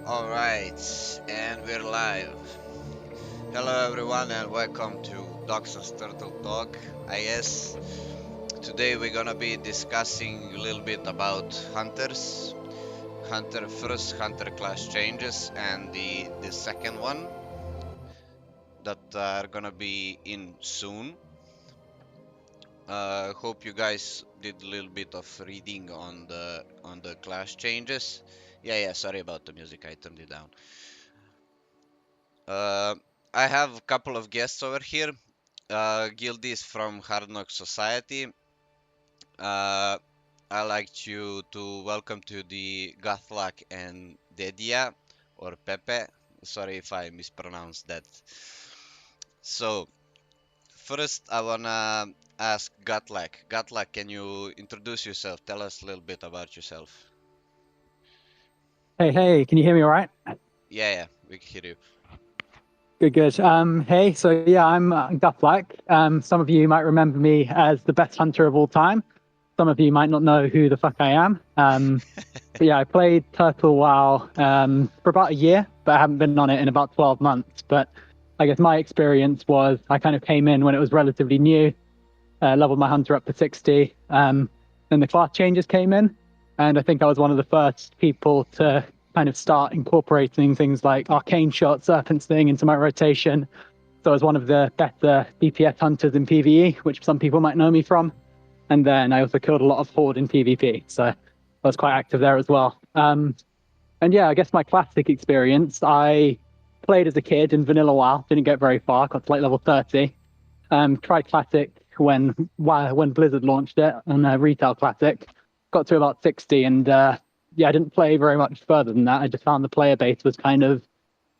Alright, and we're live. Hello everyone and welcome to Doxa's Turtle Talk. I guess today we're gonna be discussing a little bit about hunters. Hunter class changes and the second one that are gonna be in soon. Hope you guys did a little bit of reading on the class changes. Yeah, sorry about the music, I turned it down. Uh, I have a couple of guests over here. Guildies from Hard Knock Society. Uh, I like you to welcome to the Guthlac and Daedyia or Pepe. Sorry if I mispronounced that. So, first I wanna ask Guthlac. Guthlac, can you introduce yourself? Tell us a little bit about yourself. Hey, can you hear me all right? Yeah, we can hear you. Good. Hey, so yeah, I'm Guthlac. Some of you might remember me as the best hunter of all time. Some of you might not know who the fuck I am. But yeah, I played Turtle WoW for about a year, but I haven't been on it in about 12 months. But I guess my experience was I kind of came in when it was relatively new, leveled my hunter up to 60. Then the class changes came in, and I think I was one of the first people to kind of start incorporating things like arcane shot, serpent sting into my rotation. So I was one of the better DPS hunters in PvE, which some people might know me from. And then I also killed a lot of horde in PvP, so I was quite active there as well. And yeah, I guess my classic experience, I played as a kid in vanilla WoW, didn't get very far, got to like level 30. Tried classic when Blizzard launched it on retail classic, got to about 60, and yeah, I didn't play very much further than that. I just found the player base was kind of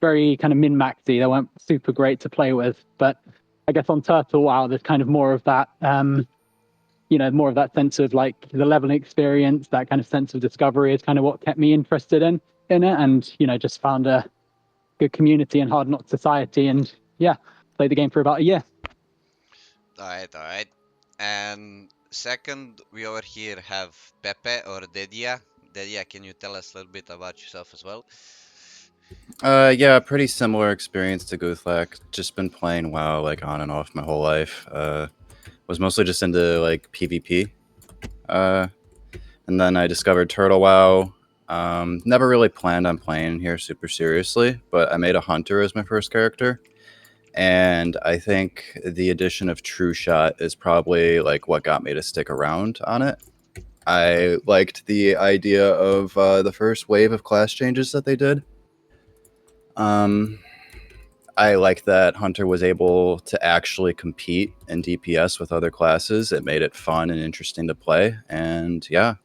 very kind of min-maxy. They weren't super great to play with, but I guess on Turtle WoW, there's kind of more of that, more of that sense of like the leveling experience, that kind of sense of discovery is kind of what kept me interested in it, and just found a good community and Hard Knock Society, and yeah, played the game for about a year. Alright. And second, we over here have Pepe or Dedia. Dedia, can you tell us a little bit about yourself as well? Yeah, pretty similar experience to Guthlac. Just been playing WoW like on and off my whole life. Was mostly just into like PvP. Uh, and then I discovered Turtle WoW. Never really planned on playing here super seriously, but I made a hunter as my first character. And I think the addition of True Shot is probably like what got me to stick around on it. I liked the idea of the first wave of class changes that they did. Um, I like that Hunter was able to actually compete in DPS with other classes. It made it fun and interesting to play. And yeah,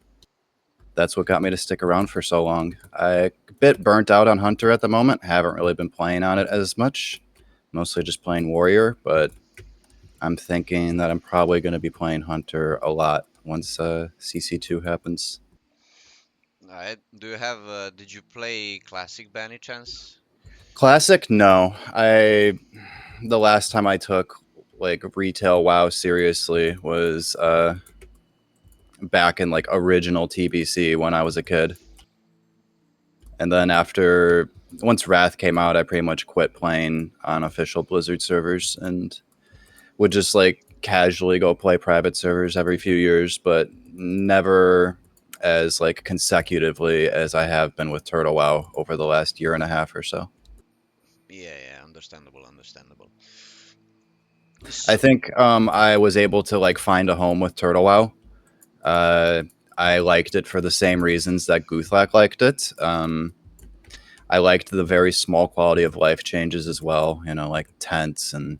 that's what got me to stick around for so long. I'm a bit burnt out on Hunter at the moment. Haven't really been playing on it as much. Mostly just playing Warrior, but I'm thinking that I'm probably going to be playing Hunter a lot once CC2 happens. Alright. Do you have did you play Classic by any chance? Classic, no. The last time I took like retail WoW seriously was back in like original TBC when I was a kid. And then once Wrath came out, I pretty much quit playing on official Blizzard servers and would just like casually go play private servers every few years, but never as like consecutively as I have been with Turtle WoW over the last year and a half or so. Yeah, understandable. I So, think I was able to like find a home with Turtle WoW. Uh, I liked it for the same reasons that Guthlac liked it. I liked the very small quality of life changes as well, like tents, and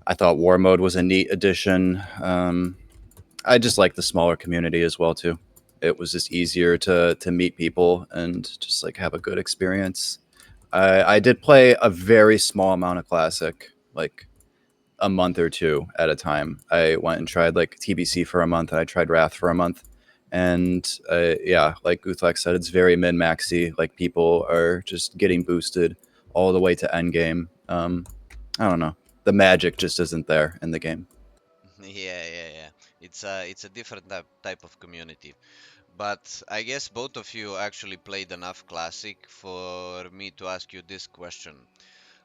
I thought War Mode was a neat addition. I just like the smaller community as well too. It was just easier to meet people and just like have a good experience. I did play a very small amount of Classic, like a month or two at a time. I went and tried like TBC for a month, and I tried Wrath for a month. And yeah, like Guthlac said, it's very min maxy. Like people are just getting boosted all the way to endgame. I don't know. The magic just isn't there in the game. yeah. It's a different type of community. But I guess both of you actually played enough Classic for me to ask you this question.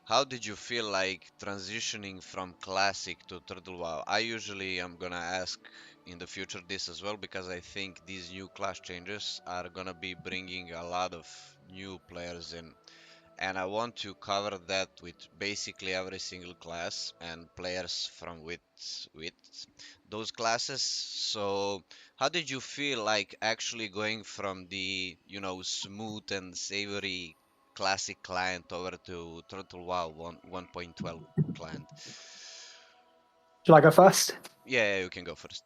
How did you feel like transitioning from Classic to Turtle WoW? I usually am gonna ask in the future this as well because I think these new class changes are gonna be bringing a lot of new players in. And I want to cover that with basically every single class and players from with those classes. So, how did you feel like actually going from the, smooth and savory classic client over to Turtle WoW 1.12 client? Shall I go first? Yeah, you can go first.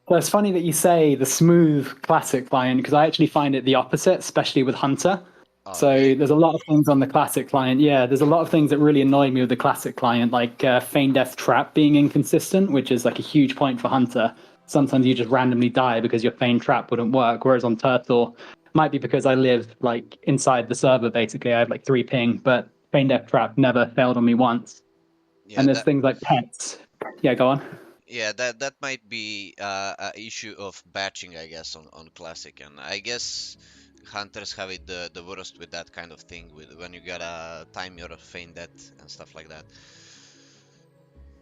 Well, it's funny that you say the smooth classic client because I actually find it the opposite, especially with Hunter. Oh, So really? there's a lot of things on the classic client. Yeah, there's a lot of things that really annoy me with the classic client, like Feign Death Trap being inconsistent, which is like a huge point for Hunter. Sometimes you just randomly die because your Feign Trap wouldn't work, whereas on Turtle, might be because I live like inside the server. Basically, I have like 3 ping, but Feign Death Trap never failed on me once. Yeah, And there's that things like pets. Yeah, go on. Yeah, that might be a issue of batching, I guess, on classic, and I guess hunters have it the worst with that kind of thing, with when you gotta time your feign death and stuff like that.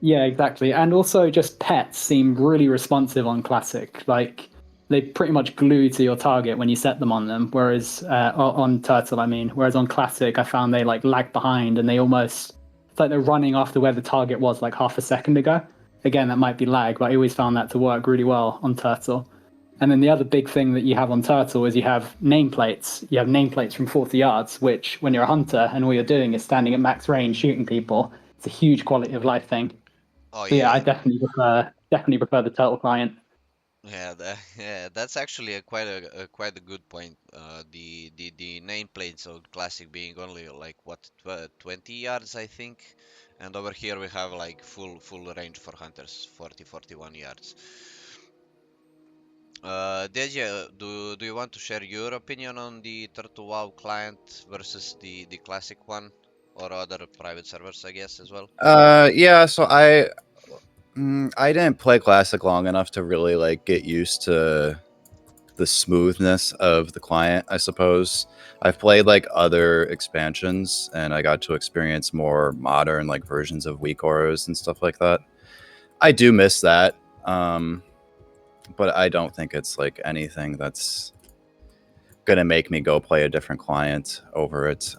Yeah, exactly. And also, just pets seem really responsive on Classic. Like, they pretty much glue to your target when you set them on them. Whereas on Turtle, I mean, whereas on Classic, I found they like lag behind and they almost, it's like they're running after where the target was like half a second ago. Again, that might be lag, but I always found that to work really well on Turtle. And then the other big thing that you have on Turtle is you have nameplates. You have nameplates from 40 yards, which when you're a hunter and all you're doing is standing at max range shooting people, it's a huge quality of life thing. Oh So yeah, I yeah, definitely prefer the turtle client. yeah, yeah, that's actually a quite a good point. The nameplates of classic being only like what 20 yards, I think, and over here we have like full range for hunters, 41 yards. Deja, do you want to share your opinion on the Turtle WoW client versus the classic one, or other private servers, I guess, as well? Yeah. So I didn't play Classic long enough to really like get used to the smoothness of the client, I suppose. I've played like other expansions and I got to experience more modern like versions of weak auras and stuff like that. I do miss that. Um, but I don't think it's like anything that's gonna make me go play a different client over it.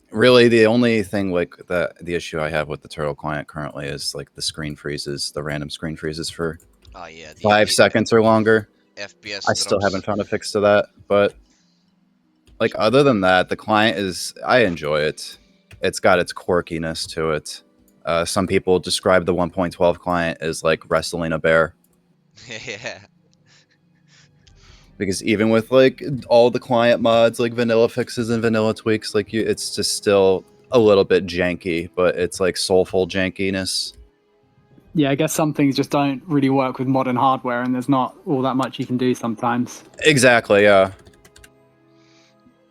Really, the only thing like the issue I have with the Turtle client currently is like the screen freezes, the random screen freezes for Oh yeah, the 5 seconds or longer. I FPS still haven't drops. found a fix to that, but like other than that, the client is I enjoy it. It's got its quirkiness to it. Some people describe the 1.12 client as like wrestling a bear Yeah, because even with like all the client mods, like vanilla fixes and vanilla tweaks, like it's just still a little bit janky, but it's like soulful jankiness. Yeah, I guess some things just don't really work with modern hardware, and there's not all that much you can do sometimes. Exactly, yeah.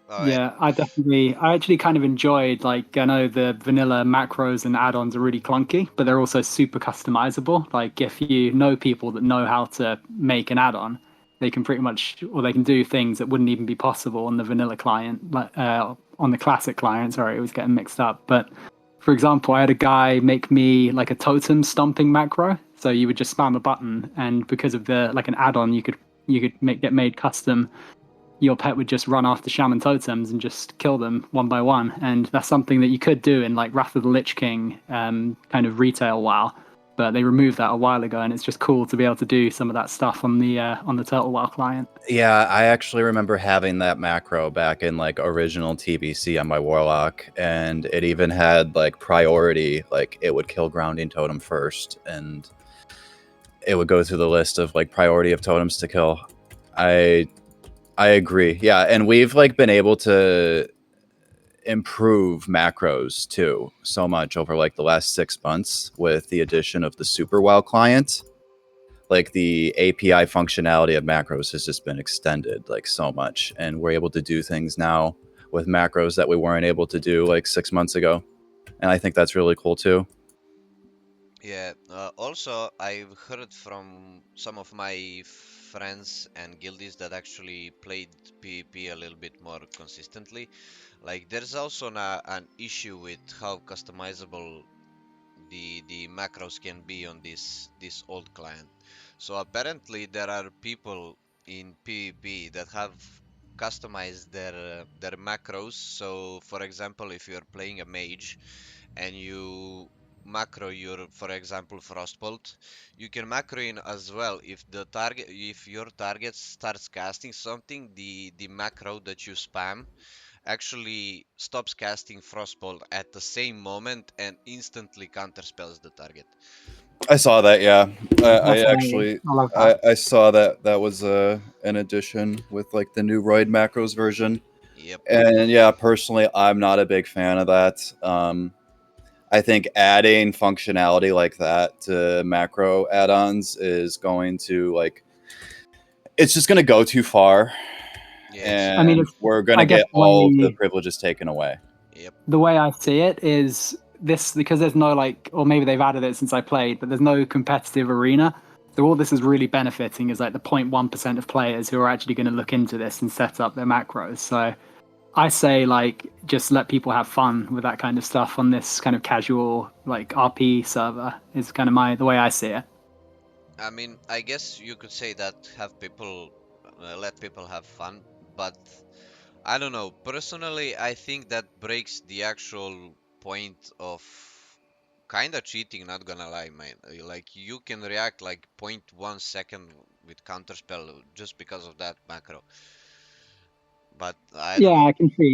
oh, and Yeah, I actually kind of enjoyed, like, I know the vanilla macros and add-ons are really clunky, but they're also super customizable. Like, if you know people that know how to make an add-on, they can pretty much, or they can do things that wouldn't even be possible on the vanilla client, like on the classic client. Sorry, it was getting mixed up. But for example, I had a guy make me like a totem stomping macro. So you would just spam a button, and because of the like an add-on, you could get made custom, your pet would just run after shaman totems and just kill them one by one. And that's something that you could do in like Wrath of the Lich King kind of retail WoW, but they removed that a while ago, and it's just cool to be able to do some of that stuff on the Turtle WoW client. Yeah, I actually remember having that macro back in like original TBC on my Warlock, and it even had like priority, like it would kill Grounding Totem first, and it would go through the list of like priority of totems to kill. I I agree. Yeah, and we've like been able to improve macros too so much over like the last 6 months with the addition of the Super WoW client. Like the API functionality of macros has just been extended like so much, and we're able to do things now with macros that we weren't able to do like 6 months ago, and I think that's really cool too. Yeah, also I've heard from some of my friends and guildies that actually played PvP a little bit more consistently. Like there's also an issue with how customizable the macros can be on this old client. So apparently there are people in PvP that have customized their macros. So for example, if you're playing a mage and you macro your, for example, frostbolt, you can macro in as well. If your target starts casting something, the macro that you spam actually stops casting frostbolt at the same moment and instantly counterspells the target. I saw that. Yeah, That's I hilarious. actually I love that. I saw that that was an addition with like the new Roid macros version. Yep. And yeah, personally, I'm not a big fan of that. I think adding functionality like that to macro add-ons is going to like it's just going to go too far, Yeah, I mean, and it's, we're going to I guess get all of the privileges taken away. yep. the way I see it is this because there's no like, or maybe they've added it since I played, but there's no competitive arena. So all this is really benefiting is like the 0.1% of players who are actually going to look into this and set up their macros. So I say like just let people have fun with that kind of stuff on this kind of casual like RP server is kind of the way I see it. I mean, I guess you could say that have people let people have fun, but I don't know. Personally, I think that breaks the actual point of kind of cheating, not gonna lie, man. Like you can react like 0.1 second with counterspell just because of that macro. But I don't Yeah, know.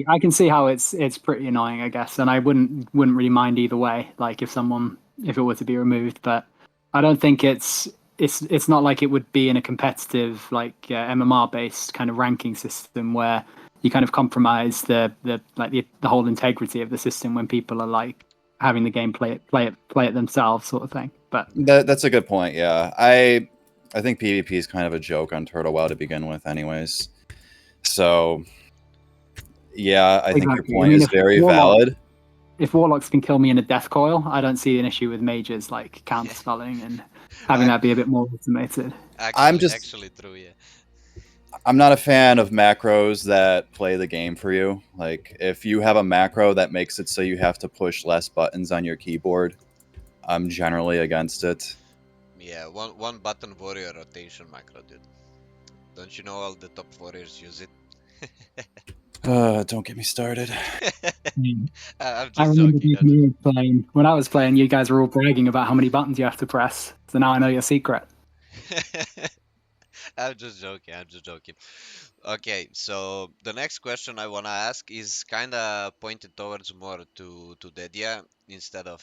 I can see how it's pretty annoying, I guess, and I wouldn't really mind either way. Like if it were to be removed, but I don't think it's not like it would be in a competitive like MMR based kind of ranking system where you kind of compromise the whole integrity of the system when people are like having the game play it themselves sort of thing. But That's a good point. Yeah, I think PvP is kind of a joke on Turtle WoW to begin with, anyways. So yeah, I think your exactly, I point mean, is very valid. if warlocks can kill me in a death coil, I don't see an issue with mages like counterspelling and having Ac- that be a bit more automated. I'm Actually, just actually true, yeah. I'm not a fan of macros that play the game for you. Like if you have a macro that makes it so you have to push less buttons on your keyboard, I'm generally against it. Yeah, one button warrior rotation macro, dude. Don't you know all the top warriors use it? Don't get me started. Mm. I'm I just remember joking. back when you were playing, when I was playing, you guys were all bragging about how many buttons you have to press. So now I know your secret. I'm just joking. I'm just joking. Okay, so the next question I wanna ask is kind of pointed towards more to Daedyia instead of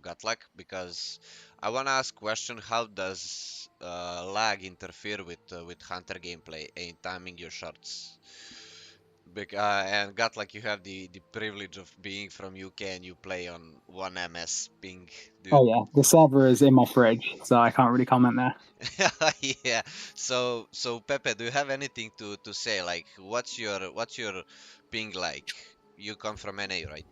Guthlac because I wanna ask question: how does lag interfere with Hunter gameplay and timing your shots? And Guthlac, you have the privilege of being from UK and you play on 1 ms ping, dude. Oh yeah, the server is in my fridge, so I can't really comment there. Yeah. So Pepe, do you have anything to say? Like, what's your ping like? You come from NA, right?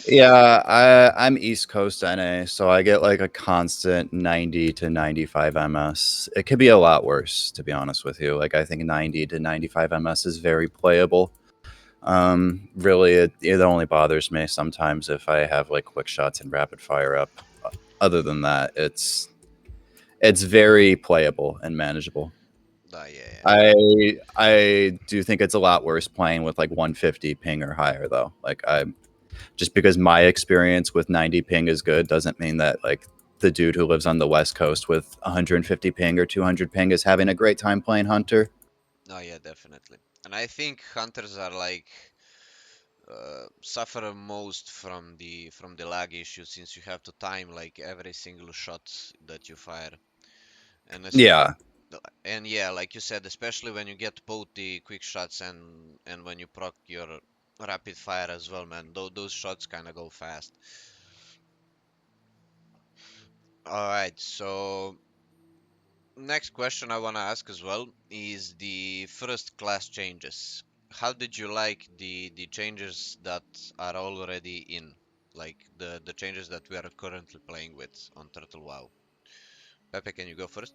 Yeah, I'm East Coast NA, so I get like a constant 90 to 95 ms. It could be a lot worse, to be honest with you. Like I think 90 to 95 ms is very playable. Really, it only bothers me sometimes if I have like quick shots and rapid fire up. Other than that, it's very playable and manageable. Yeah, yeah. I do think it's a lot worse playing with like 150 ping or higher though. Like I just because my experience with 90 ping is good doesn't mean that like the dude who lives on the west coast with 150 ping or 200 ping is having a great time playing Hunter. No, yeah, definitely. And I think hunters are like suffer most from the lag issue since you have to time like every single shot that you fire. And as, Yeah, and yeah, like you said, especially when you get both the quick shots and when you proc your rapid fire as well, man. Those shots kind of go fast. All right, so next question I want to ask as well is the first class changes. How did you like the changes that are already in? like the changes that we are currently playing with on Turtle WoW. Pepe, can you go first?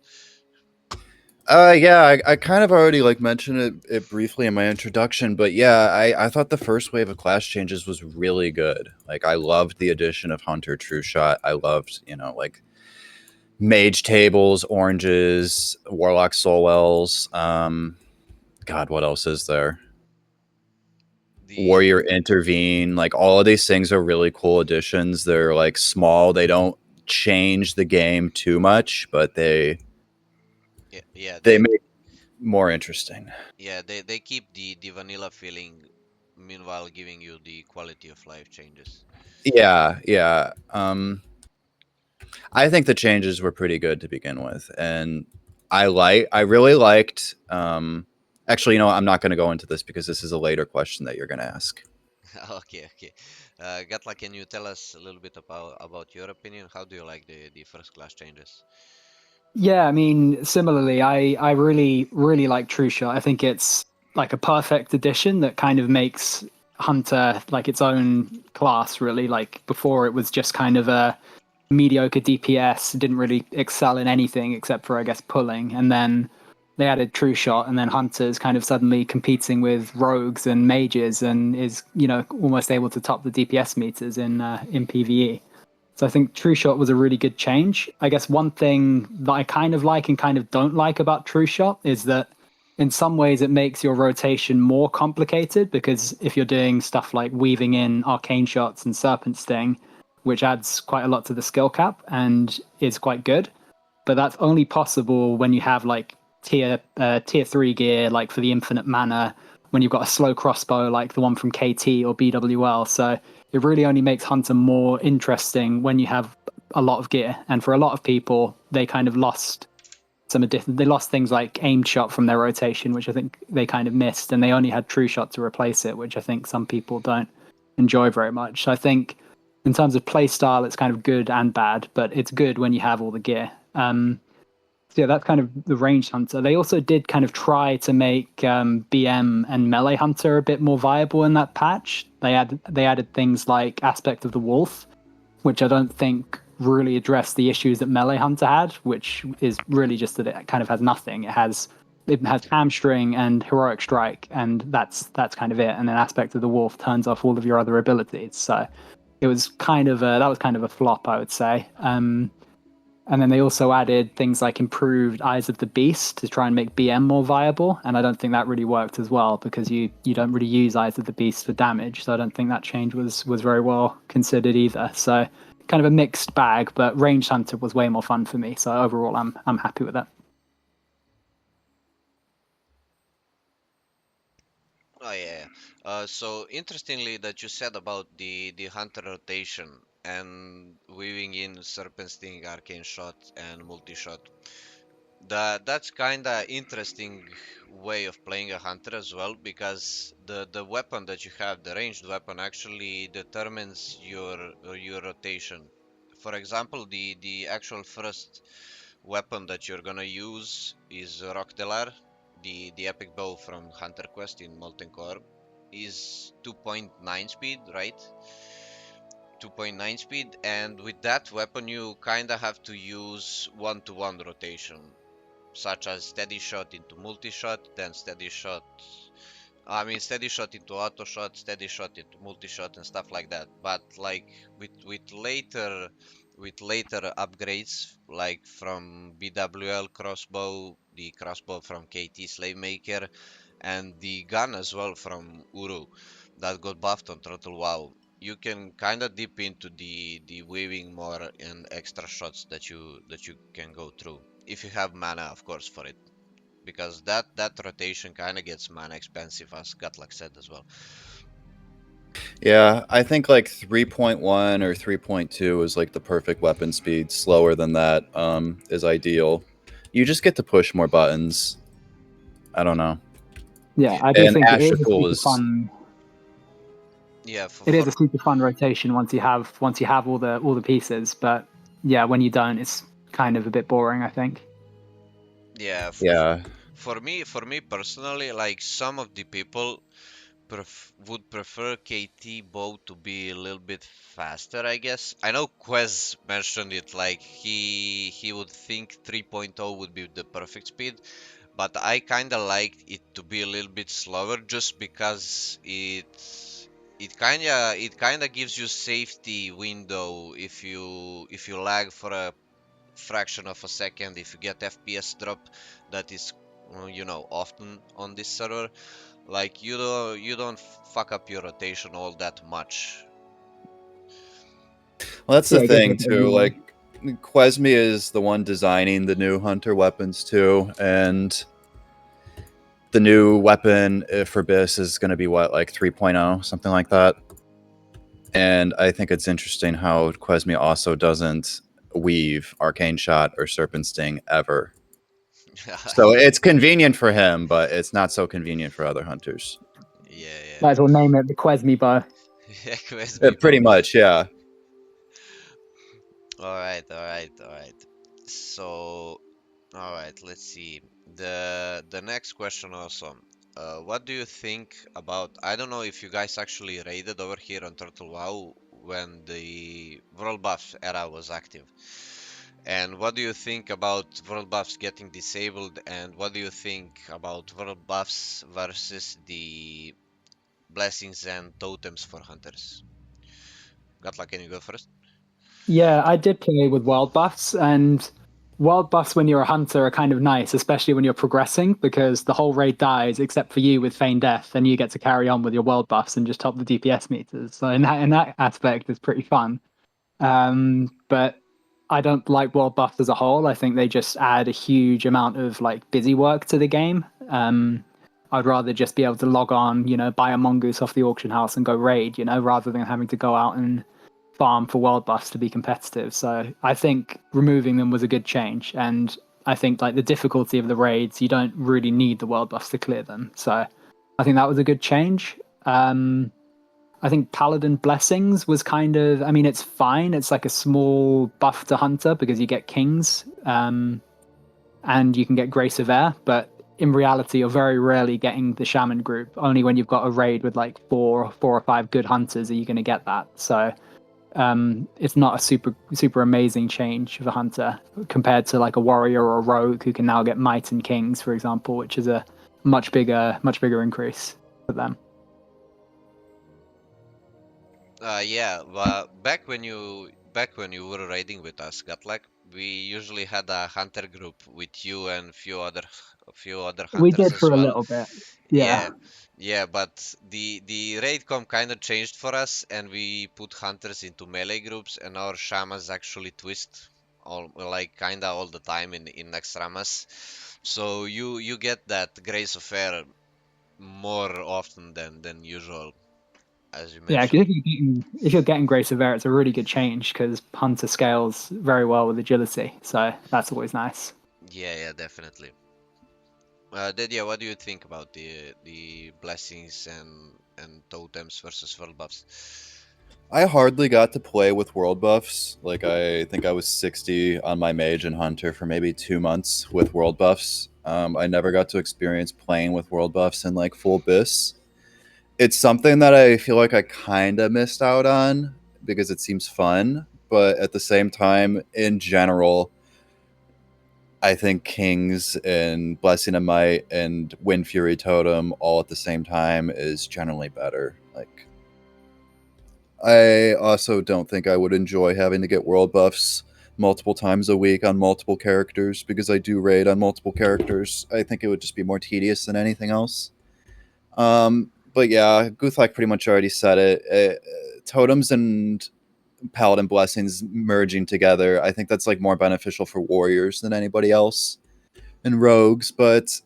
Yeah, I kind of already like mentioned it briefly in my introduction, but yeah, I thought the first wave of class changes was really good. Like I loved the addition of Hunter True Shot. I loved, like mage tables, oranges, warlock soul elves. God, what else is there? The Warrior intervene. Like all of these things are really cool additions. They're like small. They don't change the game too much, but they yeah, they make more interesting. they keep the vanilla feeling, meanwhile giving you the quality of life changes. Yeah, yeah. I think the changes were pretty good to begin with, and I really liked. Actually, I'm not going to go into this because this is a later question that you're going to ask. Okay. Gatla, can you tell us a little bit about your opinion? How do you like the first class changes? Yeah, I mean, similarly, I really like True Shot. I think it's like a perfect addition that kind of makes Hunter like its own class, really. Like before, it was just kind of a mediocre DPS, didn't really excel in anything except for, I guess, pulling. And then they added True Shot, and then Hunter's kind of suddenly competing with rogues and mages, and is almost able to top the DPS meters in PVE. So I think True Shot was a really good change. I guess one thing that I kind of like and kind of don't like about True Shot is that in some ways it makes your rotation more complicated, because if you're doing stuff like weaving in arcane shots and serpent sting, which adds quite a lot to the skill cap and is quite good, but that's only possible when you have like tier 3 gear, like for the infinite mana, when you've got a slow crossbow like the one from KT or BWL. So it really only makes Hunter more interesting when you have a lot of gear. And for a lot of people, they kind of lost they lost things like aimed shot from their rotation, which I think they kind of missed, and they only had True Shot to replace it, which I think some people don't enjoy very much. So I think in terms of play style, it's kind of good and bad, but it's good when you have all the gear. So yeah, that's kind of the ranged hunter. They also did kind of try to make BM and melee hunter a bit more viable in that patch. They added things like aspect of the wolf, which I don't think really addressed the issues that melee hunter had, which is really just that it kind of has nothing. It has hamstring and heroic strike, and that's kind of it. And then aspect of the wolf turns off all of your other abilities. So it was that was kind of a flop, I would say. And then they also added things like improved Eyes of the Beast to try and make BM more viable. And I don't think that really worked as well, because you don't really use Eyes of the Beast for damage. So I don't think that change was very well considered either. So kind of a mixed bag, but Ranged Hunter was way more fun for me. So overall, I'm happy with that. Oh yeah. So interestingly that you said about the hunter rotation and weaving in serpent sting, arcane shot, and multi shot. That's kinda interesting way of playing a hunter as well, because the weapon that you have, the ranged weapon, actually determines your rotation. For example, the actual first weapon that you're gonna use is Rockdelar, the epic bow from Hunter Quest in Molten Core. Is 2.9 speed, right? 2.9 speed, and with that weapon you kinda have to use one-to-one rotation, such as steady shot into multi-shot, then steady shot into auto shot, steady shot into multi-shot, and stuff like that. But like with later upgrades, like from BWL crossbow, the crossbow from KT Slavemaker, and the gun as well from Uru that got buffed on Total WoW, you can kind of dip into the weaving more and extra shots that you can go through if you have mana, of course, for it, because that rotation kind of gets mana expensive, as Guthlac said as well. Yeah, I think like 3.1 or 3.2 is like the perfect weapon speed. Slower than that is ideal. You just get to push more buttons. I don't know. Yeah, I do And think it is a Ashikul super is fun. Yeah, for, It is for a super fun rotation once you have all the pieces. But yeah, when you don't, it's kind of a bit boring, I think. yeah, yeah. for me personally, like some of the people would prefer KT bow to be a little bit faster, I guess. I know Quez mentioned it, like he would think 3.0 would be the perfect speed, but I kind of like it to be a little bit slower just because it kind of gives you safety window if you lag for a fraction of a second, if you get FPS drop that is often on this server, like you don't fuck up your rotation all that much. Well, that's the Yeah, it gives you a thing bit of too. leeway. Like, Quesme is the one designing the new hunter weapons too, and the new weapon for Biss is going to be what, like 3.0, something like that. And I think it's interesting how Quesme also doesn't weave Arcane Shot or Serpent Sting ever. So Yeah, it's convenient for him, but it's not so convenient for other hunters. yeah, Might as well name it the Quesme bow. yeah. Quest me, Pretty bro. much, yeah. All right, all right, all right. So, all right, let's see. The next question also. What do you think about? I don't know if you guys actually raided over here on Turtle WoW when the World Buff era was active. And what do you think about World Buffs getting disabled? And what do you think about World Buffs versus the blessings and totems for hunters? Guthlac, can you go first? Yeah, I did play with wild buffs, and wild buffs when you're a hunter are kind of nice, especially when you're progressing, because the whole raid dies except for you with feign death, and you get to carry on with your wild buffs and just top the DPS meters. So in that aspect, it's pretty fun. But I don't like wild buffs as a whole. I think they just add a huge amount of like busy work to the game. I'd rather just be able to log on, buy a mongoose off the auction house and go raid, rather than having to go out and farm for world buffs to be competitive. So I think removing them was a good change. And I think like the difficulty of the raids, you don't really need the world buffs to clear them. So I think that was a good change. I think Paladin Blessings was kind of, I mean, it's fine. It's like a small buff to Hunter because you get Kings and you can get Grace of Air. But in reality, you're very rarely getting the Shaman group. Only when you've got a raid with like four or five good Hunters are you going to get that. So it's not a super amazing change for Hunter compared to like a Warrior or a Rogue who can now get Might and Kings, for example, which is a much bigger increase for them. Yeah, but back when you were raiding with us, Gatlak, we usually had a hunter group with you and few other We hunters did as for a well. little bit. Yeah, Yeah. yeah, but the raid com kind of changed for us, and we put hunters into melee groups, and our shamans actually twist all like kinda all the time in next ramas. So you get that grace of air more often than usual, as you Yeah, because mentioned. if you're getting Grace of Air, it's a really good change because Hunter scales very well with agility, so that's always nice. Yeah, yeah, definitely. Daedyia, what do you think about the blessings and totems versus world buffs? I hardly got to play with world buffs. Like, I think I was 60 on my mage and hunter for maybe 2 months with world buffs. I never got to experience playing with world buffs in like full bis. It's something that I feel like I kind of missed out on because it seems fun, but at the same time, in general, I think Kings and Blessing of Might and Wind Fury Totem all at the same time is generally better. Like, I also don't think I would enjoy having to get world buffs multiple times a week on multiple characters because I do raid on multiple characters. I think it would just be more tedious than anything else. But yeah, Guthlac pretty much already said it. Totems and Paladin Blessings merging together, I think that's like more beneficial for warriors than anybody else and rogues, but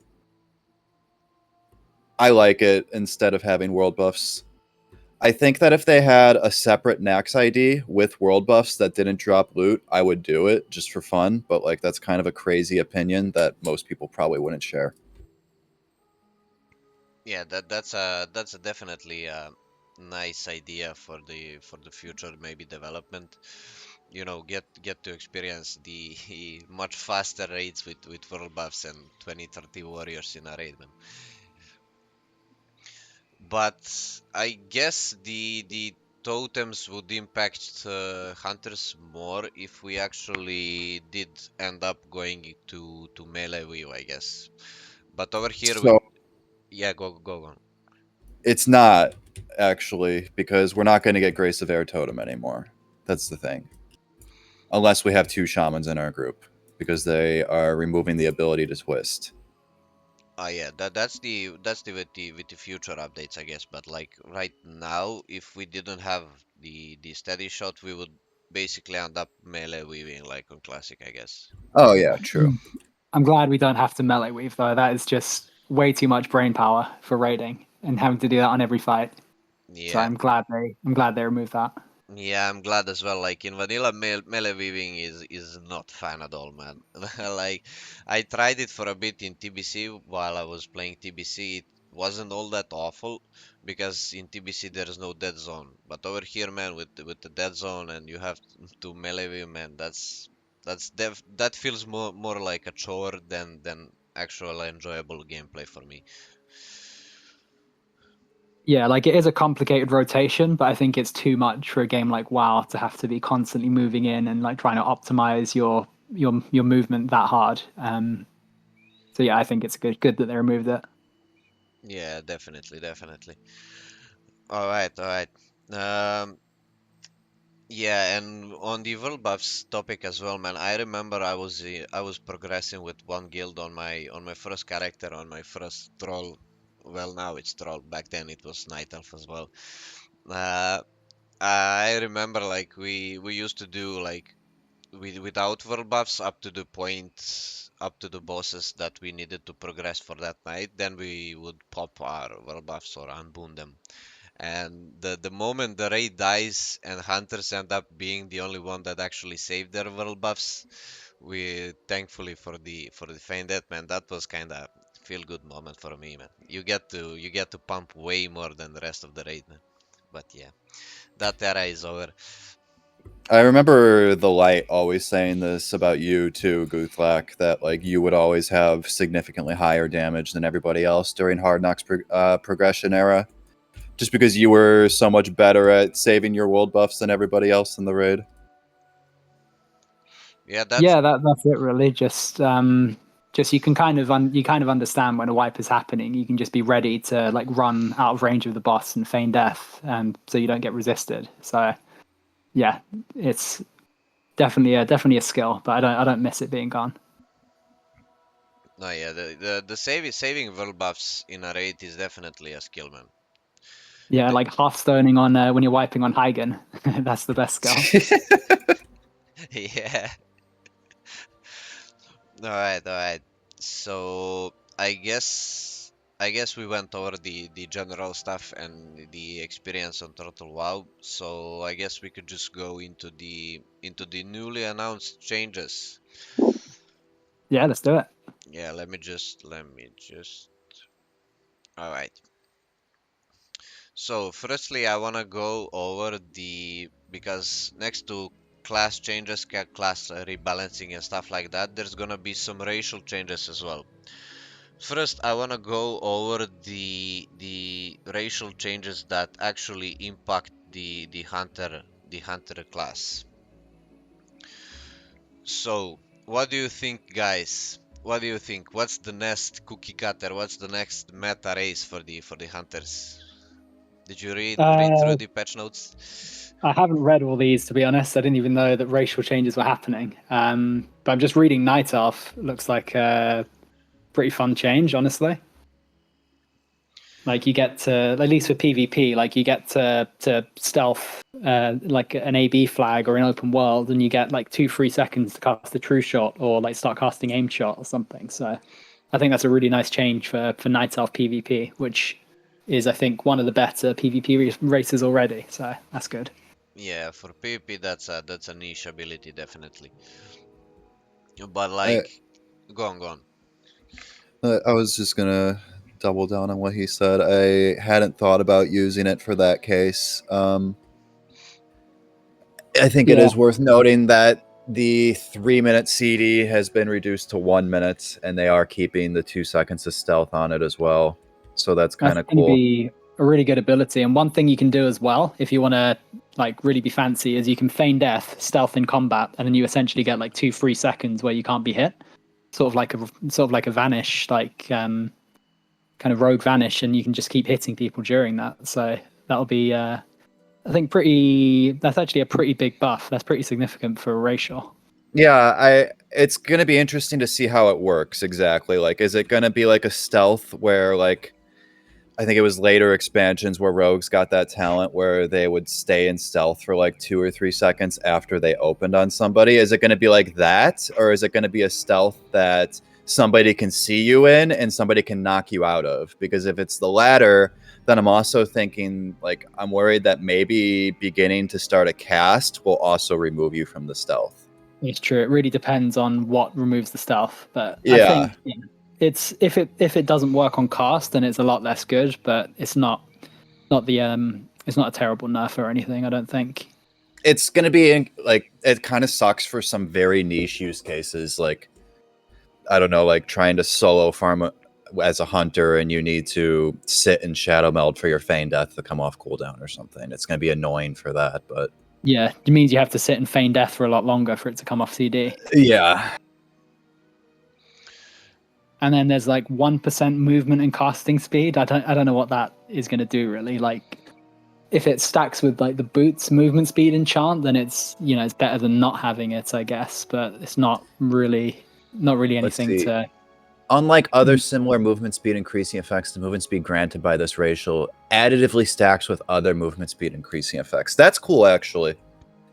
I like it instead of having world buffs. I think that if they had a separate Nax ID with world buffs that didn't drop loot, I would do it just for fun. But like, that's kind of a crazy opinion that most people probably wouldn't share. Yeah, that's a definitely a nice idea for the future maybe development. Get to experience the much faster raids with world buffs and 20-30 warriors in a raid, man. but I guess the totems would impact hunters more if we actually did end up going to melee weave, I guess. But over here with So yeah, go on. it's not actually, because we're not going to get Grace of Air Totem anymore. That's the thing. Unless we have 2 shamans in our group, because they are removing the ability to twist. Ah, yeah, that's the with the future updates, I guess. But like right now, if we didn't have the steady shot, we would basically end up melee weaving like on classic, I guess. Oh yeah, true. I'm glad we don't have to melee weave though. That is just way too much brain power for raiding and having to do that on every fight. So Yeah, I'm glad they removed that. yeah, I'm glad as well. Like in vanilla, melee weaving is not fun at all, man. Like I tried it for a bit in TBC while I was playing TBC. It wasn't all that awful because in TBC there's no dead zone. But over here, man, with the dead zone and you have to melee weave, man, that feels more like a chore than actual enjoyable gameplay for me. Yeah, like it is a complicated rotation, but I think it's too much for a game like WoW to have to be constantly moving in and like trying to optimize your movement that hard. So yeah, I think it's good that they removed it. Yeah, definitely, definitely. All right, all right. Um, Yeah, and on the world buffs topic as well, man. I remember I was progressing with one guild on my first character on my first troll. Well, now it's troll. Back then it was night elf as well. Uh, I remember like we used to do like without world buffs up to the point up to the bosses that we needed to progress for that night. Then we would pop our world buffs or unboon them. And the moment the raid dies and hunters end up being the only one that actually saved their world buffs, we thankfully for the faint death, man, that was kind of feel good moment for me, man. You get to pump way more than the rest of the raid, man. But yeah, that era is over. I remember the light always saying this about you too, Guthlac, that like you would always have significantly higher damage than everybody else during Hard Knocks progression era, just because you were so much better at saving your world buffs than everybody else in the raid. Yeah, that's Yeah, that's it really. Just you can you kind of understand when a wipe is happening. You can just be ready to like run out of range of the boss and feign death, so you don't get resisted. So yeah, it's definitely a skill, but I don't miss it being gone. no, yeah, the saving world buffs in a raid is definitely a skill, man. Yeah, The, like half stoning on when you're wiping on Heigen. That's the best skill. yeah. All right, all right. So I guess we went over the general stuff and the experience on Total WoW. So I guess we could just go into the newly announced changes. Yeah, let's do it. Yeah, let me just. All right. So firstly, I wanna go over the because next to class changes, class rebalancing and stuff like that, there's gonna be some racial changes as well. First, I want to go over the racial changes that actually impact the hunter class. So, what do you think, guys? What do you think? What's the next cookie cutter? What's the next meta race for the hunters? Did you read through Uh, the patch notes? I haven't read all these to be honest. I didn't even know that racial changes were happening. But I'm just reading Night Elf. Looks like a pretty fun change, honestly. Like you get to, at least with PvP, like you get to stealth like an AB flag or an open world, and you get like 2 3 seconds to cast a true shot or like start casting aim shot or something. So I think that's a really nice change for Night Elf PvP, which is I think one of the better PvP races already. So that's good. Yeah, for PvP that's a niche ability definitely. But I like, go on. I was just gonna double down on what he said. I hadn't thought about using it for that case. I think it Yeah, is worth noting that the 3 minute CD has been reduced to 1 minute, and they are keeping the 2 seconds of stealth on it as well. So that's that's kind of going to cool. be a really good ability. And one thing you can do as well, if you want to like really be fancy, is you can feign death, stealth in combat, and then you essentially get like 2 free seconds where you can't be hit, sort of like a vanish, like kind of rogue vanish, and you can just keep hitting people during that. So that'll be, I think, That's actually a pretty big buff. That's pretty significant for a racial. Yeah, it's gonna be interesting to see how it works exactly. Like, is it gonna be like a stealth where, like, I think it was later expansions where rogues got that talent where they would stay in stealth for like 2 or 3 seconds after they opened on somebody. Is it going to be like that, or is it going to be a stealth that somebody can see you in and somebody can knock you out of? Because if it's the latter, then I'm also thinking, like, I'm worried that maybe beginning to start a cast will also remove you from the stealth. It's true. It really depends on what removes the stealth, but I Yeah. think it's if it doesn't work on cast, then it's a lot less good. But it's not it's not a terrible nerf or anything. I don't think. It's going to be like, it kind of sucks for some very niche use cases, like, I don't know, like trying to solo farm as a hunter and you need to sit in shadow meld for your feign death to come off cooldown or something. It's going to be annoying for that, but Yeah, it means you have to sit and feign death for a lot longer for it to come off CD. yeah. And then there's like 1% movement and casting speed. I don't know what that is going to do really. Like, if it stacks with like the boots movement speed enchant, then it's it's better than not having it, I guess. But it's not really anything to. Unlike other similar movement speed increasing effects, the movement speed granted by this racial additively stacks with other movement speed increasing effects. That's cool, actually.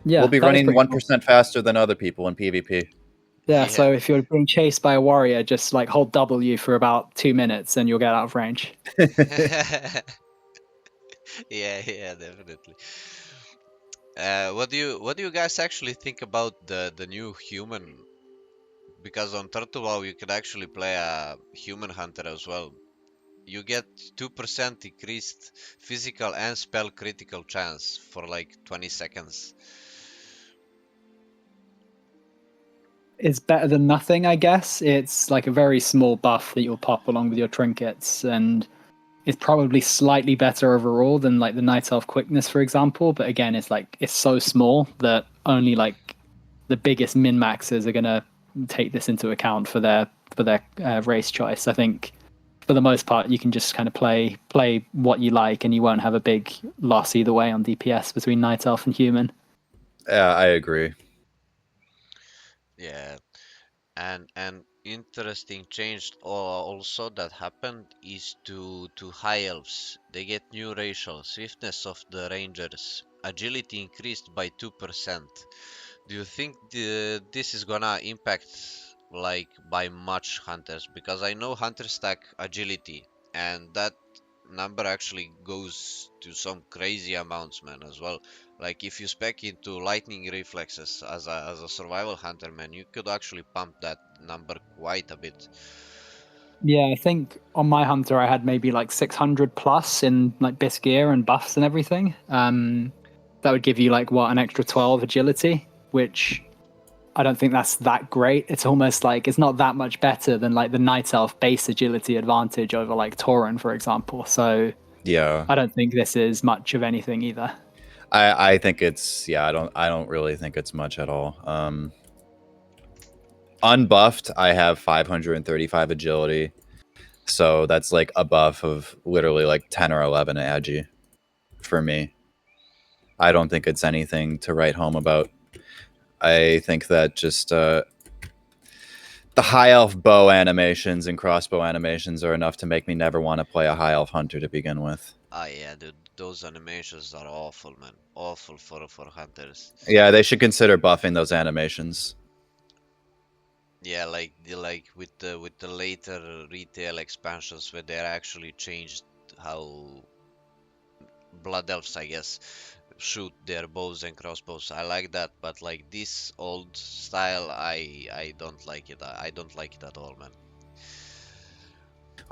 Yeah, we'll be running 1% cool. faster than other people in PvP. Yeah, so if you're being chased by a warrior, just like hold W for about 2 minutes and you'll get out of range. Yeah, definitely. What do you guys actually think about the new human? Because on Turtle WoW you could actually play a human hunter as well. You get 2% increased physical and spell critical chance for like 20 seconds. It's better than nothing, I guess. It's like a very small buff that you'll pop along with your trinkets, and it's probably slightly better overall than like the Night Elf quickness, for example. But again, it's so small that only like the biggest min maxers are gonna take this into account for their race choice. I think for the most part, you can just kind of play what you like, and you won't have a big loss either way on DPS between Night Elf and human. Yeah, I agree. Yeah, and interesting change also that happened is to high elves. They get new racial swiftness of the rangers, agility increased by 2%. Do you think this is gonna impact like by much hunters? Because I know hunters stack agility, and that number actually goes to some crazy amounts, man, as well. Like if you spec into lightning reflexes as a survival hunter, man, you could actually pump that number quite a bit. Yeah, I think on my hunter I had maybe like 600 plus in like bisque gear and buffs and everything. That would give you like an extra 12 agility, which I don't think that's that great. It's almost like it's not that much better than like the Night Elf base agility advantage over like Tauren, for example. So yeah, I don't think this is much of anything either. I think it's, yeah, I don't really think it's much at all. Unbuffed, I have 535 agility, so that's like a buff of literally like 10 or 11 agi for me. I don't think it's anything to write home about. I think that just the high elf bow animations and crossbow animations are enough to make me never want to play a high elf hunter to begin with. Ah, yeah, dude, those animations are awful, man. Awful for hunters. Yeah, they should consider buffing those animations. Yeah, like with the later retail expansions where they actually changed how blood elves, I guess, shoot their bows and crossbows. I like that, but like this old style, I don't like it. I don't like it at all, man.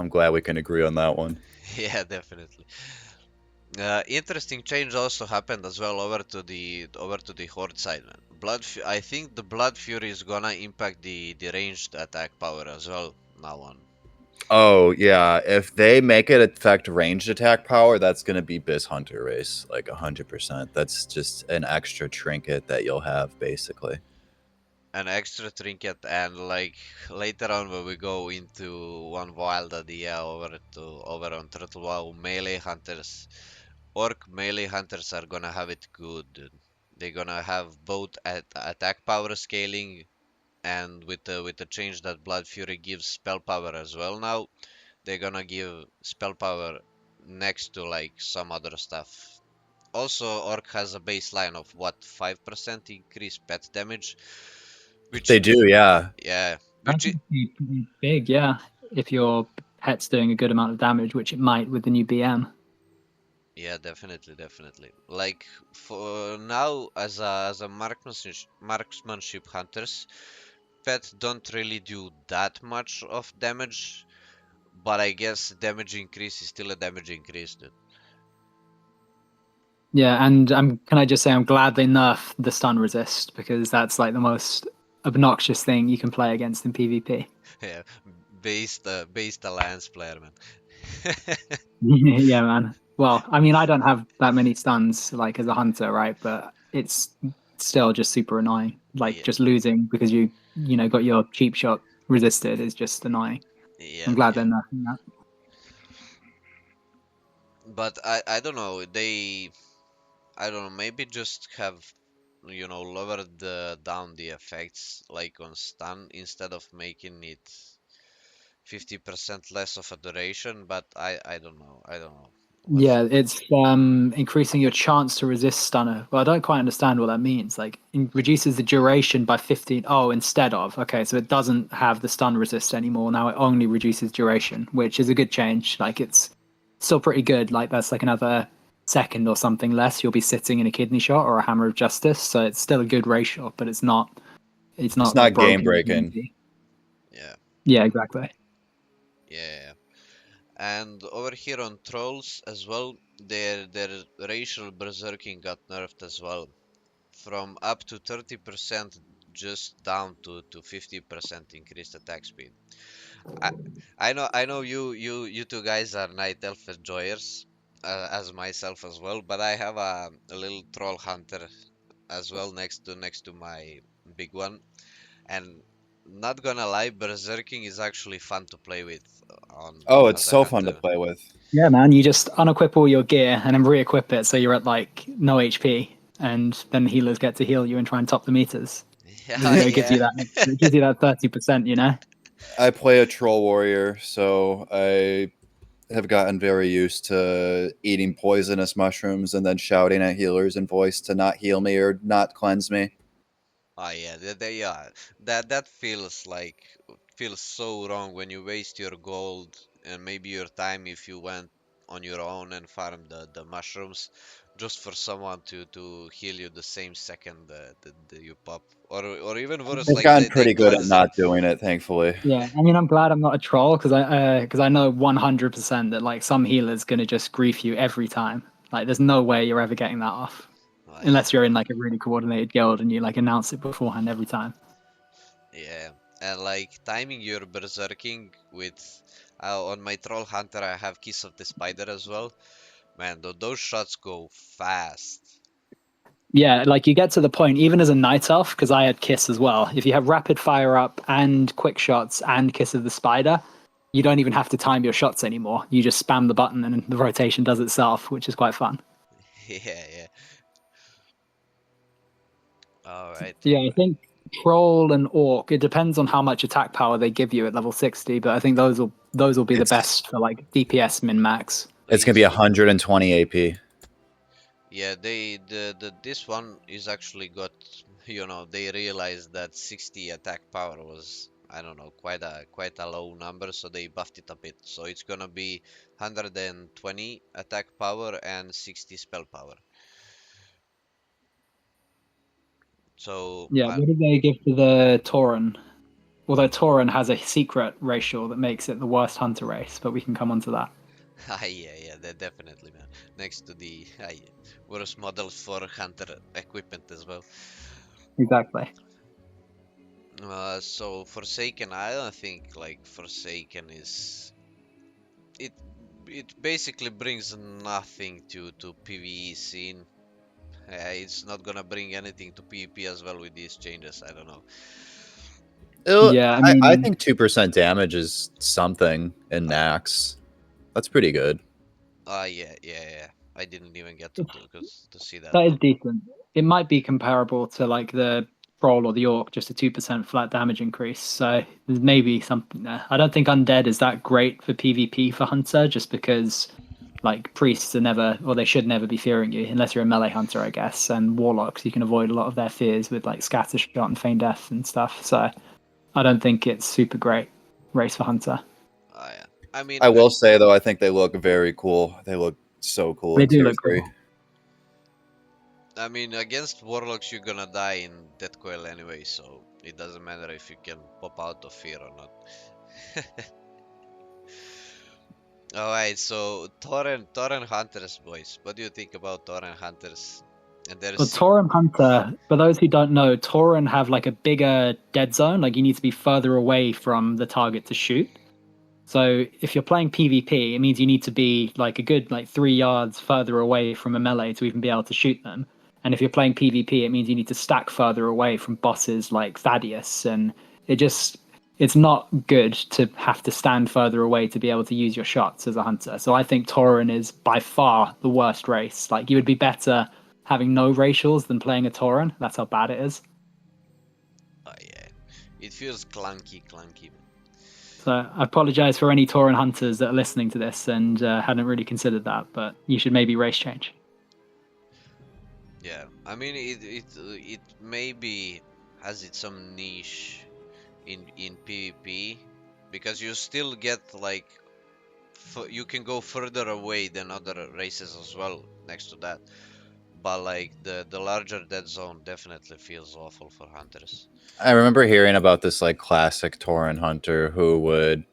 I'm glad we can agree on that one. Yeah, definitely. Interesting change also happened as well over to the horde side, man. I think the blood fury is gonna impact the ranged attack power as well now on. Oh yeah, if they make it affect ranged attack power, that's gonna be Biz Hunter race, like 100%. That's just an extra trinket that you'll have, basically. An extra trinket, and like later on when we go into one wild idea over on Turtle WoW, melee hunters, orc melee hunters are gonna have it good, dude. They're gonna have both attack power scaling, and with the change that Blood Fury gives spell power as well now, they're gonna give spell power next to like some other stuff. Also, Orc has a baseline of what, 5% increased pet damage, which They do, yeah. yeah, That's which it, pretty big, yeah. If your pet's doing a good amount of damage, which it might with the new BM. yeah, definitely, definitely. Like for now, as a marksmanship hunters, pets don't really do that much of damage, but I guess damage increase is still a damage increase, dude. Yeah, and can I just say I'm glad they nerfed the stun resist because that's like the most obnoxious thing you can play against in PvP. Yeah, based alliance player, man. Yeah, man. Well, I mean, I don't have that many stuns like as a hunter, right? But it's still just super annoying. Like Yeah, just losing because you got your cheap shot resisted is just annoying. I'm yeah, glad yeah. they're nerfing that. But I don't know. I don't know. Maybe just have lowered down the effects like on stun instead of making it 50% less of a duration. But I don't know. I don't know. What's Yeah, it's increasing your chance to resist stunner. Well, I don't quite understand what that means. Like, reduces the duration by 15. Oh, instead of. Okay, so it doesn't have the stun resist anymore. Now it only reduces duration, which is a good change. Like, it's still pretty good. Like, that's like another second or something less. You'll be sitting in a kidney shot or a hammer of justice. So it's still a good ratio, but it's not. It's It's not like not game broken. breaking. yeah, Yeah, exactly. yeah. And over here on trolls as well, their racial berserking got nerfed as well, from up to 30% just down to 50% increased attack speed. I I know you two guys are night elf enjoyers, as myself as well, but I have a little troll hunter as well next to my big one, and not gonna lie, berserking is actually fun to play with on Oh, it's as a so fun to hunter. play with. Yeah, man, you just unequip all your gear and then re-equip it so you're at like no HP, and then healers get to heal you and try and top the meters. Yeah, It gives yeah. you that 30%, you know? I play a troll warrior, so I have gotten very used to eating poisonous mushrooms and then shouting at healers in voice to not heal me or not cleanse me. Oh yeah, they are. That feels so wrong when you waste your gold and maybe your time if you went on your own and farmed the mushrooms just for someone to heal you the same second that you pop, or even worse, They've like gotten they pretty good at cleanse you. not doing it, thankfully. Yeah, I mean, I'm glad I'm not a troll because I know 100% that like some healer's gonna just grief you every time. Like, there's no way you're ever getting that off Oh unless yeah, you're in like a really coordinated guild and you like announce it beforehand every time. yeah, and like timing your berserking with on my troll hunter I have Kiss of the Spider as well. Man, those shots go fast. Yeah, like you get to the point, even as a night elf, because I had Kiss as well. If you have rapid fire up and quick shots and Kiss of the Spider, you don't even have to time your shots anymore. You just spam the button and the rotation does itself, which is quite fun. Yeah, yeah. All right, Yeah, all I right. think Troll and Orc, it depends on how much attack power they give you at level 60, but I think those will be the It's best for like DPS min max. it's gonna be Please. 120 AP. Yeah, the this one is actually got, they realized that 60 attack power was, I don't know, quite a low number, so they buffed it a bit. So it's gonna be 120 attack power and 60 spell power. So, Yeah, what did they give to the Tauren? Although Tauren has a secret racial that makes it the worst hunter race, but we can come on to that. yeah, yeah, definitely, man. Next to the yeah, worst models for hunter equipment as well. Exactly. So Forsaken, I don't think like Forsaken is it. It basically brings nothing to PvE scene. It's not gonna bring anything to PvP as well with these changes. I don't know. Yeah, I I mean, think 2% damage is something in Nax. That's pretty good. Yeah. I didn't even get to see that, that is but decent. It might be comparable to like the troll or the orc, just a 2% flat damage increase. So there's maybe something there. I don't think undead is that great for PvP for hunter, just because like priests are never, or they should never be fearing you unless you're a melee hunter, I guess. And warlocks, you can avoid a lot of their fears with like scattershot and feign death and stuff. So I don't think it's super great race for hunter. yeah. I mean, I will say though, I think they look very cool. They look so cool They in do tier look 3. cool. I mean, against warlocks you're gonna die in Death Coil anyway, so it doesn't matter if you can pop out of fear or not. Alright, so Tauren Hunters, boys. What do you think about Tauren Hunters? And Well, there's Tauren Hunter, for those who don't know, Tauren have like a bigger dead zone. Like you need to be further away from the target to shoot. So if you're playing PvP, it means you need to be like a good like 3 yards further away from a melee to even be able to shoot them. And if you're playing PvP, it means you need to stack further away from bosses like Thaddeus. And it just it's not good to have to stand further away to be able to use your shots as a hunter. So I think Tauren is by far the worst race. Like you would be better having no racials than playing a Tauren. That's how bad it is. oh yeah, it feels clunky. So I apologize for any Tauren hunters that are listening to this and hadn't really considered that, but you should maybe race change. Yeah, I mean it maybe has its own niche in PvP because you still get like you can go further away than other races as well next to that. But like the larger dead zone definitely feels awful for hunters. I remember hearing about this like classic Tauren hunter who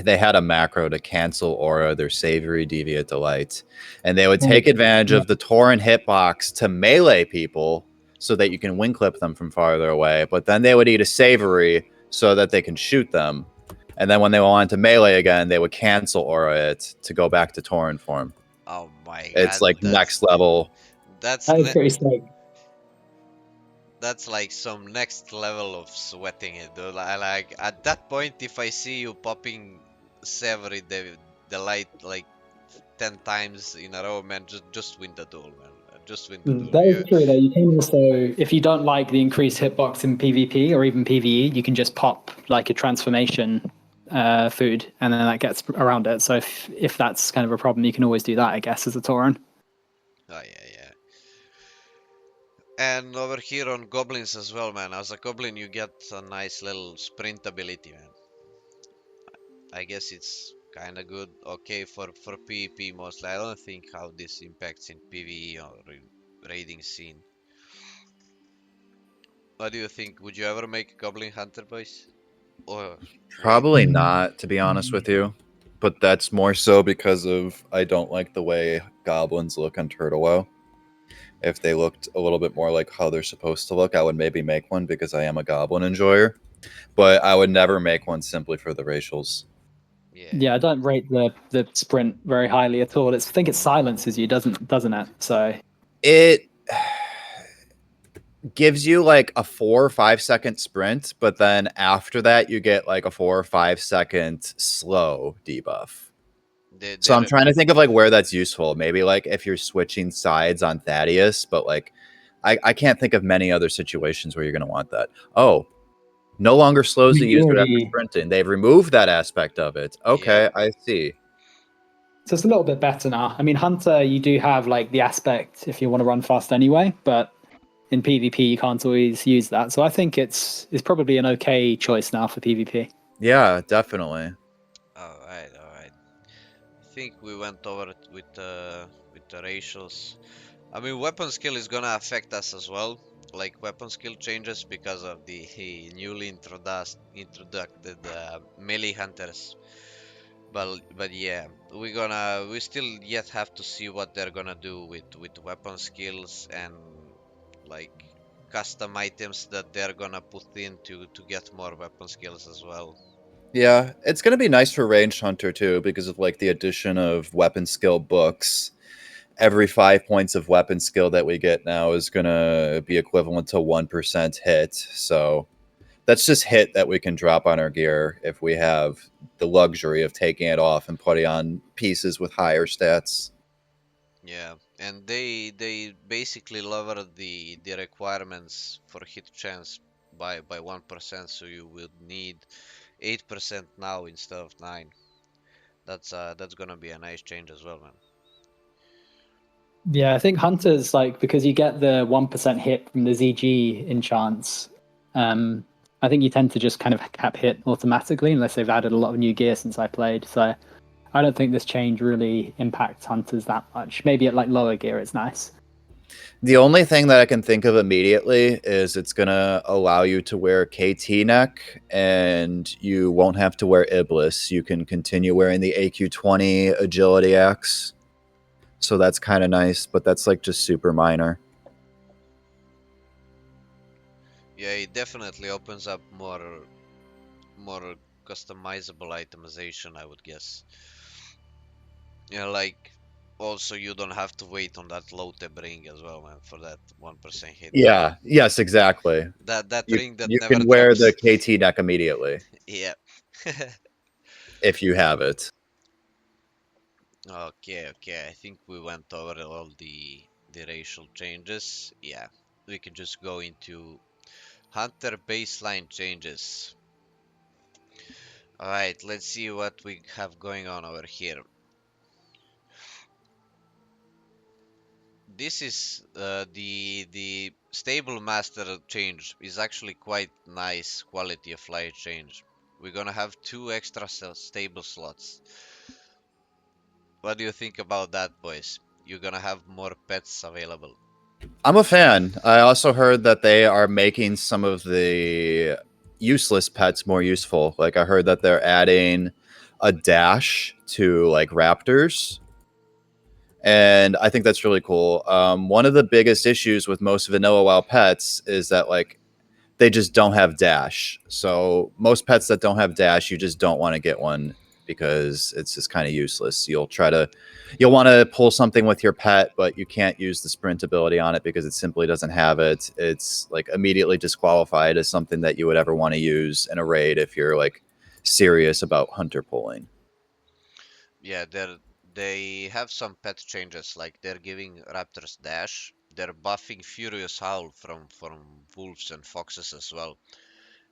they had a macro to cancel aura, their savory deviate delight, and they would take advantage of the Tauren hitbox to melee people so that you can wing clip them from farther away, but then they would eat a savory so that they can shoot them. And then when they wanted to melee again, they would cancel aura it to go back to Tauren form. Oh my It's god, like next level. that's That is ne pretty sick. that's like some next level of sweating it, dude. I like at that point if I see you popping savory the light like 10 times in a row, man, just win the duel, man. Just win the duel. That Yeah. is true, though. You can also, if you don't like the increased hitbox in PvP or even PvE, you can just pop like a transformation food, and then that gets around it. So if that's kind of a problem, you can always do that, I guess, as a Tauren. Oh yeah. And over here on goblins as well, man. As a goblin, you get a nice little sprint ability, man. I guess it's kind of good. Okay, for PvP mostly. I don't think how this impacts in PvE or in raiding scene. What do you think? Would you ever make a goblin hunter, boys? Or wait, Probably not, to be honest with you. But that's more so because of I don't like the way goblins look on Turtle WoW. If they looked a little bit more like how they're supposed to look, I would maybe make one because I am a goblin enjoyer. But I would never make one simply for the racials. yeah, Yeah, I don't rate the sprint very highly at all. I think it silences you, doesn't it? So It gives you like a 4 or 5 second sprint, but then after that you get like a 4 or 5 second slow debuff. So I'm there. trying to think of like where that's useful. Maybe like if you're switching sides on Thaddeus, but like I can't think of many other situations where you're gonna want that. Oh, no longer slows the you user after already sprinting. They've removed that aspect of it. Yep. Okay, I see. So it's a little bit better now. I mean, Hunter, you do have like the aspect if you want to run fast anyway, but in PvP you can't always use that. So I think it's probably an okay choice now for PvP. Yeah, definitely. All right. I think we went over it with the racials. I mean, weapon skill is gonna affect us as well. Like weapon skill changes because of the newly introduced melee hunters. But yeah, we still yet have to see what they're gonna do with weapon skills and like custom items that they're gonna put in to get more weapon skills as well. Yeah, it's gonna be nice for ranged hunter too because of like the addition of weapon skill books. Every 5 points of weapon skill that we get now is gonna be equivalent to 1% hit. So that's just hit that we can drop on our gear if we have the luxury of taking it off and putting on pieces with higher stats. Yeah, and they basically lowered the requirements for hit chance by 1%, so you would need 8% now instead of 9. That's gonna be a nice change as well, man. Yeah, I think hunters, like, because you get the 1% hit from the ZG enchants, I think you tend to just kind of cap hit automatically unless they've added a lot of new gear since I played. So I don't think this change really impacts hunters that much. Maybe at like lower gear it's nice. The only thing that I can think of immediately is it's going to allow you to wear KT neck and you won't have to wear Iblis. You can continue wearing the AQ20 agility axe. So that's kind of nice, but that's like just super minor. Yeah, it definitely opens up more customizable itemization, I would guess. Yeah, like also you don't have to wait on that low tab ring as well, man, for that 1% hit. Yeah, yes, exactly. That You, ring that you never can wear the drops. KT neck immediately Yeah. if you have it. Okay, okay. I think we went over all the racial changes. Yeah. We can just go into Hunter baseline changes. Alright, let's see what we have going on over here. This is the stable master change is actually quite nice quality of life change. We're gonna have 2 extra stable slots. What do you think about that, boys? You're gonna have more pets available. I'm a fan. I also heard that they are making some of the useless pets more useful. Like I heard that they're adding a dash to like raptors, and I think that's really cool. One of the biggest issues with most vanilla WoW pets is that like they just don't have dash. So most pets that don't have dash, you just don't want to get one because it's just kind of useless. You'll want to pull something with your pet, but you can't use the sprint ability on it because it simply doesn't have it. It's like immediately disqualified as something that you would ever want to use in a raid if you're like serious about hunter pulling. Yeah, they have some pet changes, like they're giving raptors dash. They're buffing Furious Howl from wolves and foxes as well.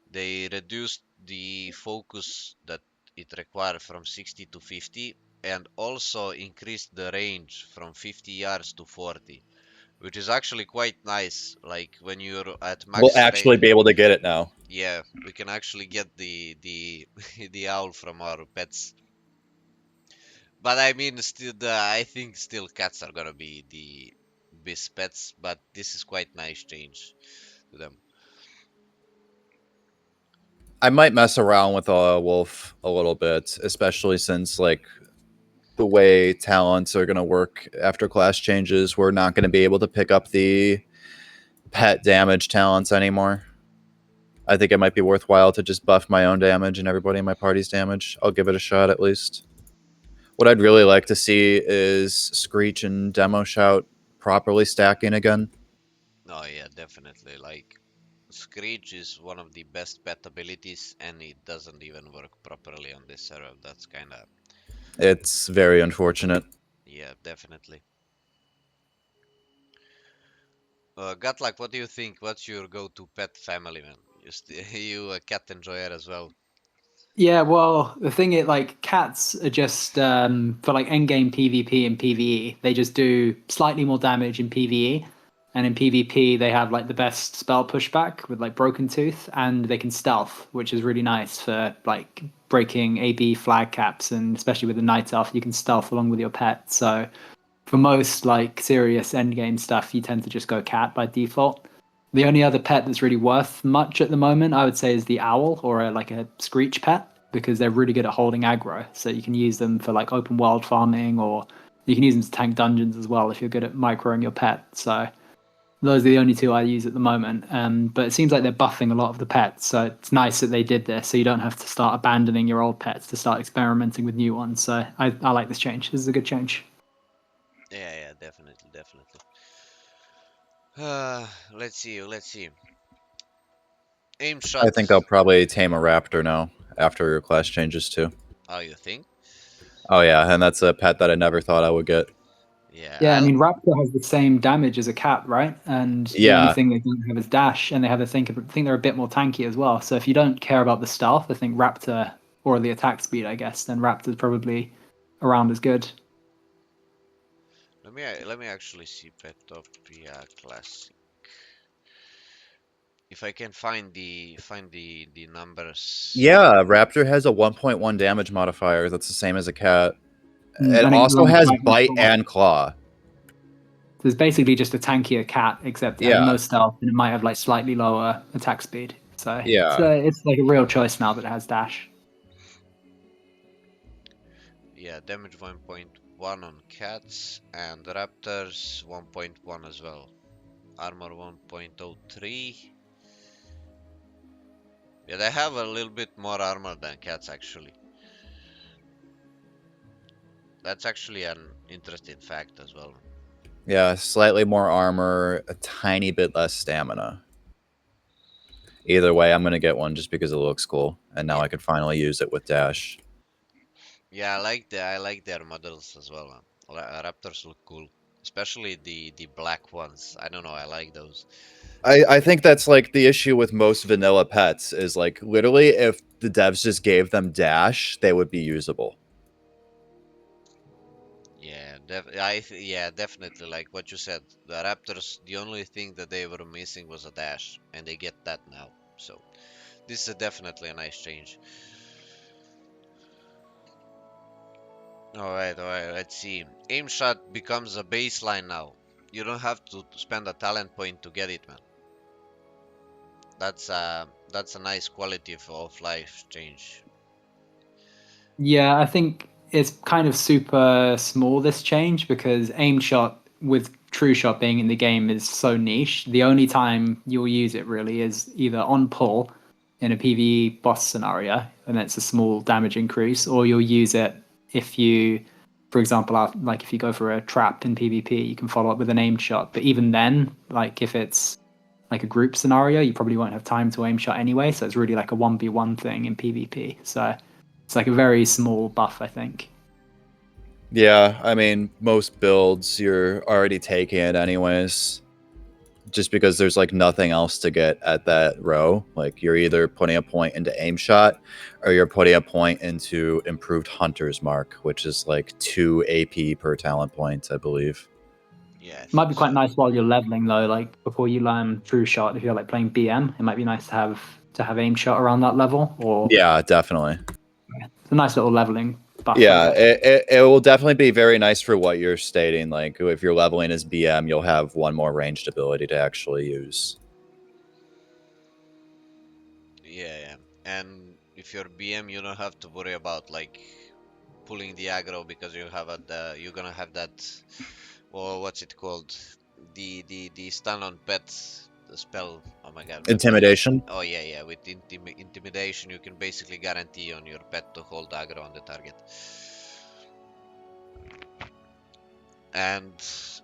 They reduced the focus that it required from 60 to 50 and also increased the range from 50 yards to 40, which is actually quite nice. Like when you're at We'll max actually strength, be able to get it now. yeah, we can actually get the the owl from our pets. But I mean, still, I think still cats are gonna be the best pets. But this is quite nice change to them. I might mess around with a wolf a little bit, especially since like the way talents are going to work after class changes, we're not going to be able to pick up the pet damage talents anymore. I think it might be worthwhile to just buff my own damage and everybody in my party's damage. I'll give it a shot at least. What I'd really like to see is Screech and Demo Shout properly stacking again. Oh yeah, definitely. Like Screech is one of the best pet abilities, and it doesn't even work properly on this server. That's kind of It's very unfortunate. yeah, definitely. Gutlack, what do you think? What's your go-to pet family, man? You a cat enjoyer as well. Yeah, well, the thing is, like, cats are just for like endgame PvP and PvE. They just do slightly more damage in PvE, and in PvP they have like the best spell pushback with like Broken Tooth, and they can stealth, which is really nice for like breaking AB flag caps, and especially with the Night Elf, you can stealth along with your pet. So for most like serious endgame stuff, you tend to just go cat by default. The only other pet that's really worth much at the moment, I would say, is the owl or like a screech pet because they're really good at holding aggro. So you can use them for like open world farming, or you can use them to tank dungeons as well if you're good at microing your pet. So Those are the only two I use at the moment. But it seems like they're buffing a lot of the pets, so it's nice that they did this. So you don't have to start abandoning your old pets to start experimenting with new ones. So I like this change. This is a good change. Yeah, definitely. Let's see. Aim I shot. think I'll probably tame a raptor now after your class changes too. Oh, you think? Oh yeah, and that's a pet that I never thought I would get. Yeah, I I mean, Raptor has the same damage as a cat, right? And the only Yeah, thing they don't have is dash, and they have I think they're a bit more tanky as well. So if you don't care about the stealth, I think Raptor or the attack speed, I guess, then Raptor's probably around as good. let me actually see Petopia Classic. If I can find the numbers. yeah. Raptor has a 1.1 damage modifier. That's the same as a cat. It And also like has bite bite claw. and claw. So it's basically just a tankier cat, except it has Yeah, no stealth, and it might have like slightly lower attack speed. So yeah. it's like a real choice now that it has dash. Yeah, damage 1.1 on cats and raptors 1.1 as well. Armor 1.03. Yeah, they have a little bit more armor than cats actually. That's actually an interesting fact as well. Yeah, slightly more armor, a tiny bit less stamina. Either way, I'm gonna get one just because it looks cool, and now Yeah, I can finally use it with dash. yeah, I like their models as well, man. Raptors look cool, especially the black ones. I don't know, I like those. I think that's like the issue with most vanilla pets is like literally if the devs just gave them dash, they would be usable. Yeah, yeah, definitely. Like what you said, the Raptors, the only thing that they were missing was a dash, and they get that now. So this is definitely a nice change. All right. Let's see. Aim shot becomes a baseline now. You don't have to spend a talent point to get it, man. That's a nice quality of life change. Yeah, I think it's kind of super small this change because aim shot with true shot being in the game is so niche. The only time you'll use it really is either on pull in a PvE boss scenario, and that's a small damage increase, or you'll use it if you, for example, like if you go for a trap in PvP, you can follow up with an aim shot. But even then, like if it's like a group scenario, you probably won't have time to aim shot anyway. So it's really like a 1v1 thing in PvP. So it's like a very small buff, I think. Yeah, I mean, most builds you're already taking it anyways. Just because there's like nothing else to get at that row. Like you're either putting a point into aim shot or you're putting a point into improved hunter's mark, which is like 2 AP per talent point, I believe. Yeah, I Might think be quite so. nice while you're leveling though, like before you learn true shot. If you're like playing BM, it might be nice to have aim shot around that level. Or Yeah, definitely. it's a nice little leveling buff, I Yeah, guess. it will definitely be very nice for what you're stating. Like if you're leveling as BM, you'll have one more ranged ability to actually use. Yeah. And if you're BM, you don't have to worry about like pulling the aggro because you're gonna have that, or what's it called, the stun on pets, the spell. Oh my god, what the heck? Intimidation. Oh yeah, with intimidation you can basically guarantee on your pet to hold aggro on the target. And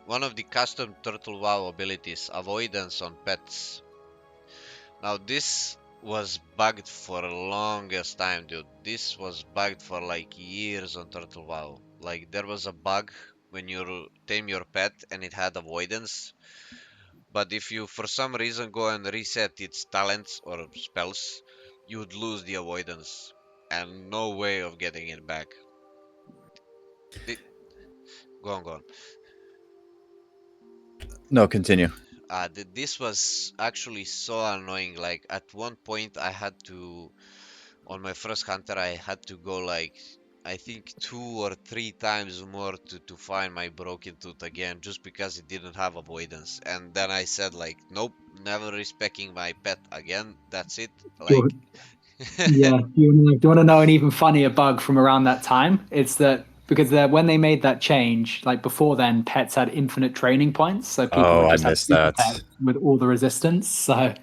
one of the custom turtle wow abilities, avoidance on pets. Now this was bugged for the longest time, dude. This was bugged for like years on Turtle WoW. Like there was a bug when you tame your pet and it had avoidance. But if you for some reason go and reset its talents or spells, you would lose the avoidance and no way of getting it back. Thi- go on. No, continue. This was actually so annoying. Like at one point I had to, on my first hunter, I had to go like I think 2 or 3 times more to find my broken tooth again just because it didn't have avoidance. And then I said like, nope, never respecting my pet again. That's it. Like, Yeah. Do you want to know an even funnier bug from around that time? It's that because when they made that change, like before then, pets had infinite training points, so people Oh, would I just have missed super that. pets with all the resistance. So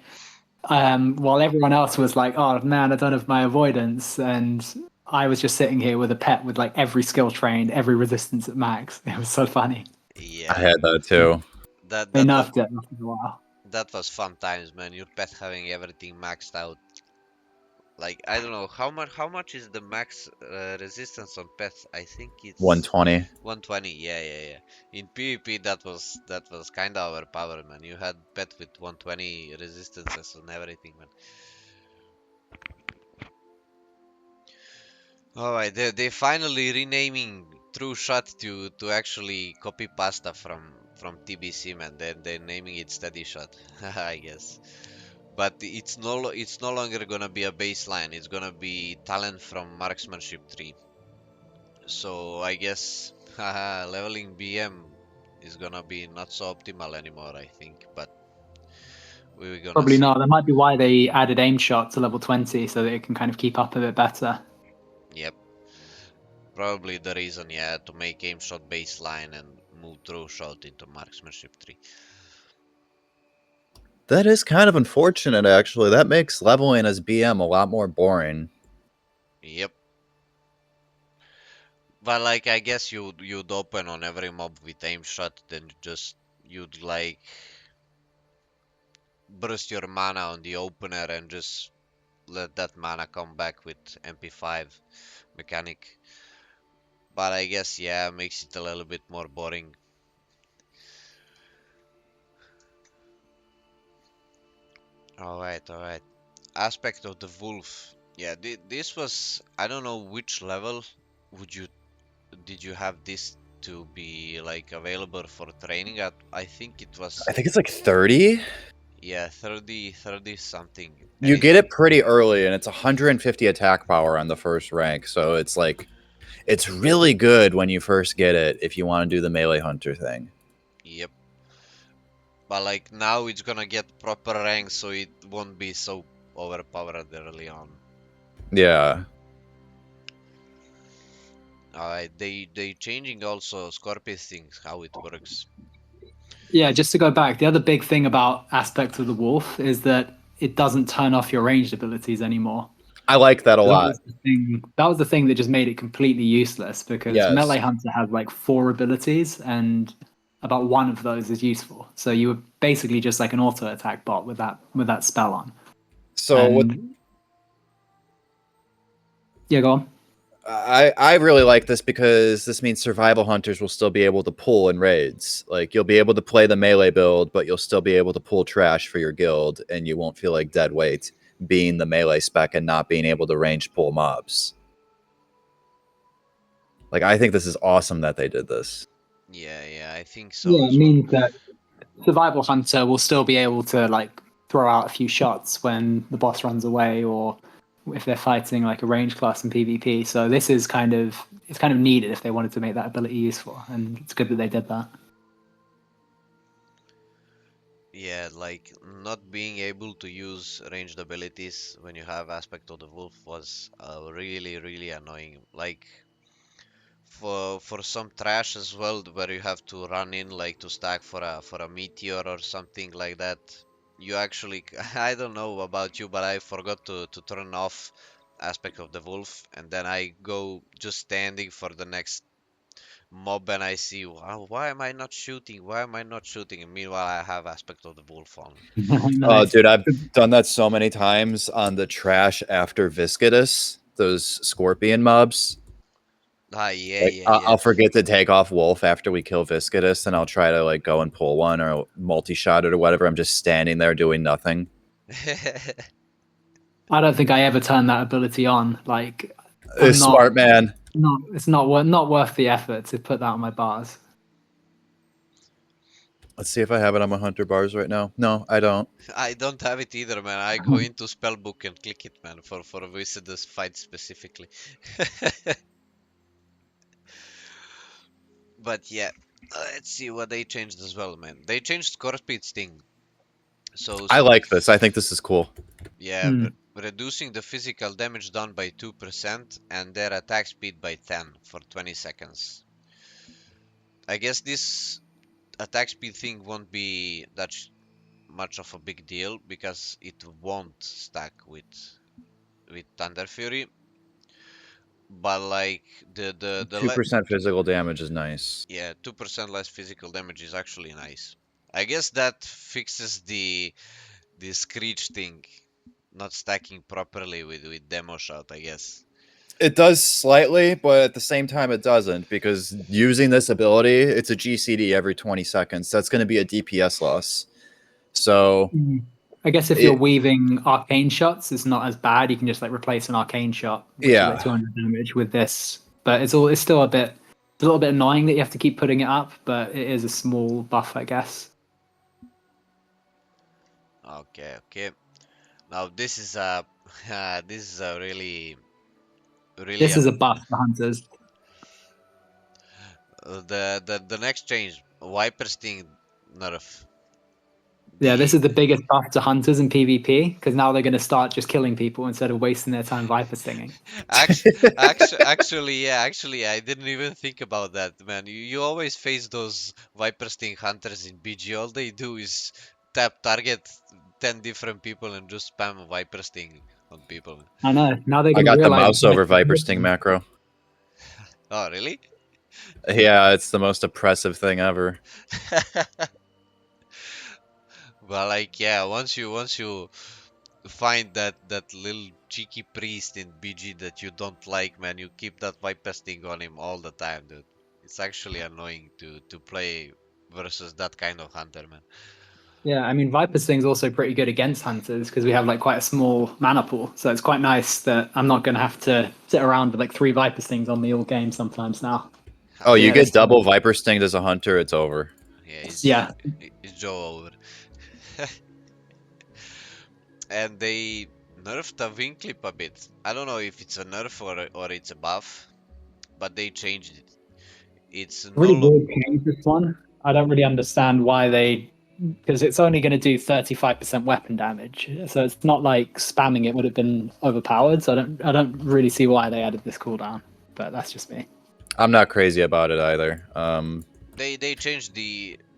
while everyone else was like, "Oh man, I don't have my avoidance," and I was just sitting here with a pet with like every skill trained, every resistance at max. It was so funny. I Yeah, had that too. that They that was nerfed it after a while. that was fun times, man. Your pet having everything maxed out. Like I don't know how much is the max resistance on pets? I think it's 120. 120. Yeah, yeah, yeah. In PvP that was kind of overpowered, man. You had pet with 120 resistances on everything, man. All right, they finally renaming True Shot to actually copy pasta from TBC, man. They're naming it Steady Shot, I guess. But it's no longer gonna be a baseline. It's gonna be talent from Marksmanship 3. So I guess haha, leveling BM is gonna be not so optimal anymore, I think. But we're gonna Probably see. not. That might be why they added aim shot to level 20 so that it can kind of keep up a bit better. Yep. Probably the reason, yeah, to make aim shot baseline and move through shot into Marksmanship 3. That is kind of unfortunate, actually. That makes leveling as BM a lot more boring. Yep. But like I guess you'd open on every mob with aim shot, then you'd like burst your mana on the opener and just let that mana come back with MP5 mechanic. But I guess yeah, makes it a little bit more boring. Alright, alright. Aspect of the wolf. Yeah, this was, I don't know which level would you did you have this to be like available for training at. I think it was, I think it's like 30. yeah, 30 something. And You it get it pretty early, and it's 150 attack power on the first rank. So it's like, it's really good when you first get it if you want to do the melee hunter thing. Yep. But like now it's gonna get proper rank, so it won't be so overpowered early on. Yeah. Alright, they changing also Scorpius things, how it works. Yeah, just to go back, the other big thing about Aspect of the Wolf is that it doesn't turn off your ranged abilities anymore. I like that a That lot. was the thing. That was the thing that just made it completely useless because Yes. Melee Hunter has like 4 abilities and about one of those is useful. So you were basically just like an auto attack bot with that spell on. So what And yeah, go on. I really like this because this means survival hunters will still be able to pull in raids. Like you'll be able to play the melee build, but you'll still be able to pull trash for your guild, and you won't feel like dead weight being the melee spec and not being able to range pull mobs. Like I think this is awesome that they did this. Yeah, I think so Yeah, it as well. means that Survival Hunter will still be able to like throw out a few shots when the boss runs away or if they're fighting like a range class in PvP. So this is kind of needed if they wanted to make that ability useful, and it's good that they did that. Yeah, like not being able to use ranged abilities when you have Aspect of the Wolf was really annoying. Like for some trash as well, where you have to run in like to stack for a meteor or something like that. You actually, I don't know about you, but I forgot to turn off Aspect of the Wolf, and then I go just standing for the next mob and I see, wow, why am I not shooting? Why am I not shooting? And meanwhile, I have Aspect of the Wolf on. Oh, Nice. dude, I've done that so many times on the trash after Viscidus, those scorpion mobs. Ah, yeah, Like yeah, yeah. I'll forget to take off Wolf after we kill Viscidus, and I'll try to like go and pull one or multi-shot it or whatever. I'm just standing there doing nothing. I don't think I ever turned that ability on. Like I'm Smart man. it's not worth the effort to put that on my bars. Let's see if I have it on my hunter bars right now. No, I don't. I don't have it either, man. I go into spellbook and click it, man, for Viscidus fight specifically. But yeah, let's see what they changed as well, man. They changed Scorpius thing. So I like this. I think this is cool. yeah, Hmm. reducing the physical damage done by 2% and their attack speed by 10 for 20 seconds. I guess this attack speed thing won't be that much of a big deal because it won't stack with Thunder Fury. But like the 2% physical damage is nice. yeah, 2% less physical damage is actually nice. I guess that fixes the screech thing not stacking properly with demo shot, I guess. It does slightly, but at the same time it doesn't, because using this ability, it's a GCD every 20 seconds. That's going to be a DPS loss. So I guess if you're weaving arcane shots, it's not as bad. You can just like replace an arcane shot, which is like 200 damage with this. But it's still a little bit annoying that you have to keep putting it up, but it is a small buff, I guess. Okay. Now this is a this is a really This is a buff for hunters. The next change, Viper Sting nerf. Yeah, this is the biggest buff to hunters in PvP because now they're going to start just killing people instead of wasting their time Viper stinging. Actually, I didn't even think about that, man. You always face those Viper Sting hunters in BG. All they do is target 10 different people and just spam Viper Sting on people. I know. Now they're I going to got the realize mouse over Viper Sting macro. Oh, really? Yeah, it's the most oppressive thing ever. Well, like, yeah, once you find that little cheeky priest in BG that you don't like, man, you keep that Viper Sting on him all the time, dude. It's actually annoying to play versus that kind of hunter, man. Yeah, I mean, Viper Sting's also pretty good against hunters because we have like quite a small mana pool. So it's quite nice that I'm not going to have to sit around with like 3 Viper Stings on me all game sometimes now. Oh, you get double Viper Stinged as a hunter, it's over. Yeah, it's Joe over. And they nerfed the wing clip a bit. I don't know if it's a nerf or it's a buff, but they changed it. It's really weird change, this one. I don't really understand why they, because it's only going to do 35% weapon damage, so it's not like spamming it would have been overpowered. So I don't really see why they added this cooldown, but that's just me. I'm not crazy about it either. They changed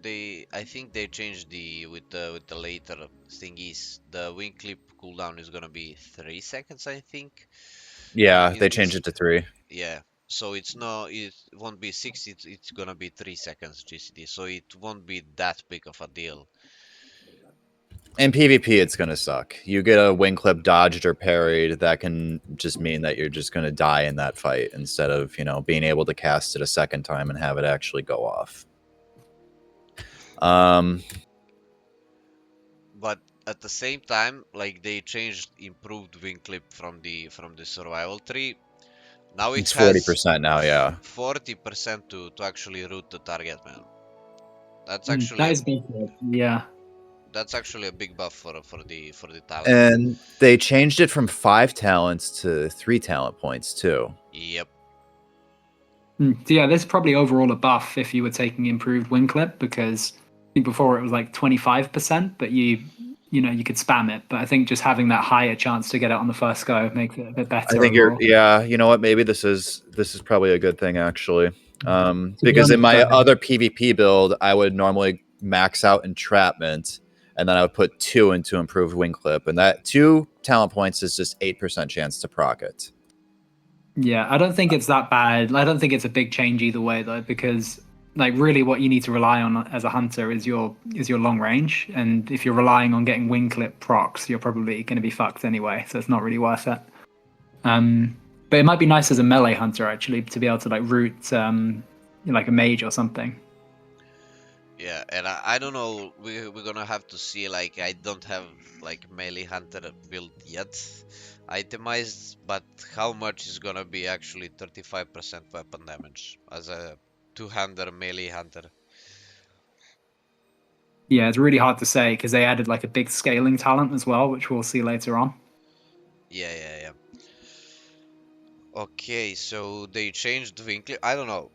I think they changed with the later thingies. The wing clip cooldown is gonna be 3 seconds, I think. Yeah, they changed it to 3. Yeah, so it won't be 6. It's gonna be 3 seconds GCD. So it won't be that big of a deal. In PvP, it's gonna suck. You get a wing clip dodged or parried, that can just mean that you're just gonna die in that fight instead of, you know, being able to cast it a second time and have it actually go off. But at the same time, like they improved wing clip from the survival tree. Now it's 40% now, yeah. 40% to actually root the target, man. That's actually that is big, yeah. That's actually a big buff for the talent. And they changed it from 5 talents to 3 talent points too. Yep. So yeah, this is probably overall a buff if you were taking improved wing clip, because I think before it was like 25%, but you could spam it. But I think just having that higher chance to get it on the first go makes it a bit better. I think you know what, maybe this is probably a good thing actually. Because in my other PvP build, I would normally max out entrapment, and then I would put 2 into improved wing clip, and that 2 talent points is just 8% chance to proc it. Yeah, I don't think it's that bad. I don't think it's a big change either way though, because like really what you need to rely on as a hunter is your long range, and if you're relying on getting wing clip procs, you're probably going to be fucked anyway, so it's not really worth it. But it might be nice as a melee hunter actually to be able to like root like a mage or something. Yeah, and I don't know, we're gonna have to see. Like, I don't have like melee hunter build yet itemized, but how much is gonna be actually 35% weapon damage as a two-hander melee hunter? Yeah, it's really hard to say because they added like a big scaling talent as well, which we'll see later on. Yeah. Okay, so they changed wing clip. I don't know.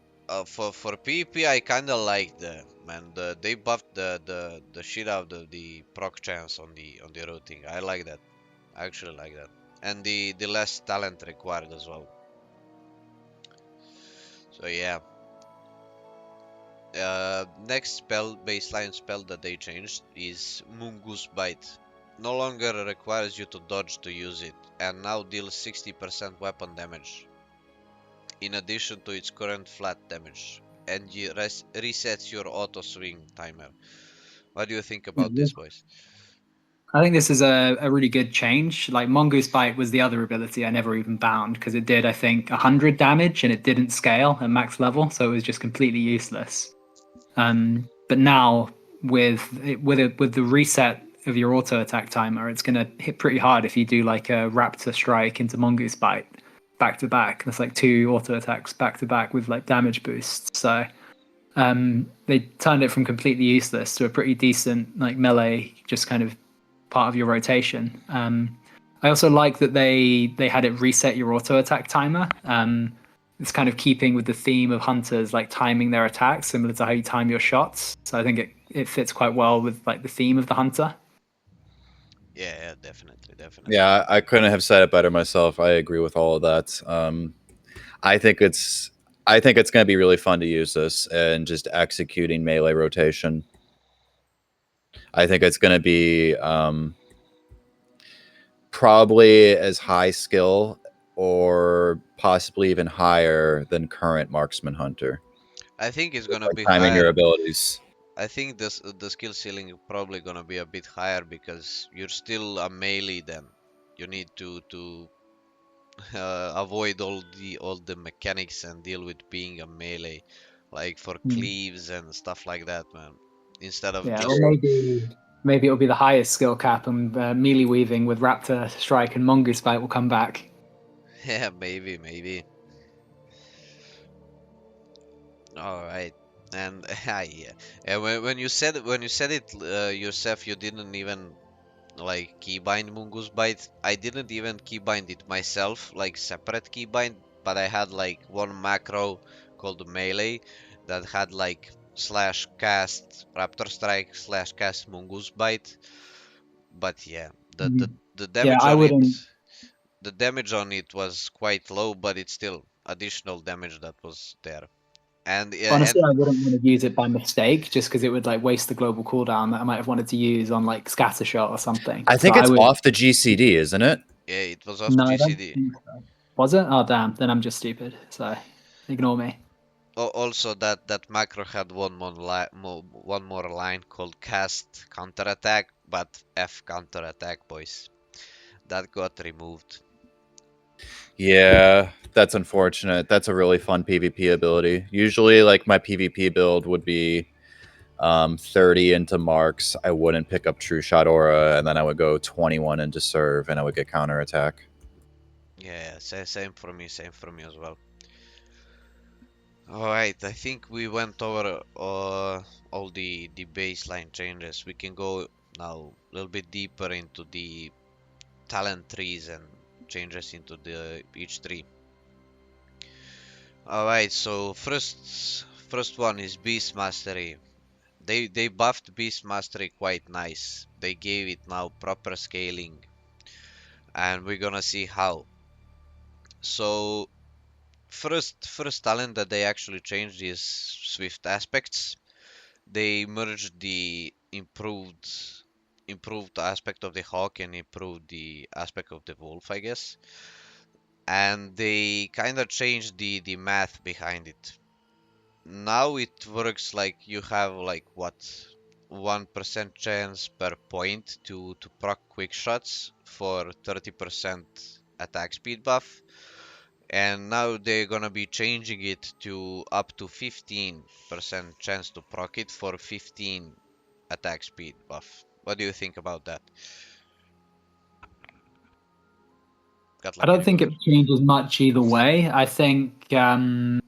For PvP, I kind of like they buffed the shit out of the proc chance on the routing. I like that. I actually like that. And the less talent required as well. So yeah. Next spell, baseline spell that they changed is Mungus Bite. No longer requires you to dodge to use it, and now deals 60% weapon damage, in addition to its current flat damage, and resets your auto swing timer. What do you think about this, boys? I think this is a really good change. Like Mongoose Bite was the other ability I never even bound because it did, I think, 100 damage and it didn't scale at max level, so it was just completely useless. But now with the reset of your auto attack timer, it's gonna hit pretty hard if you do like a Raptor Strike into Mongoose Bite back to back. That's like 2 auto attacks back to back with like damage boosts. So they turned it from completely useless to a pretty decent like melee, just kind of part of your rotation. I also like that they had it reset your auto attack timer. It's kind of keeping with the theme of hunters, like timing their attacks, similar to how you time your shots. So I think it fits quite well with like the theme of the hunter. Yeah, definitely. Yeah, I couldn't have said it better myself. I agree with all of that. I think it's going to be really fun to use this and just executing melee rotation. I think it's going to be probably as high skill or possibly even higher than current marksman hunter. I think it's gonna be Timing your higher. abilities. I think the skill ceiling is probably gonna be a bit higher because you're still a melee. Then you need to avoid all the mechanics and deal with being a melee, like for cleaves and stuff like that, man. Instead of Yeah, just or maybe it'll be the highest skill cap, and melee weaving with Raptor Strike and Mongoose Bite will come back. yeah, maybe. All right. And yeah, and when you said it yourself, you didn't even like keybind Mungus Bite. I didn't even keybind it myself, like separate keybind, but I had like one macro called melee that had like slash cast Raptor Strike slash cast Mungus Bite. But yeah, the Yeah, damage I on it, wouldn't. the damage on it was quite low, but it's still additional damage that was there. And yeah, Honestly, and I wouldn't want to use it by mistake, just because it would like waste the global cooldown that I might have wanted to use on like scatter shot or something. I So think I it's would. off the GCD, isn't it? yeah, it was off No, I don't GCD. think so. Was it? Oh damn! Then I'm just stupid. So ignore me. Also, that macro had one more line called cast counterattack, but F counterattack, boys. That got removed. Yeah, that's unfortunate. That's a really fun PvP ability. Usually, like my PvP build would be 30 into marks. I wouldn't pick up True Shot Aura, and then I would go 21 into serve, and I would get counterattack. Yeah, same for me as well. Alright, I think we went over all the baseline changes. We can go now a little bit deeper into the talent trees and changes into each tree. Alright, so first one is Beastmastery. They buffed Beastmastery quite nice. They gave it now proper scaling, and we're gonna see how. So first talent that they actually changed is Swift Aspects. They merged the improved aspect of the hawk and improved the aspect of the wolf, I guess. And they kind of changed the math behind it. Now it works like you have like what 1% chance per point to proc quick shots for 30% attack speed buff, and now they're gonna be changing it to up to 15% chance to proc it for 15 attack speed buff. What do you think about that? I don't think it changes much either way. I think it's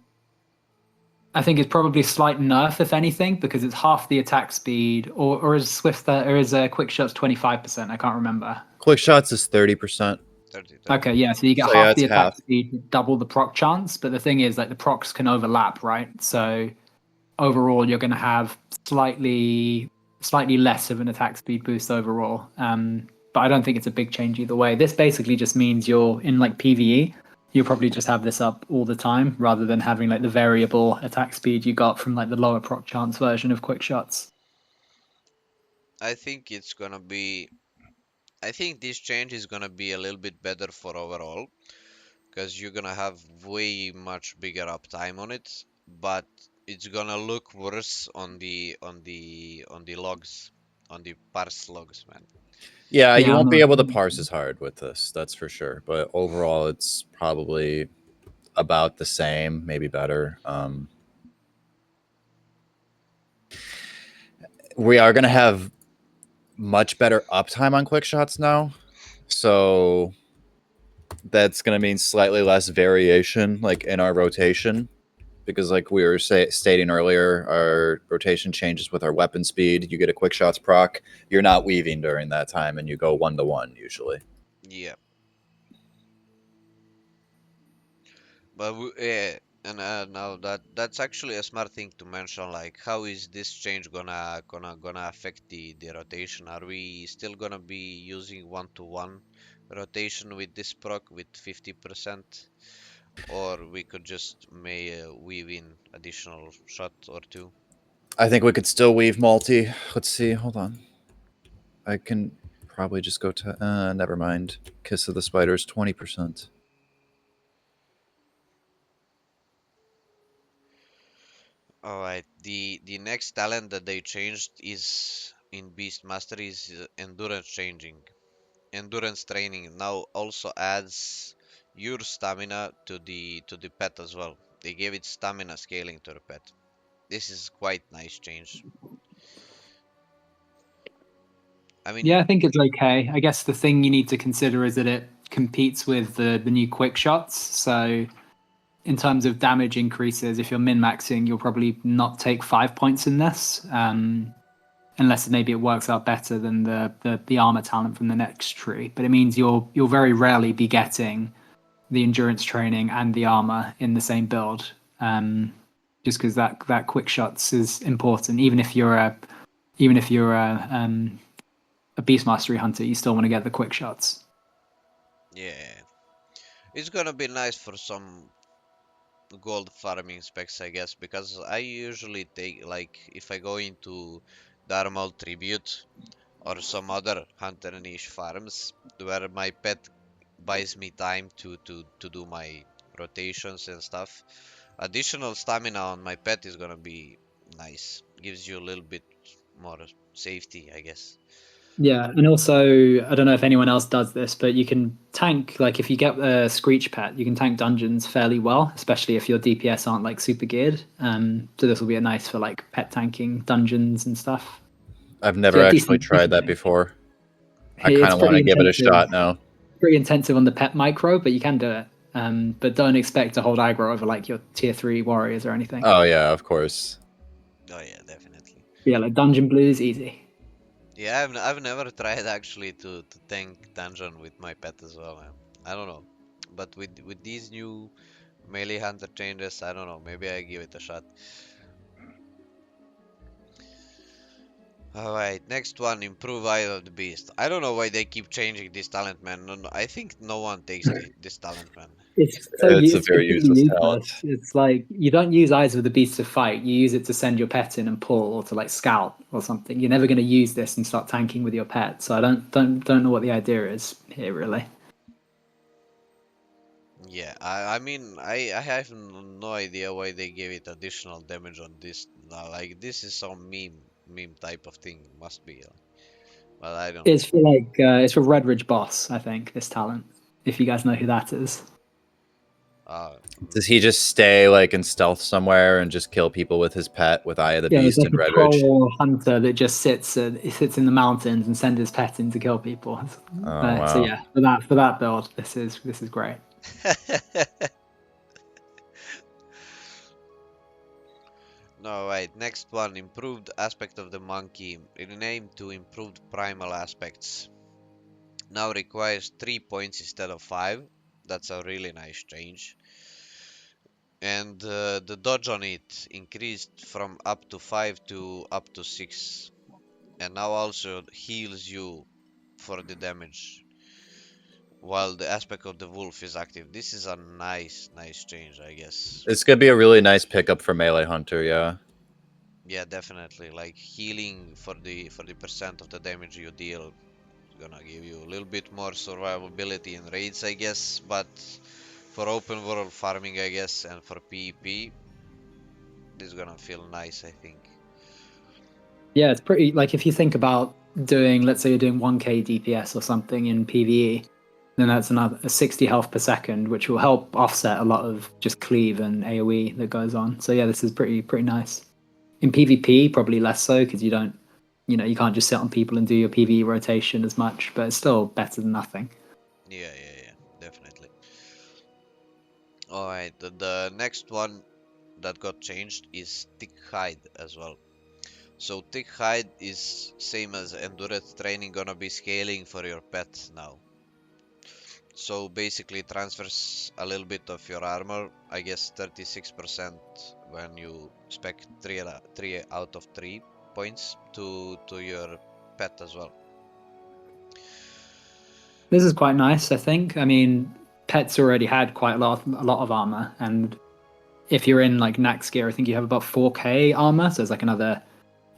probably a slight nerf, if anything, because it's half the attack speed, or is Swift or is quick shots 25%? I can't remember. Quick shots is 30%. 30. Okay, yeah, so you get So, yeah, half it's the attack half. speed, double the proc chance. But the thing is, like the procs can overlap, right? So overall, you're going to have slightly less of an attack speed boost overall. but I don't think it's a big change either way. This basically just means you're in like PvE, you'll probably just have this up all the time rather than having like the variable attack speed you got from like the lower proc chance version of quick shots. I think it's gonna be. I think this change is gonna be a little bit better for overall, because you're gonna have way much bigger uptime on it, but it's gonna look worse on the logs, on the parse logs, man. Yeah, you Yeah, won't I'm be not. able to parse as hard with this, that's for sure. But overall, it's probably about the same, maybe better. We are going to have much better uptime on quick shots now. So that's going to mean slightly less variation like in our rotation, because like we were stating earlier, our rotation changes with our weapon speed. You get a quick shots proc, you're not weaving during that time, and you go 1-to-1 usually. Yeah, but yeah, and now that's actually a smart thing to mention. Like, how is this change gonna affect the rotation? Are we still gonna be using 1-to-1 rotation with this proc with 50%? Or we could just may weave in additional shot or two. I think we could still weave multi. Let's see, hold on. I can probably just go to never mind. Kiss of the Spiders 20%. All right. The next talent that they changed is in Beastmastery is endurance changing. Endurance training now also adds your stamina to the pet as well. They gave it stamina scaling to the pet. This is quite nice change. I mean, Yeah, I think it's okay. I guess the thing you need to consider is that it competes with the new quick shots. So in terms of damage increases, if you're min maxing, you'll probably not take 5 points in this, unless maybe it works out better than the armor talent from the next tree. But it means you'll very rarely be getting the endurance training and the armor in the same build, just because that quick shots is important. Even if you're a Beastmastery hunter, you still want to get the quick shots. yeah, it's gonna be nice for some gold farming specs, I guess, because I usually take, like, if I go into Darmal Tribute or some other hunter niche farms where my pet buys me time to do my rotations and stuff. Additional stamina on my pet is gonna be nice. Gives you a little bit more safety, I guess. Yeah, and also I don't know if anyone else does this, but you can tank, like if you get a Screech pet, you can tank dungeons fairly well, especially if your DPS aren't like super geared. So this will be a nice for like pet tanking dungeons and stuff. I've So never yeah, actually decent, tried decent that change. before. I kind It's of want pretty to give it a intensive. shot now. Pretty intensive on the pet micro, but you can do it. But don't expect to hold aggro over like your tier 3 warriors or anything. Oh yeah, of course. Oh yeah, definitely. Yeah, like dungeon blues, easy. Yeah, I've never tried actually to tank dungeon with my pet as well, man. I don't know, but with these new melee hunter changes, I don't know. Maybe I give it a shot. Alright, next one, improve Eye of the Beast. I don't know why they keep changing this talent, man. No, I think no one takes this talent, man. It's a It's very completely useless talent. useless. It's like you don't use Eyes of the Beast to fight. You use it to send your pet in and pull, or to like scout or something. You're never going to use this and start tanking with your pet. So I don't know what the idea is here really. Yeah, I have no idea why they gave it additional damage on this. Now, like, this is some meme type of thing, must be. But I don't know. It's for Red Ridge Boss, I think, this talent. If you guys know who that is. Uh, Does he just stay like in stealth somewhere and just kill people with his pet with Eye of the Yeah, it's Beast like and a Red Ridge? troll hunter that just sits in the mountains and sends his pet in to kill people. Oh So wow. yeah, for that build, this is great. No, right. Next one, improved aspect of the monkey, renamed to improved primal aspects. Now requires 3 points instead of 5. That's a really nice change. And the dodge on it increased from up to 5 to up to 6. And now also heals you for the damage, while the aspect of the wolf is active. This is a nice change, I guess. It's gonna be a really nice pickup for melee hunter. Yeah. Yeah, definitely. Like healing for the percent of the damage you deal is gonna give you a little bit more survivability in raids, I guess. But for open world farming, I guess, and for PvP, this is gonna feel nice, I think. Yeah, it's pretty, like, if you think about doing, let's say you're doing 1k DPS or something in PvE, then that's another 60 health per second, which will help offset a lot of just cleave and AoE that goes on. So yeah, this is pretty nice. In PvP, probably less so, because you don't, you can't just sit on people and do your PvE rotation as much, but it's still better than nothing. Yeah, definitely. Alright, the next one that got changed is thick hide as well. So thick hide is same as endurance training, gonna be scaling for your pet now. So basically transfers a little bit of your armor, I guess 36% when you spec 3 out of 3 points to your pet as well. This is quite nice, I think. I mean, pets already had quite a lot of armor, and if you're in like Nax gear, I think you have about 4k armor, so it's like another,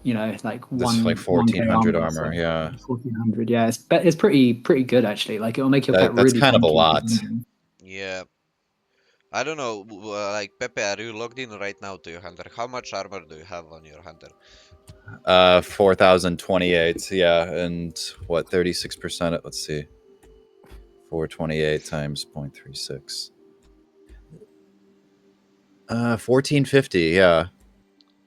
like This is like 1k 1400 armor. armor. So Yeah. 1400, yeah, it's pretty good actually. Like it'll make your pet That's really kind of a tanky. lot. Yeah. I don't know, like Pepe, are you logged in right now to your hunter? How much armor do you have on your hunter? 4028. Yeah, and what 36%? Let's see. 428 times 0.36. 1450. Yeah.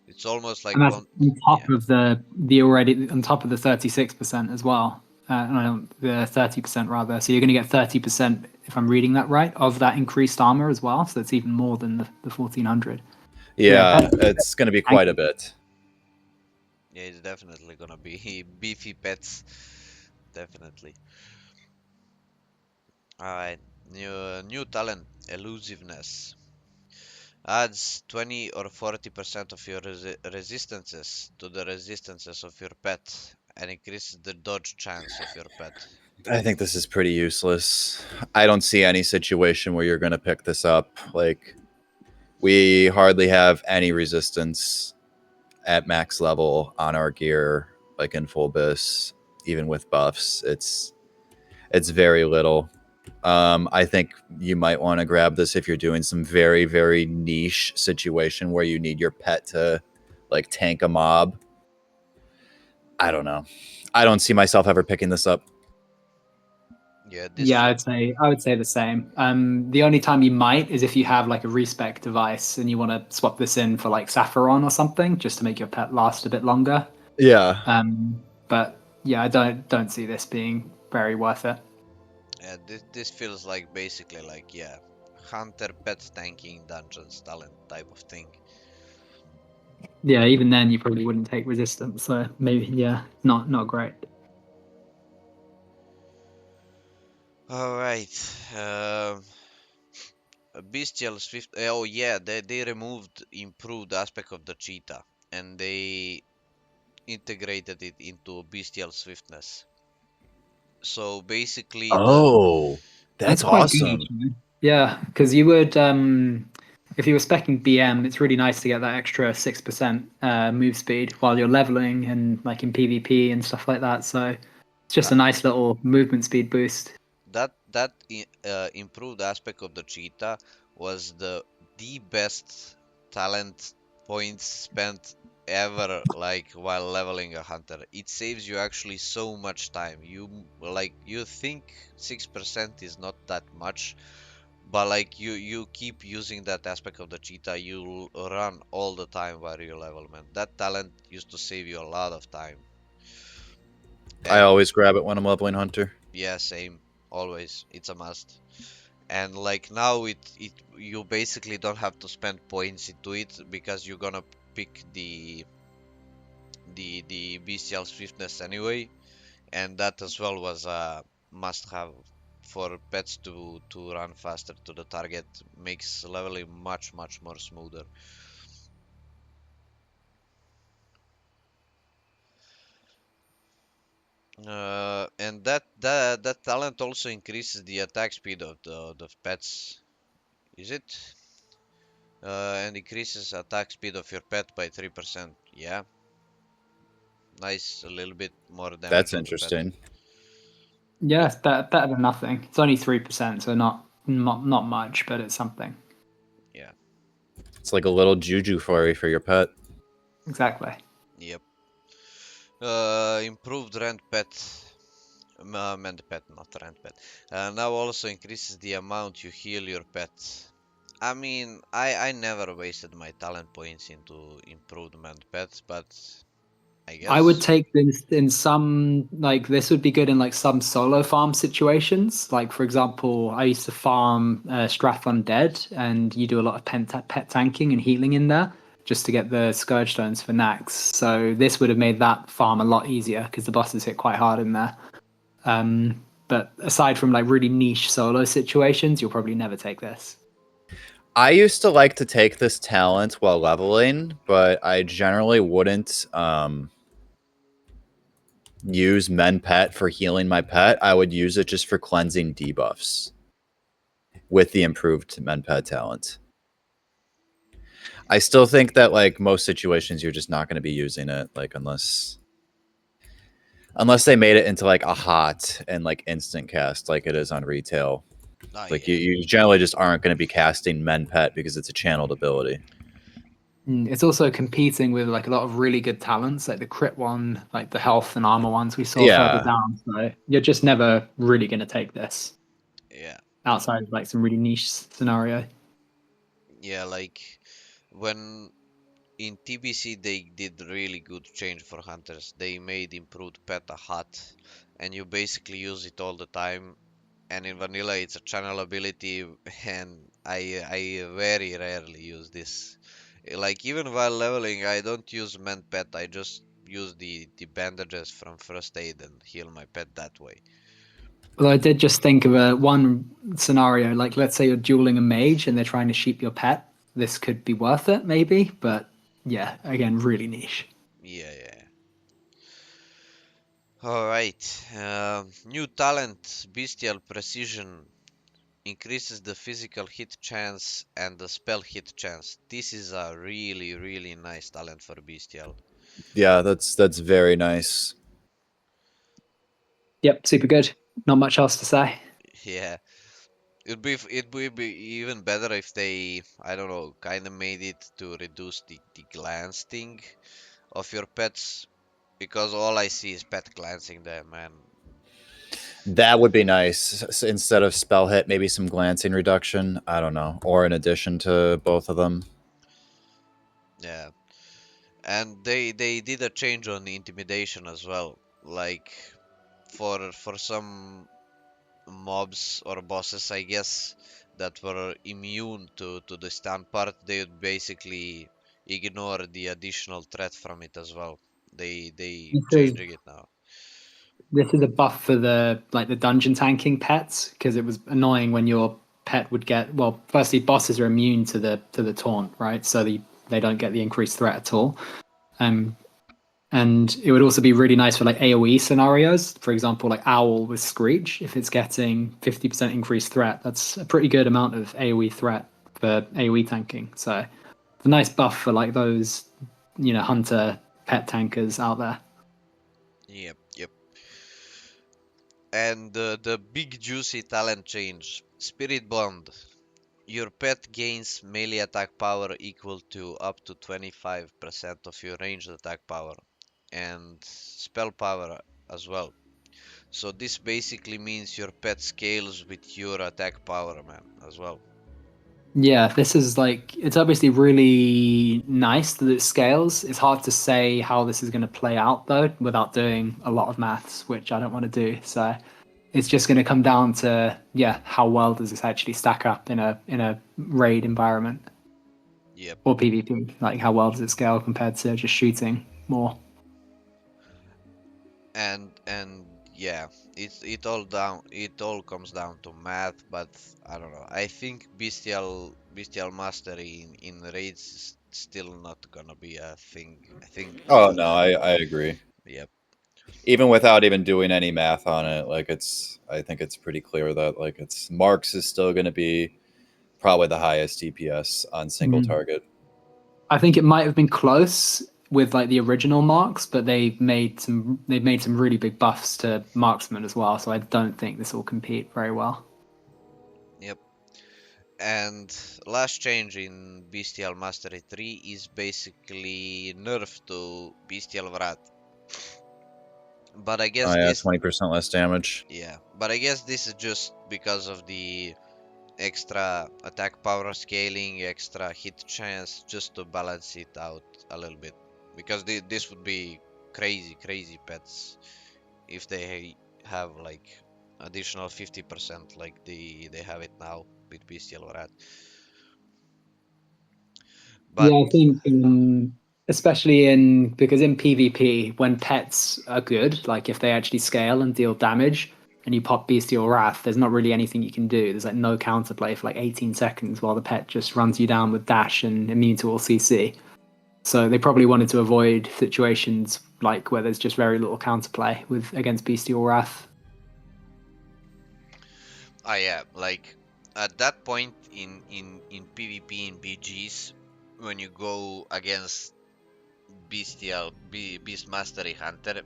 It's almost like And that's one. on top Yeah. of the already on top of the 36% as well. No, the 30% rather. So you're going to get 30%, if I'm reading that right, of that increased armor as well. So that's even more than the 1400. Yeah, it's going to be quite a bit. Yeah, it's definitely gonna be beefy pets. Definitely. Alright, new talent, elusiveness. Adds 20 or 40% of your resistances to the resistances of your pet and increases the dodge chance of your pet. I think this is pretty useless. I don't see any situation where you're going to pick this up. Like, we hardly have any resistance at max level on our gear, like in full bis, even with buffs. It's very little. I think you might want to grab this if you're doing some very, very niche situation where you need your pet to like tank a mob. I don't know. I don't see myself ever picking this up. Yeah, Yeah, I would say the same. The only time you might is if you have like a respec device and you want to swap this in for like Saffron or something, just to make your pet last a bit longer. Yeah. But yeah, I don't see this being very worth it. Yeah, this feels like basically like, yeah, hunter pet tanking dungeons talent type of thing. Yeah, even then you probably wouldn't take resistance, so maybe not great. All right. Bestial Swift. Oh yeah, they removed improved aspect of the cheetah and they integrated it into bestial swiftness. So basically, That's quite good awesome. actually. Yeah, because you would if you were specking BM, it's really nice to get that extra 6% move speed while you're leveling and like in PvP and stuff like that. So it's just a nice little movement speed boost. that improved aspect of the cheetah was the best talent points spent ever, like while leveling a hunter. It saves you actually so much time. You think 6% is not that much, but like you keep using that aspect of the cheetah, you run all the time while you level, man. That talent used to save you a lot of time. I And always grab it when I'm leveling hunter. yeah, same. Always. It's a must. And like now it you basically don't have to spend points into it because you're gonna pick the bestial swiftness anyway, and that as well was a must have for pets to run faster to the target. Makes leveling much more smoother. And that talent also increases the attack speed of the pets. Is it? And increases attack speed of your pet by 3%. Yeah, nice. A little bit more damage That's on the pet. interesting. Yeah, it's better than nothing. It's only 3%, so not much, but it's something. Yeah. It's like a little juju flurry for your pet. Exactly. Yep. Improved rent pet. Mend pet, not rent pet. Now also increases the amount you heal your pet. I mean, I never wasted my talent points into improved mend pets, but I I would guess. take this in some, like, this would be good in like some solo farm situations. Like, for example, I used to farm Strath Undead, and you do a lot of pet tanking and healing in there just to get the Scourge Stones for Nax. So this would have made that farm a lot easier because the bosses hit quite hard in there. But aside from like really niche solo situations, you'll probably never take this. I used to like to take this talent while leveling, but I generally wouldn't use Mend Pet for healing my pet. I would use it just for cleansing debuffs with the improved Mend Pet talent. I still think that like most situations you're just not going to be using it, like unless they made it into like a hot and like instant cast like it is on retail. Ah, Like yeah. you generally just aren't going to be casting Mend Pet because it's a channeled ability. It's also competing with like a lot of really good talents, like the crit one, like the health and armor ones we saw further Yeah. down. So you're just never really going to take this Yeah. outside of like some really niche scenario. Yeah, like when in TBC they did really good change for hunters. They made improved pet a hot, and you basically use it all the time. And in vanilla it's a channel ability, and I very rarely use this. Like even while leveling, I don't use mend pet. I just use the bandages from first aid and heal my pet that way. Although I did just think of one scenario, like let's say you're dueling a mage and they're trying to sheep your pet. This could be worth it, maybe, but yeah, again, really niche. Yeah, yeah. All right. New talent, bestial precision. Increases the physical hit chance and the spell hit chance. This is a really, really nice talent for Bestial. Yeah, that's very nice. Yep, super good. Not much else to say. Yeah, it would be even better if they, I don't know, kind of made it to reduce the glance thing of your pets, because all I see is pet glancing there, man. That would be nice. Instead of spell hit, maybe some glancing reduction. I don't know, or in addition to both of them. Yeah, and they did a change on the intimidation as well. Like for some mobs or bosses, I guess, that were immune to the stun part, they would basically ignore the additional threat from it as well. They This is changing it now. this is a buff for the like the dungeon tanking pets because it was annoying when your pet would get, well, firstly bosses are immune to the taunt, right? So they don't get the increased threat at all. Um, and it would also be really nice for like AoE scenarios. For example, like Owl with Screech, if it's getting 50% increased threat, that's a pretty good amount of AoE threat for AoE tanking. So it's a nice buff for like those, hunter pet tankers out there. Yep, yep. And the big juicy talent change, Spirit Bond. Your pet gains melee attack power equal to up to 25% of your ranged attack power, and spell power as well. So this basically means your pet scales with your attack power, man, as well. Yeah, this is like, it's obviously really nice that it scales. It's hard to say how this is going to play out though without doing a lot of maths, which I don't want to do. So it's just going to come down to, yeah, how well does this actually stack up in a raid environment Yep. or PvP? Like how well does it scale compared to just shooting more? And yeah, it all comes down to math, but I don't know. I think bestial mastery in raids is still not gonna be a thing. I think Oh no, I agree. yep. even without even doing any math on it, like I think it's pretty clear that like Marks is still going to be probably the highest DPS on single target. I think it might have been close with like the original Marks, but they've made some really big buffs to Marksman as well. So I don't think this will compete very well. Yep. And last change in Bestial Mastery 3 is basically nerf to Bestial Wrath. But I guess Oh yeah, this 20% less damage. yeah, but I guess this is just because of the extra attack power scaling, extra hit chance, just to balance it out a little bit. Because this would be crazy pets if they have like additional 50% like they have it now with Bestial Wrath. But Yeah, I think especially because in PvP, when pets are good, like if they actually scale and deal damage, and you pop Bestial Wrath, there's not really anything you can do. There's like no counterplay for like 18 seconds while the pet just runs you down with dash and immune to all CC. So they probably wanted to avoid situations like where there's just very little counterplay against Bestial Wrath. yeah, like at that point in PvP in BGs, when you go against Beastmastery Hunter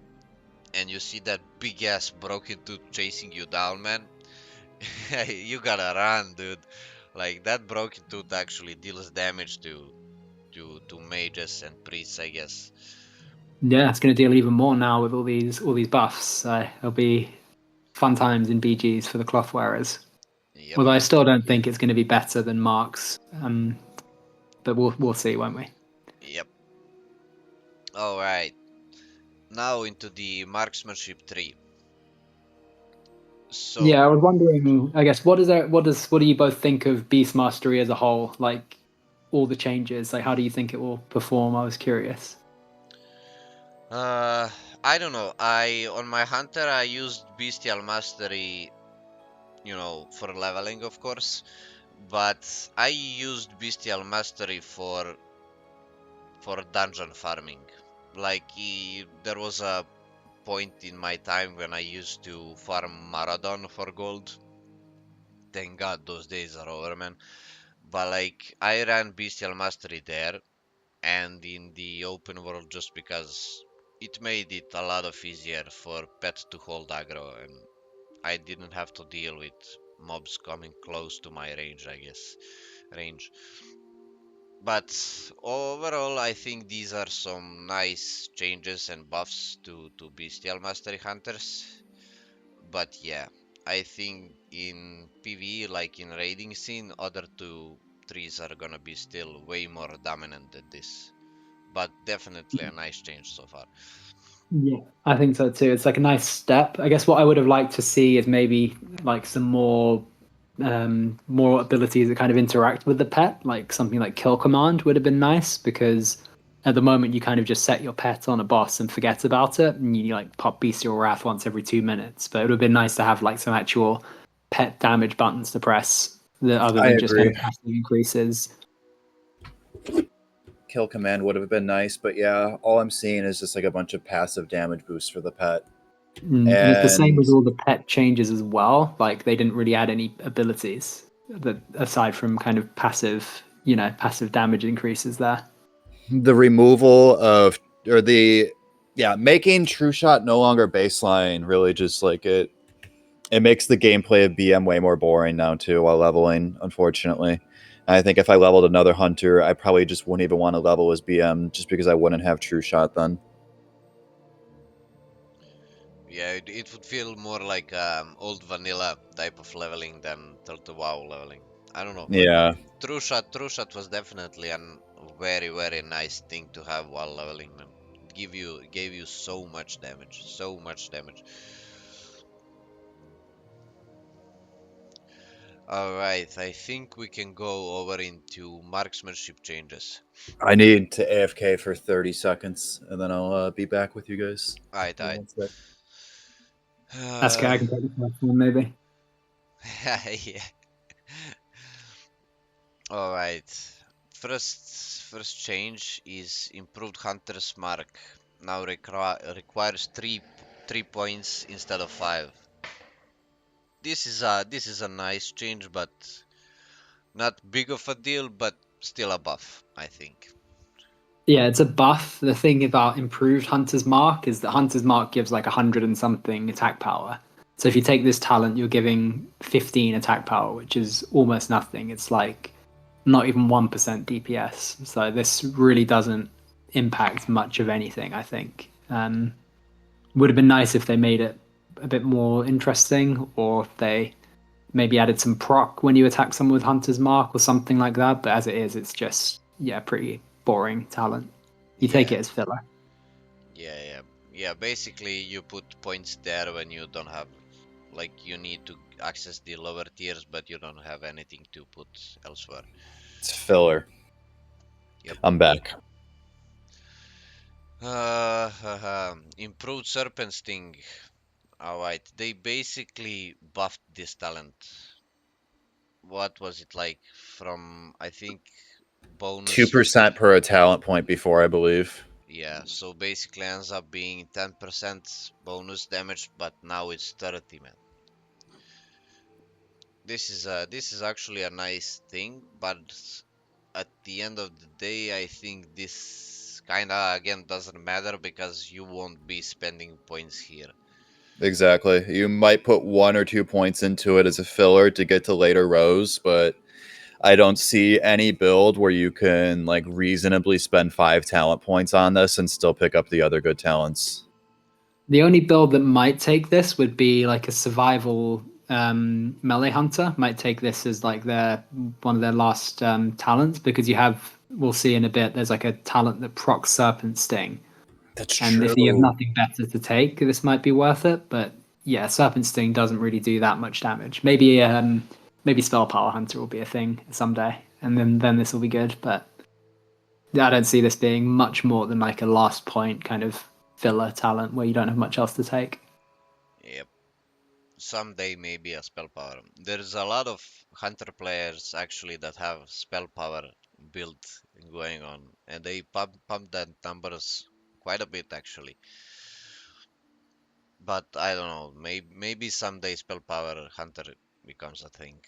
and you see that big ass broken tooth chasing you down, man, you gotta run, dude. Like that broken tooth actually deals damage to mages and priests, I guess. Yeah, it's going to deal even more now with all these buffs. It'll be fun times in BGs for the cloth wearers. Yep. Although I still don't think it's going to be better than Marks, but we'll see, won't we? Yep. All right. Now into the Marksmanship 3. Yeah, I So, was wondering. I guess what do you both think of Beastmastery as a whole? Like all the changes. Like how do you think it will perform? I was curious. uh, I don't know. On my hunter I used Bestial Mastery, for leveling, of course, but I used Bestial Mastery for dungeon farming. Like there was a point in my time when I used to farm Marathon for gold. Thank God those days are over, man. But like I ran Bestial Mastery there and in the open world just because it made it a lot of easier for pets to hold aggro and I didn't have to deal with mobs coming close to my range, I guess. Range. But overall, I think these are some nice changes and buffs to Bestial Mastery Hunters. But yeah, I think in PvE, like in raiding scene, other two trees are gonna be still way more dominant than this. But definitely a nice change so far. Yeah, I think so too. It's like a nice step. I guess what I would have liked to see is maybe like some more abilities that kind of interact with the pet, like something like kill command would have been nice because at the moment you kind of just set your pet on a boss and forget about it, and you like pop Bestial Wrath once every 2 minutes. But it would have been nice to have like some actual pet damage buttons to press that other I than just kind of agree. passive increases. Kill command would have been nice, but yeah, all I'm seeing is just like a bunch of passive damage boosts for the pet. And it's the same with And all the pet changes as well. Like they didn't really add any abilities that aside from kind of passive damage increases there. the removal of or the making True Shot no longer baseline really just like it makes the gameplay of BM way more boring now too while leveling, unfortunately. I think if I leveled another hunter, I probably just wouldn't even want to level as BM just because I wouldn't have True Shot then. Yeah, it would feel more like old vanilla type of leveling than Turtle WoW leveling. I don't know, but Yeah. True Shot was definitely a very nice thing to have while leveling, man. Gave you so much damage, so much damage. Alright, I think we can go over into marksmanship changes. I need to AFK for 30 seconds and then I'll be back with you guys. Alright, Hold on alright. one sec. That's okay. I can take the first one maybe. Yeah. Alright. First change is improved hunter's mark. Now requires 3 3 points instead of 5. This is a nice change, but not big of a deal, but still a buff, I think. Yeah, it's a buff. The thing about improved Hunter's Mark is that Hunter's Mark gives like 100 and something attack power. So if you take this talent, you're giving 15 attack power, which is almost nothing. It's like not even 1% DPS. So this really doesn't impact much of anything, I think. Would have been nice if they made it a bit more interesting, or if they maybe added some proc when you attack someone with Hunter's Mark or something like that. But as it is, it's just, yeah, pretty boring talent. You take it as filler. Yeah. Basically, you put points there when you don't have, like, you need to access the lower tiers, but you don't have anything to put elsewhere. It's filler. Yep. I'm back. Improved Serpent Sting. Alright, they basically buffed this talent. What was it like? From, I think, bonus 2% per talent point before, I believe. Yeah, so basically ends up being 10% bonus damage, but now it's 30, man. This is actually a nice thing, but at the end of the day, I think this kinda again doesn't matter because you won't be spending points here. Exactly. You might put 1 or 2 points into it as a filler to get to later rows, but I don't see any build where you can like reasonably spend 5 talent points on this and still pick up the other good talents. The only build that might take this would be like a survival melee hunter. Might take this as like one of their last talents, because you have, we'll see in a bit, there's like a talent that procs Serpent Sting. That's And if you have nothing better to take, this might be worth it. But yeah, Serpent Sting doesn't really do that much damage. Maybe Spell Power Hunter will be a thing someday, and then this will be good. But I don't see this being much more than like a last point kind of filler talent where you don't have much else to take. Yep. Someday maybe a spell power. There's a lot of hunter players actually that have spell power build going on, and they pump that numbers quite a bit actually. But I don't know, maybe someday spell power hunter becomes a thing.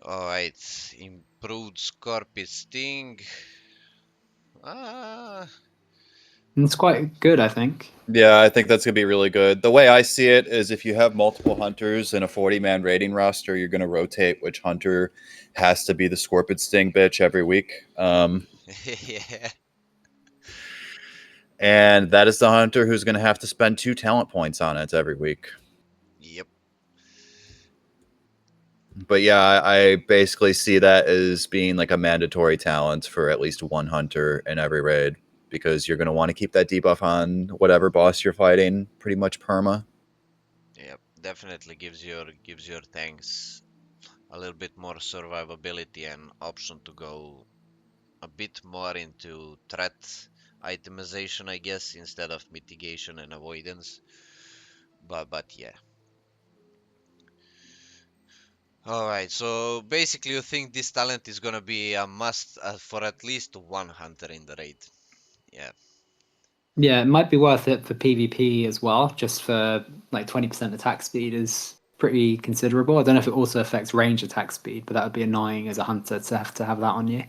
Alright, improved Scorpion Sting. It's quite good, I think. Yeah, I think that's going to be really good. The way I see it is if you have multiple hunters in a 40-man raiding roster, you're going to rotate which hunter has to be the Scorpion Sting bitch every week. Yeah. And that is the hunter who's going to have to spend 2 talent points on it every week. Yep. But yeah, I basically see that as being like a mandatory talent for at least one hunter in every raid, because you're going to want to keep that debuff on whatever boss you're fighting pretty much perma. Yep. Definitely gives your tanks a little bit more survivability and option to go a bit more into threat itemization, I guess, instead of mitigation and avoidance. But yeah. Alright, so basically you think this talent is gonna be a must for at least one hunter in the raid. Yeah. Yeah, it might be worth it for PvP as well, just for like 20% attack speed is pretty considerable. I don't know if it also affects range attack speed, but that would be annoying as a hunter to have that on you.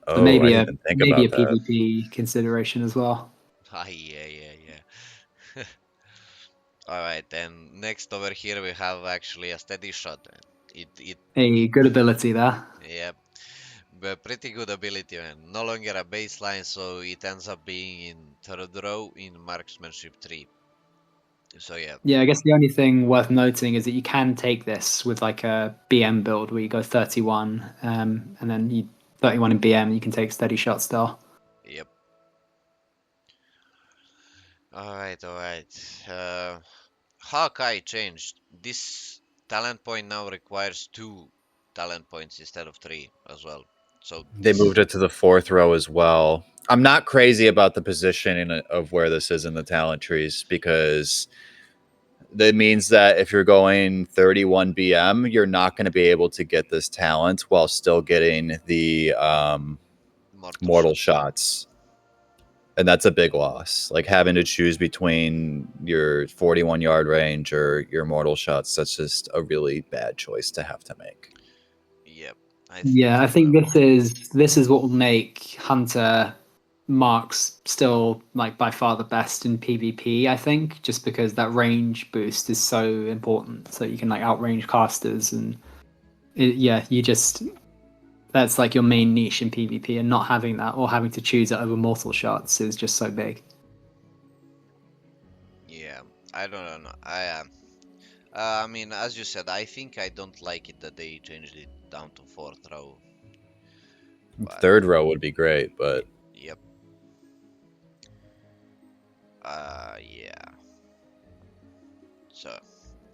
Oh, So maybe I a didn't think about that. PvP consideration as well. Yeah. Alright, and next over here we have actually a steady shot. It A good ability there. Yeah, but pretty good ability, man. No longer a baseline, so it ends up being in third row in Marksmanship 3. So yeah. Yeah, I guess the only thing worth noting is that you can take this with like a BM build where you go 31, and then you 31 in BM, you can take steady shot still. Yep. Alright. Hawkeye changed. This talent point now requires 2 talent points instead of 3 as well. So They moved it to the 4th row as well. I'm not crazy about the positioning of where this is in the talent trees, because that means that if you're going 31 BM, you're not going to be able to get this talent while still getting the mortal shots. And that's a big loss. Like having to choose between your 41-yard range or your mortal shots, that's just a really bad choice to have to make. Yep. Yeah, I as think well. this is what will make Hunter Marks still like by far the best in PvP, I think, just because that range boost is so important. So you can like outrange casters and yeah, you just that's like your main niche in PvP, and not having that or having to choose it over mortal shots is just so big. Yeah, I don't know. I mean, as you said, I think I don't like it that they changed it down to fourth row. But Third row would be great, but yep. Yeah. So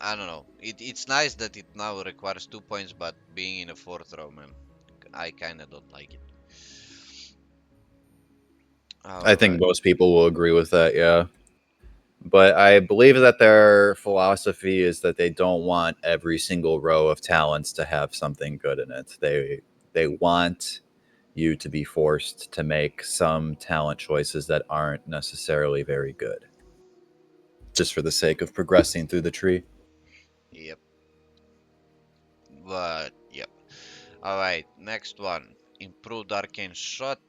I don't know. It's nice that it now requires 2 points, but being in a fourth row, man, I kind of don't like it. I think Alright. most people will agree with that, yeah. But I believe that their philosophy is that they don't want every single row of talents to have something good in it. They want you to be forced to make some talent choices that aren't necessarily very good, just for the sake of progressing through the tree. Yep. But yep. Alright, next one. Improved arcane shot.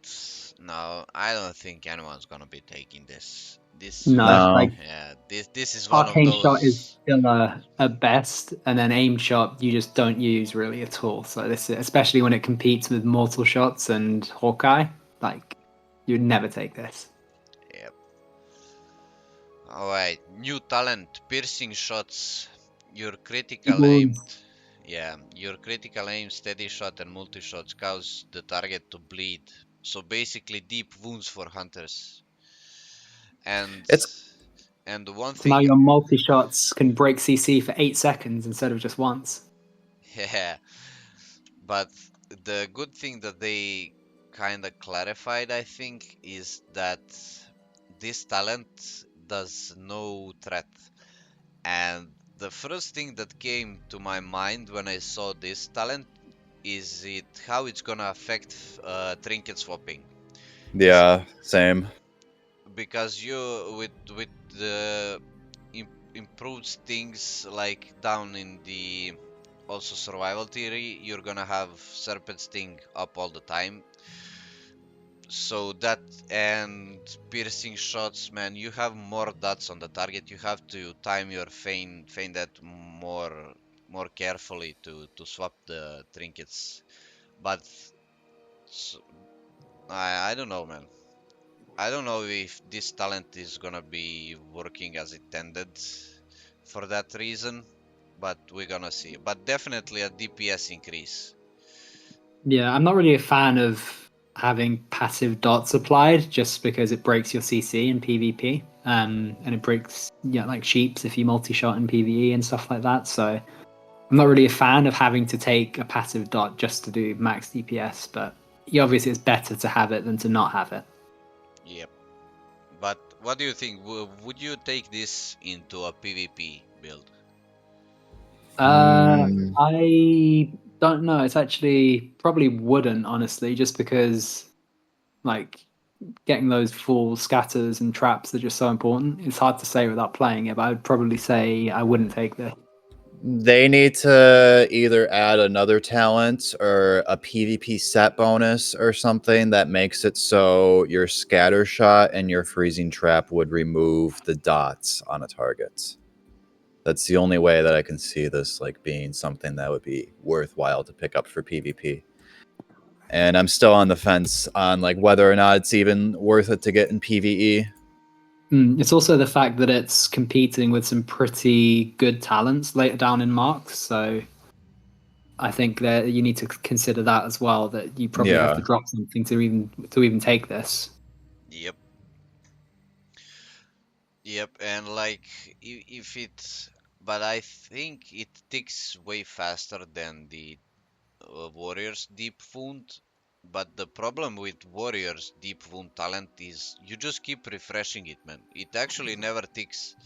No, I don't think anyone's gonna be taking this. No, No. like Yeah, this is one of arcane shot is those. still a best, and then aim shot you just don't use really at all. So this, especially when it competes with mortal shots and Hawkeye, like you'd never take this. Yep. Alright, new talent, piercing shots. Your Deep critical aimed, wounds. yeah, your critical aim, steady shot, and multi shots cause the target to bleed. So basically, deep wounds for hunters. And It's and one So now thing, your multi shots can break CC for 8 seconds instead of just once. yeah, but the good thing that they kind of clarified, I think, is that this talent does no threat. And the first thing that came to my mind when I saw this talent is it how it's gonna affect trinket swapping. yeah, same. Because you with the improved things like down in the also survival theory, you're gonna have serpent sting up all the time. So that and piercing shots, man, you have more dots on the target. You have to time your feign that more carefully to swap the trinkets. But s I don't know, man. I don't know if this talent is gonna be working as intended for that reason, but we're gonna see. But definitely a DPS increase. Yeah, I'm not really a fan of having passive dots applied just because it breaks your CC in PvP. And it breaks like sheeps if you multi-shot in PvE and stuff like that. So I'm not really a fan of having to take a passive dot just to do max DPS, but obviously it's better to have it than to not have it. Yep. But what do you think? Would you take this into a PvP build? Mm, I don't know. It's actually probably wouldn't, honestly, just because like getting those full scatters and traps are just so important. It's hard to say without playing it, but I'd probably say I wouldn't take this. they need to either add another talent or a PvP set bonus or something that makes it so your scatter shot and your freezing trap would remove the dots on a target. That's the only way that I can see this like being something that would be worthwhile to pick up for PvP. And I'm still on the fence on like whether or not it's even worth it to get in PvE. It's also the fact that it's competing with some pretty good talents later down in Marks, so I think that you need to consider that as well. That you probably have to Yeah. drop something to even take this. Yep. Yep. And like if it, but I think it ticks way faster than the Warriors Deep Wound. But the problem with Warriors Deep Wound talent is you just keep refreshing it, man. It actually never ticks.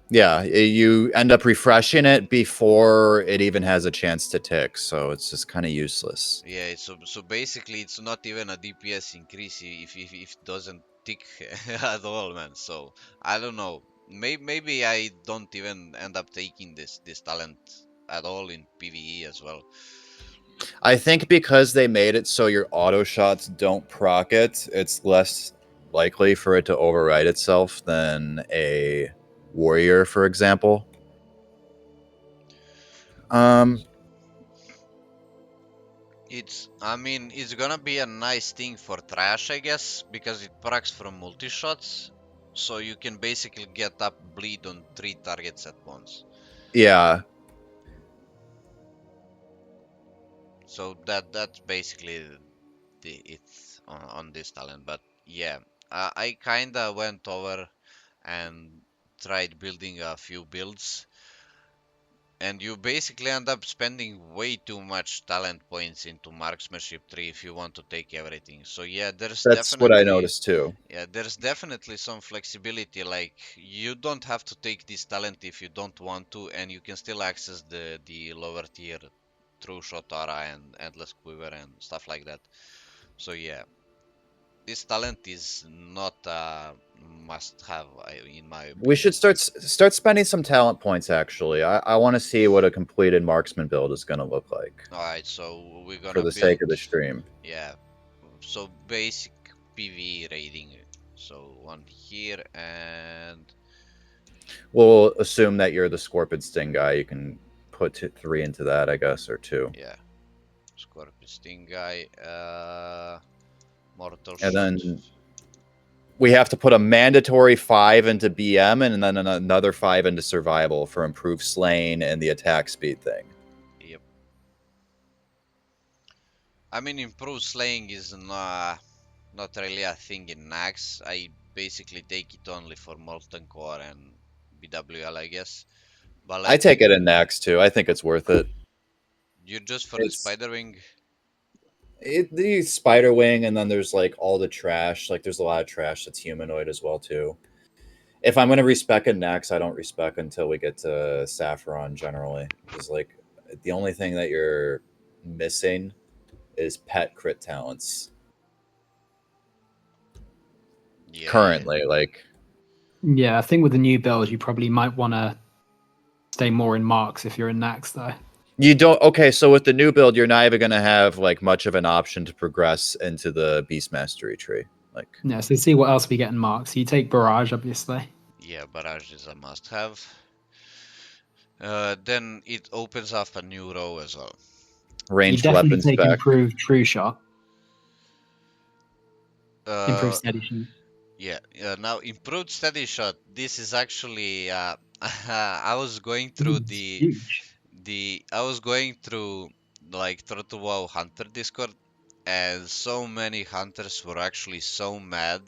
Yeah, you end up refreshing it before it even has a chance to tick, so it's just kind of useless. Yeah, so basically it's not even a DPS increase if it doesn't tick at all, man. So I don't know. Maybe I don't even end up taking this talent at all in PvE as well. I think because they made it so your auto shots don't proc it, it's less likely for it to override itself than a warrior, for example. I mean, it's gonna be a nice thing for trash, I guess, because it procs from multi shots, so you can basically get up bleed on 3 targets at once. Yeah. So that's basically it's on this talent. But yeah, I kinda went over and tried building a few builds, and you basically end up spending way too much talent points into Marksmanship 3 if you want to take everything. So yeah, That's what I noticed too. yeah, there's definitely some flexibility. Like, you don't have to take this talent if you don't want to, and you can still access the lower tier True Shot Aura and Endless Quiver and stuff like that. So yeah, this talent is not a must-have in my opinion. We should start spending some talent points. Actually, I want to see what a completed marksman build is going to look like. All right, so we're gonna for the build, sake of the stream. Yeah, so basic PvE raiding. So one here, and We'll assume that you're the Scorpion Sting guy. You can put 3 into that, I guess, or 2. yeah, Scorpion Sting guy, Mortal And Shoot. then we have to put a mandatory 5 into BM and then another 5 into survival for improved slaying and the attack speed thing. Yep. I mean, improved slaying is not really a thing in Nax. I basically take it only for Molten Core and BWL, I guess. But like, I take it in Nax too. I think it's worth it. You're just for the Spiderwing? The Spider Wing, and then there's like all the trash. Like there's a lot of trash that's humanoid as well too. If I'm gonna respec in Nax, I don't respec until we get to Saffron generally. Because like the only thing that you're missing is pet crit talents. Yeah. Currently, like. Yeah, I think with the new build, you probably might want to stay more in Marks if you're in Nax, though. You don't. Okay, so with the new build, you're not even going to have like much of an option to progress into the Beastmastery tree. Like, yeah. So see what else we get in Marks. You take Barrage, obviously. Yeah, Barrage is a must-have. Then it opens up a new row as well. Ranged you definitely weapons take back. improved True Shot. Improved Steady Shot. Yeah. Now improved steady shot. This is actually I was going through I was going through like Turtle WoW Hunter Discord, and so many hunters were actually so mad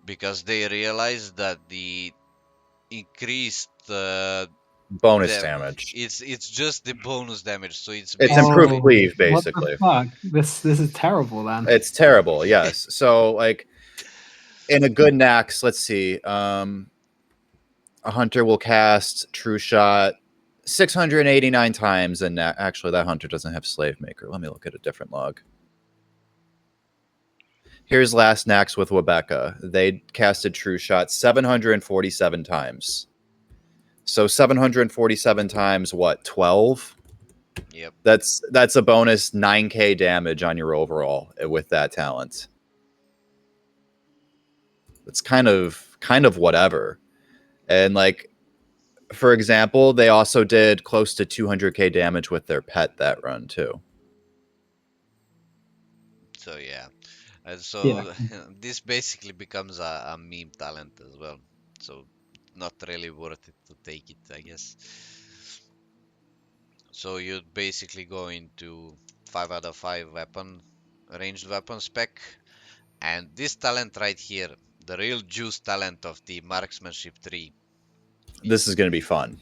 because they realized that the increased bonus damage. It's just the bonus damage, so it's improved cleave basically. What the fuck? This is terrible, then. It's terrible. Yes. So like in a good Nax, let's see. A hunter will cast True Shot 689 times, and actually that hunter doesn't have Slave Maker. Let me look at a different log. Here's last Nax with Wabeka. They casted True Shot 747 times. So 747 times what? 12? Yep. That's a bonus 9k damage on your overall with that talent. It's kind of whatever. And like, for example, they also did close to 200k damage with their pet that run too. So yeah. And so this basically becomes a meme talent as well. So not really worth it to take it, I guess. So you'd basically go into 5 out of 5 ranged weapon spec. And this talent right here, the real juice talent of the Marksmanship 3. This is going to be fun.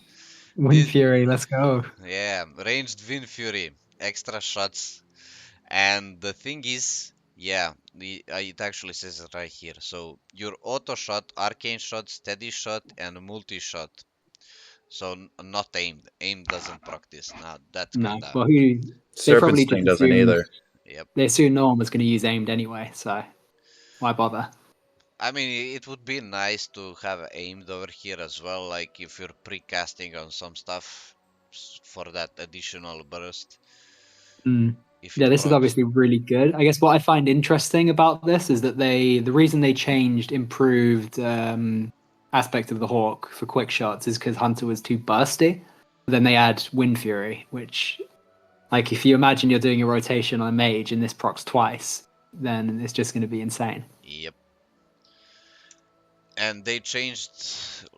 Wind Fury, let's go. Yeah, ranged Wind Fury, extra shots. And the thing is, yeah, it actually says it right here. So your auto shot, arcane shot, steady shot, and multi shot. So not aimed. Aim doesn't proc this. Now that's No, kinda. well, Serpent Sting doesn't either. Yep. They assume no one was going to use aimed anyway, so why bother? I mean, it would be nice to have aimed over here as well, like if you're pre-casting on some stuff for that additional burst. Mm. If Yeah, it this is procs. obviously really good. I guess what I find interesting about this is that the reason they changed improved aspect of the Hawk for quick shots is because Hunter was too bursty. Then they add Wind Fury, which, like, if you imagine you're doing a rotation on a mage and this procs twice, then it's just going to be insane. Yep. And they changed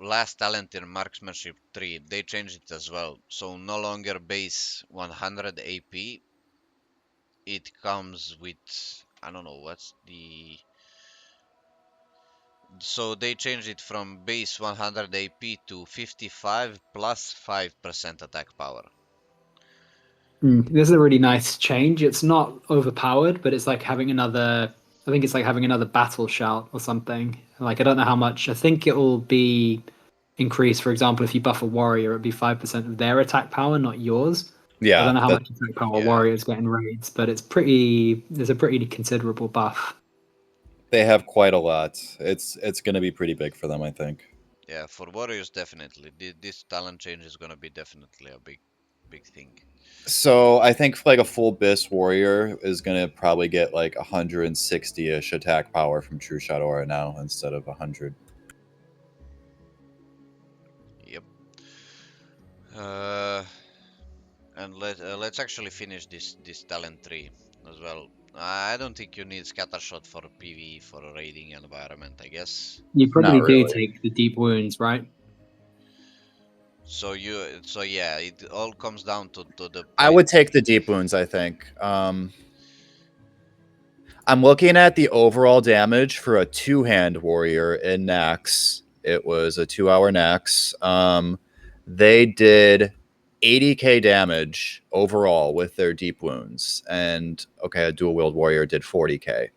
last talent in Marksmanship 3. They changed it as well. So no longer base 100 AP. It comes with, I don't know what's the. So they changed it from base 100 AP to 55 plus 5% attack power. This is a really nice change. It's not overpowered, but it's like having another. I think it's like having another battle shout or something. Like, I don't know how much. I think it will be increased. For example, if you buff a warrior, it'd be 5% of their attack power, not yours. I Yeah, don't know how much attack power yeah. warriors get in raids, but it's pretty. There's a pretty considerable buff. they have quite a lot. It's going to be pretty big for them, I think. Yeah, for warriors definitely. This talent change is gonna be definitely a big thing. So I think like a full Bis warrior is going to probably get like 160-ish attack power from True Shot Aura now instead of 100. Yep. And let's actually finish this talent tree as well. I don't think you need scattershot for PvE for a raiding environment, I guess. You probably Not do really. take the deep wounds, right? So yeah, it all comes down to the I point. would take the deep wounds, I think. I'm looking at the overall damage for a two-hand warrior in Nax. It was a 2-hour Nax. They did 80k damage overall with their deep wounds. And okay, a dual-wield warrior did 40k.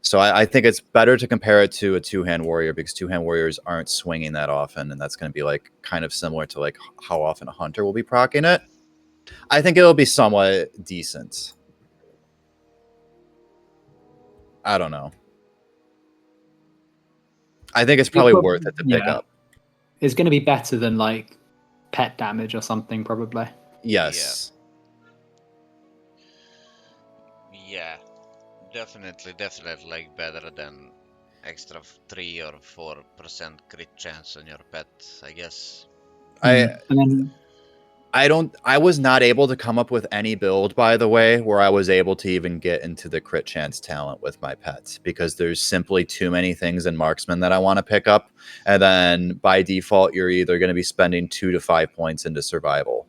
So I think it's better to compare it to a two-hand warrior because two-hand warriors aren't swinging that often, and that's going to be like kind of similar to like how often a hunter will be proccing it. I think it'll be somewhat decent. I don't know. I think it's probably worth it to pick up. It's going to be better than like pet damage or something, probably. Yes. Yeah, definitely like better than extra 3 or 4% crit chance on your pet, I guess. I was not able to come up with any build, by the way, where I was able to even get into the crit chance talent with my pets because there's simply too many things in Marksman that I want to pick up. And then by default, you're either going to be spending 2 to 5 points into survival.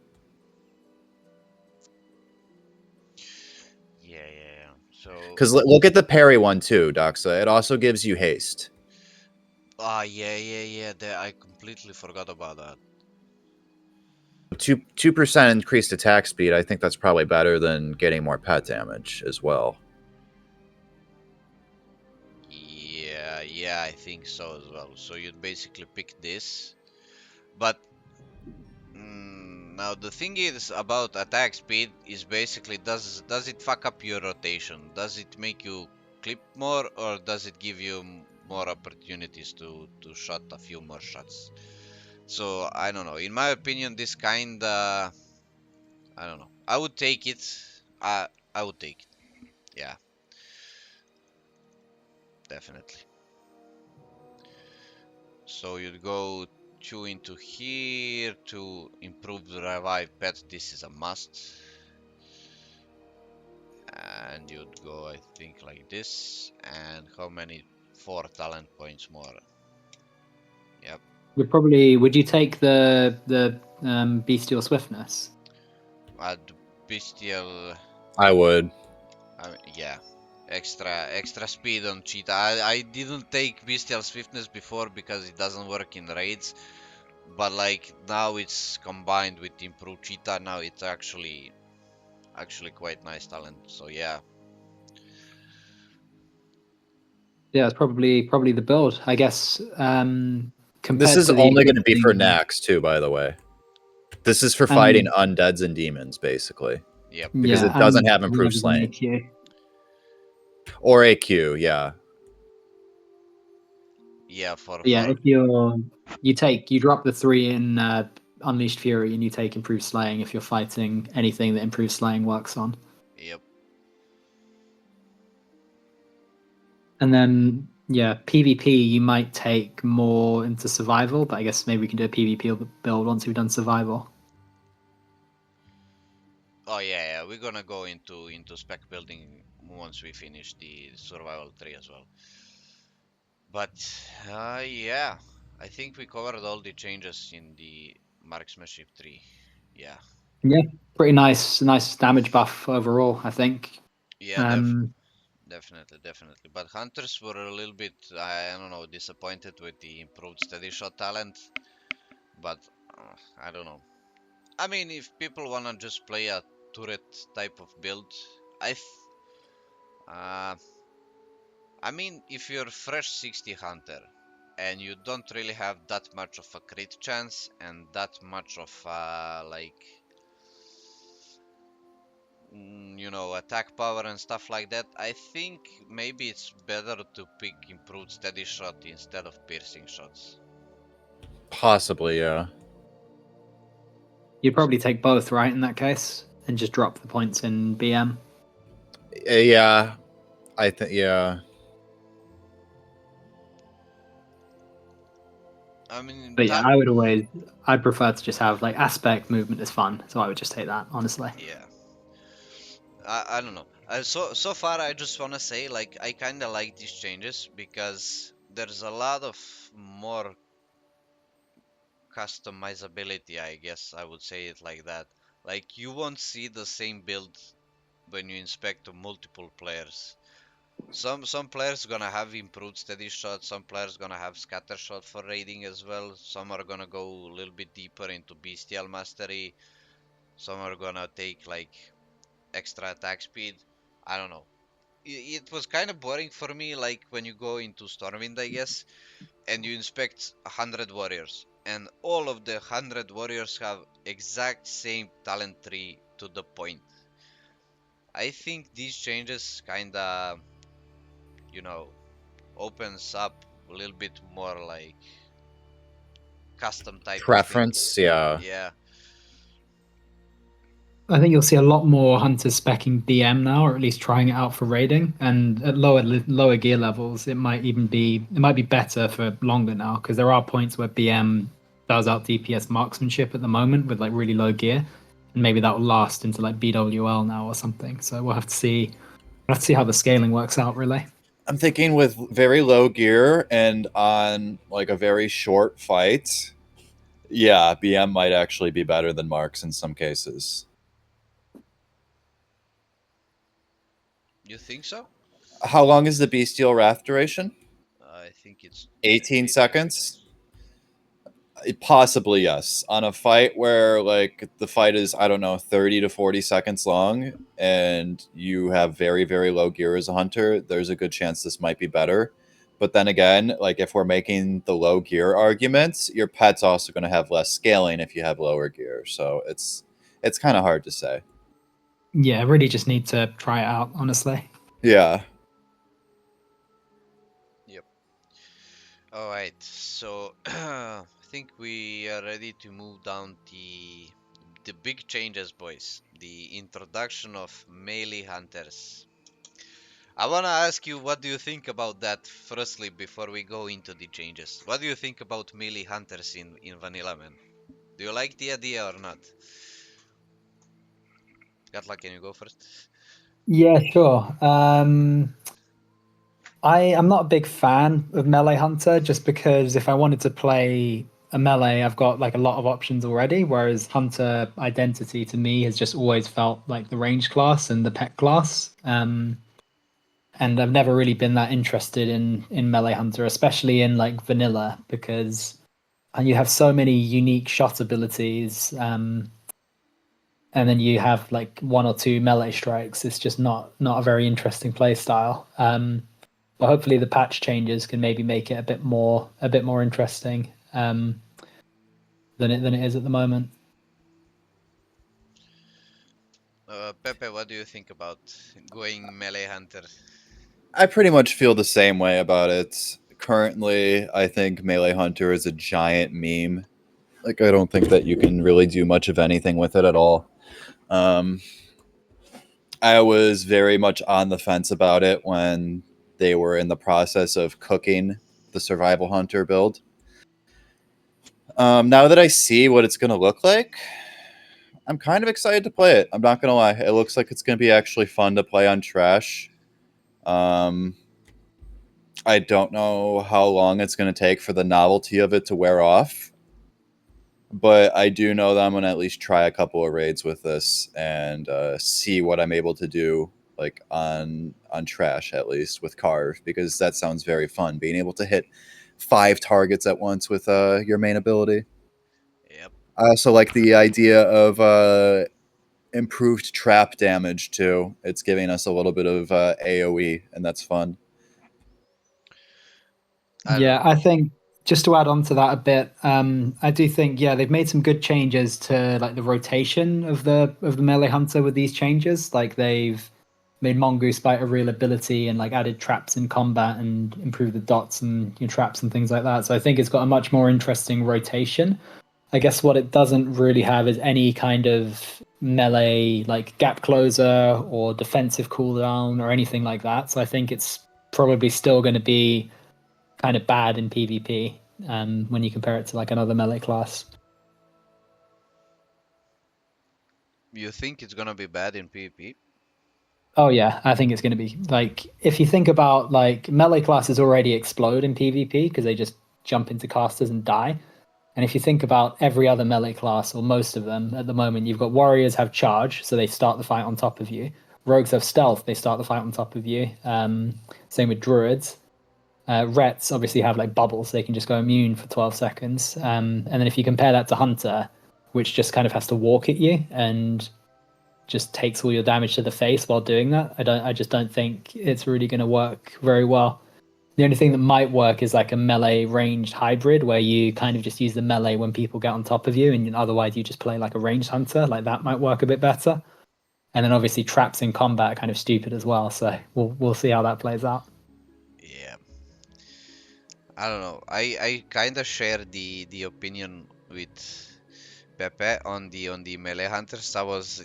Yeah. So. Because look at the parry one too, Doxa. It also gives you haste. Yeah. I completely forgot about that. 2% increased attack speed. I think that's probably better than getting more pet damage as well. Yeah, I think so as well. So you'd basically pick this, but now the thing is about attack speed is basically does it fuck up your rotation? Does it make you clip more, or does it give you more opportunities to shot a few more shots? So I don't know. In my opinion, this kinda, I don't know. I would take it. I would take it. Yeah, definitely. So you'd go 2 into here to improve the revive pet. This is a must. And you'd go, I think, like this. And how many? 4 talent points more. Yep. Would you take the bestial swiftness? Add bestial. I would. Yeah. Extra speed on cheetah. I didn't take bestial swiftness before because it doesn't work in raids. But like now it's combined with improved cheetah. Now it's actually quite nice talent. So yeah. Yeah, it's probably the build, I guess. This is only going to be for Nax too, by the way. This is for fighting undeads and demons, basically. Yep. Because it doesn't have improved slaying. Or AQ, yeah. Yeah, If you drop the 3 in Unleashed Fury and you take Improved Slaying if you're fighting anything that Improved Slaying works on. Yep. And then PvP you might take more into survival, but I guess maybe we can do a PvP build once we've done survival. Oh yeah, we're gonna go into spec building once we finish the survival 3 as well. But yeah, I think we covered all the changes in the Marksmanship 3. Yeah. Yeah, pretty nice damage buff overall, I think. Yeah, Um, definitely. But hunters were a little bit, I don't know, disappointed with the improved steady shot talent. But I don't know. I mean, if people wanna just play a turret type of build, I uh, I mean, if you're fresh 60 hunter and you don't really have that much of a crit chance and that much of you know, attack power and stuff like that, I think maybe it's better to pick improved steady shot instead of piercing shots. Possibly, yeah. you'd probably take both, right? In that case, and just drop the points in BM. Yeah, I think, yeah. I mean, But yeah, I'd prefer to just have like aspect movement is fun, so I would just take that, honestly. yeah. I don't know. So far, I just wanna say, like, I kinda like these changes because there's a lot of more customizability, I guess I would say it like that. Like, you won't see the same build when you inspect to multiple players. Some players gonna have improved steady shot, some players gonna have scatter shot for raiding as well, some are gonna go a little bit deeper into bestial mastery, some are gonna take like extra attack speed. I don't know. It was kind of boring for me, like when you go into Stormwind, I guess, and you inspect 100 warriors, and all of the 100 warriors have exact same talent tree to the point. I think these changes kinda, you know, opens up a little bit more like custom type of thing. Preference, yeah. Yeah, I think you'll see a lot more hunters specking BM now, or at least trying it out for raiding. And at lower gear levels, it might be better for longer now because there are points where BM does out DPS marksmanship at the moment with like really low gear, and maybe that will last into like BWL now or something. So we'll have to see. We'll have to see how the scaling works out, really. I'm thinking with very low gear and on like a very short fight, yeah, BM might actually be better than Marks in some cases. you think so? How long is the Bestial Wrath duration? I think it's 18 18 seconds? Possibly, yes. On a fight where like the fight is, I don't know, 30 to 40 seconds long and you have very, very low gear as a hunter, there's a good chance this might be better. But then again, like if we're making the low gear arguments, your pet's also going to have less scaling if you have lower gear. So it's kind of hard to say. Yeah, really just need to try it out, honestly. Yeah. Yep. All right. So I think we are ready to move down the big changes, boys. The introduction of melee hunters. I wanna ask you, what do you think about that? Firstly, before we go into the changes, what do you think about melee hunters in Vanilla, man? Do you like the idea or not? Guthlac, can you go first? Yeah, sure. I'm not a big fan of Melee Hunter just because if I wanted to play a melee, I've got like a lot of options already. Whereas Hunter Identity to me has just always felt like the range class and the pet class. And I've never really been that interested in Melee Hunter, especially in like vanilla, because you have so many unique shot abilities. And then you have like one or two melee strikes. It's just not a very interesting play style. But hopefully the patch changes can maybe make it a bit more interesting than it is at the moment. Pepe, what do you think about going melee hunter? I pretty much feel the same way about it currently, I think Melee Hunter is a giant meme. Like, I don't think that you can really do much of anything with it at all. I was very much on the fence about it when they were in the process of cooking the Survival Hunter build. Now that I see what it's going to look like, I'm kind of excited to play it. I'm not going to lie. It looks like it's going to be actually fun to play on Trash. I don't know how long it's going to take for the novelty of it to wear off, but I do know that I'm going to at least try a couple of raids with this and see what I'm able to do, like on Trash at least with Carve, because that sounds very fun. Being able to hit 5 targets at once with your main ability. Yep. I also like the idea of improved trap damage too. It's giving us a little bit of AoE, and that's fun. Yeah, I think just to add on to that a bit, I do think they've made some good changes to like the rotation of the melee hunter with these changes. Like they've made Mongoose Bite a real ability and like added traps in combat and improved the dots and your traps and things like that. So I think it's got a much more interesting rotation. I guess what it doesn't really have is any kind of melee like gap closer or defensive cooldown or anything like that. So I think it's probably still going to be kind of bad in PvP when you compare it to like another melee class. You think it's gonna be bad in PvP? Oh yeah, I think it's going to be like if you think about like melee classes already explode in PvP because they just jump into casters and die. And if you think about every other melee class or most of them at the moment, you've got warriors have charge, so they start the fight on top of you. Rogues have stealth, they start the fight on top of you. Same with druids. Rets obviously have like bubbles, they can just go immune for 12 seconds. And then if you compare that to Hunter, which just kind of has to walk at you and just takes all your damage to the face while doing that, I just don't think it's really going to work very well. The only thing that might work is like a melee ranged hybrid where you kind of just use the melee when people get on top of you, and otherwise you just play like a ranged hunter. Like that might work a bit better. And then obviously traps in combat are kind of stupid as well, so we'll see how that plays out. Yeah. I don't know. I kind of share the opinion with Pepe on the melee hunters. I was,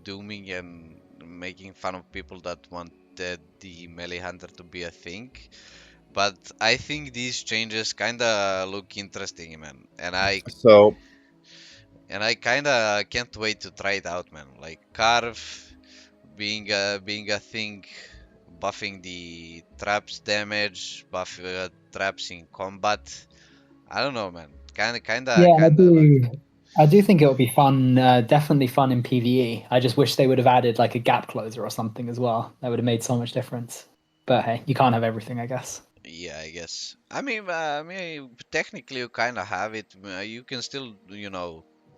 dooming and making fun of people that wanted the melee hunter to be a thing. But I think these changes kind of look interesting, man. So And I kind of can't wait to try it out, man. Like Carve being a thing, buffing the traps damage, buff traps in combat. I don't know, man. Kind of. I do think it'll be fun. Definitely fun in PVE. I just wish they would have added like a gap closer or something as well. That would have made so much difference. But hey, you can't have everything, I guess. Yeah, I guess. I mean, technically you kind of have it. You can still,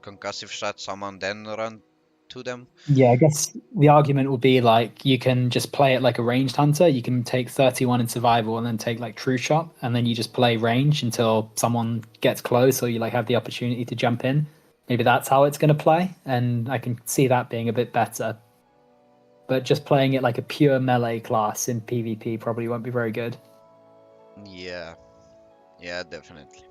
concussive shot someone, then run to them. Yeah, I guess the argument will be like you can just play it like a ranged hunter. You can take 31 in survival and then take like true shot, and then you just play range until someone gets close or you like have the opportunity to jump in. Maybe that's how it's going to play, and I can see that being a bit better. But just playing it like a pure melee class in PvP probably won't be very good. Yeah, yeah, definitely.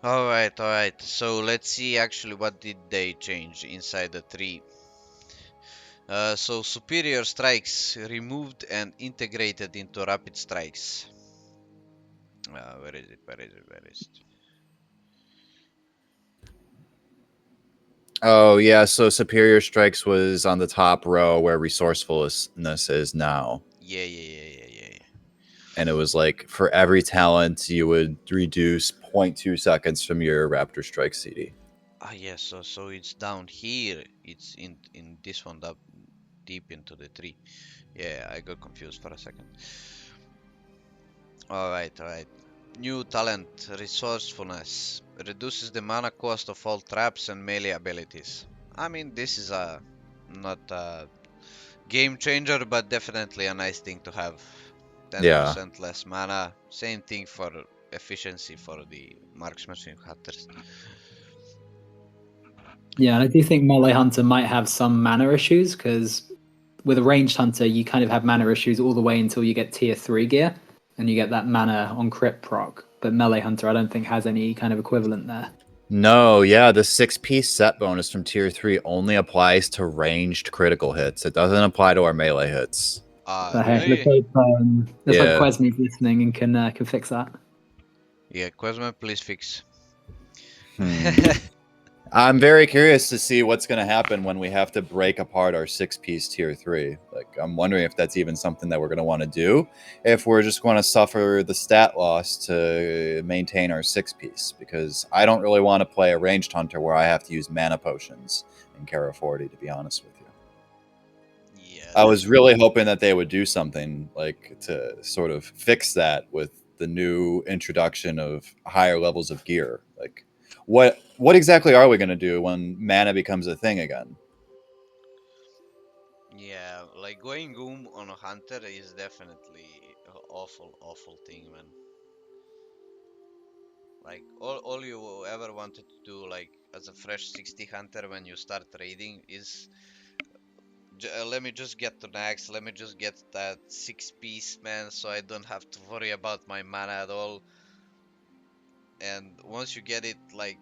All right. So let's see actually what did they change inside the tree. So superior strikes removed and integrated into rapid strikes. Where is it? Oh yeah, so Superior Strikes was on the top row where Resourcefulness is now. Yeah. And it was like for every talent you would reduce 0.2 seconds from your Raptor Strike CD. Ah, yes. So it's down here. It's in this one up deep into the tree. Yeah, I got confused for a second. All right. New talent, resourcefulness, reduces the mana cost of all traps and melee abilities. I mean, this is not a game changer, but definitely a nice thing to have. 10% less mana. Same thing for efficiency for the marksmanship hunters. Yeah, and I do think melee hunter might have some mana issues because with a ranged hunter, you kind of have mana issues all the way until you get tier 3 gear. and you get that mana on crit proc. But Melee Hunter, I don't think has any kind of equivalent there. No, yeah, the 6-piece set bonus from tier 3 only applies to ranged critical hits. It doesn't apply to our melee hits. But hey, Really? let's hope Yeah. Quesme's listening and can fix that. Yeah, Quasma, please fix. I'm very curious to see what's going to happen when we have to break apart our 6-piece tier 3. Like, I'm wondering if that's even something that we're going to want to do, if we're just going to suffer the stat loss to maintain our 6-piece, because I don't really want to play a ranged hunter where I have to use mana potions in Kara 40, to be honest with you. Yeah. I was really hoping that they would do something like to sort of fix that with the new introduction of higher levels of gear. Like, what exactly are we going to do when mana becomes a thing again? Yeah, like going Goom on a hunter is definitely an awful thing, man. Like all you ever wanted to do, like as a fresh 60 hunter when you start raiding, is let me just get to Nax, let me just get that 6-piece, man, so I don't have to worry about my mana at all. And once you get it, like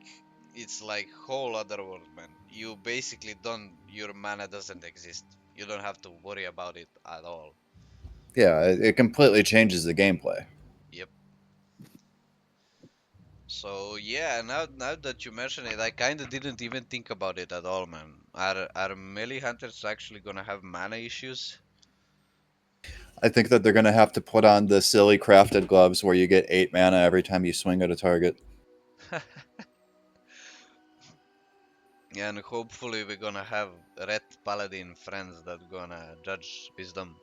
it's like whole other world, man. You basically don't, your mana doesn't exist. You don't have to worry about it at all. Yeah, it completely changes the gameplay. Yep. So yeah, now that you mention it, I kinda didn't even think about it at all, man. Are melee hunters actually gonna have mana issues? I think that they're going to have to put on the silly crafted gloves where you get 8 mana every time you swing at a target. Yeah, and hopefully we're gonna have red paladin friends that gonna judge wisdom.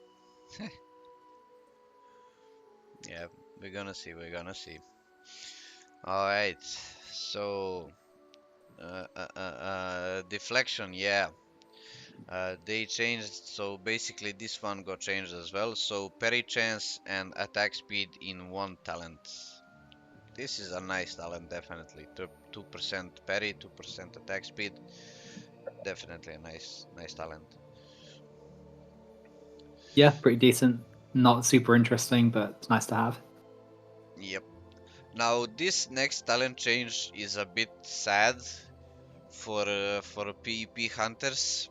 Yeah, we're gonna see, we're gonna see. Alright, so deflection, yeah. They changed, so basically this one got changed as well. So parry chance and attack speed in one talent. This is a nice talent, definitely. 2% parry, 2% attack speed. Definitely a nice talent. Yeah, pretty decent. Not super interesting, but it's nice to have. Yep. Now this next talent change is a bit sad for PvP hunters,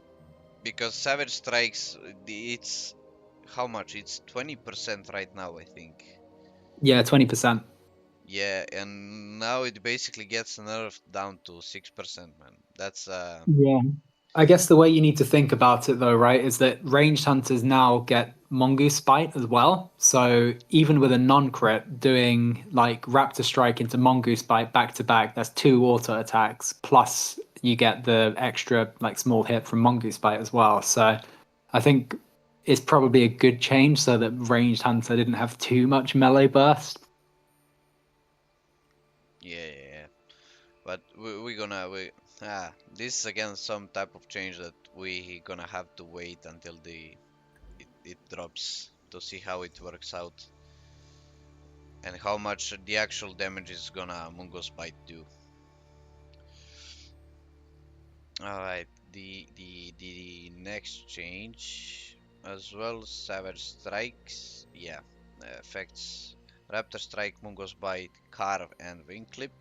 because Savage Strikes, it's how much? It's 20% right now, I think. Yeah, 20%. Yeah, and now it basically gets nerfed down to 6%, man. That's Yeah. I guess the way you need to think about it, though, right, is that ranged hunters now get Mongoose Bite as well. So even with a non-crit, doing like Raptor Strike into Mongoose Bite back to back, that's 2 auto attacks, plus you get the extra like small hit from Mongoose Bite as well. So I think it's probably a good change so that ranged hunter didn't have too much melee burst. yeah. But this is again some type of change that we gonna have to wait until it drops to see how it works out and how much the actual damage is gonna Mungo's Bite do. Alright, the next change as well, Savage Strikes, yeah, affects Raptor Strike, Mungo's Bite, Carve and Wing Clip.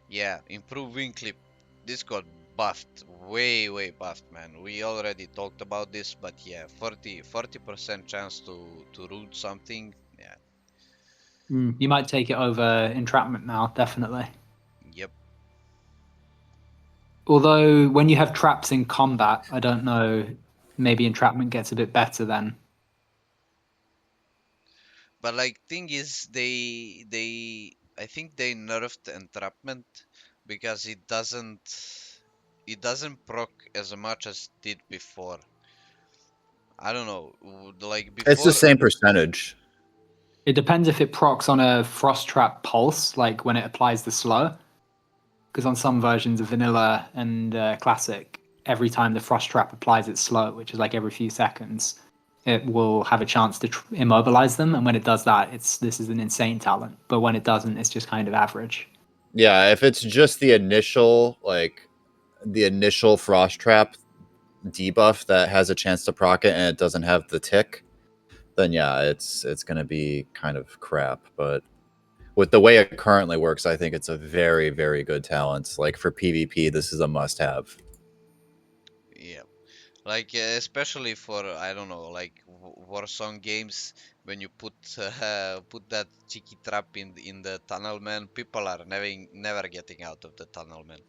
Yeah, improve Wing Clip. This got buffed, way buffed, man. We already talked about this, but yeah, 40% chance to root something. Yeah, You might take it over entrapment now, definitely. yep. Although when you have traps in combat, I don't know, maybe entrapment gets a bit better then. But like thing is, they I think they nerfed entrapment because it doesn't proc as much as it did before. I don't know, like It's the before. same percentage. It depends if it procs on a frost trap pulse, like when it applies the slow. Because on some versions of vanilla and classic, every time the frost trap applies its slow, which is like every few seconds, it will have a chance to immobilize them. And when it does that, this is an insane talent. But when it doesn't, it's just kind of average. Yeah, if it's just the initial frost trap debuff that has a chance to proc it and it doesn't have the tick, then yeah, it's gonna be kind of crap. But with the way it currently works, I think it's a very, very good talent. Like for PvP, this is a must-have. Yeah. Like especially for I don't know, like Warzone games, when you put put that cheeky trap in the tunnel, man, people are never getting out of the tunnel, man.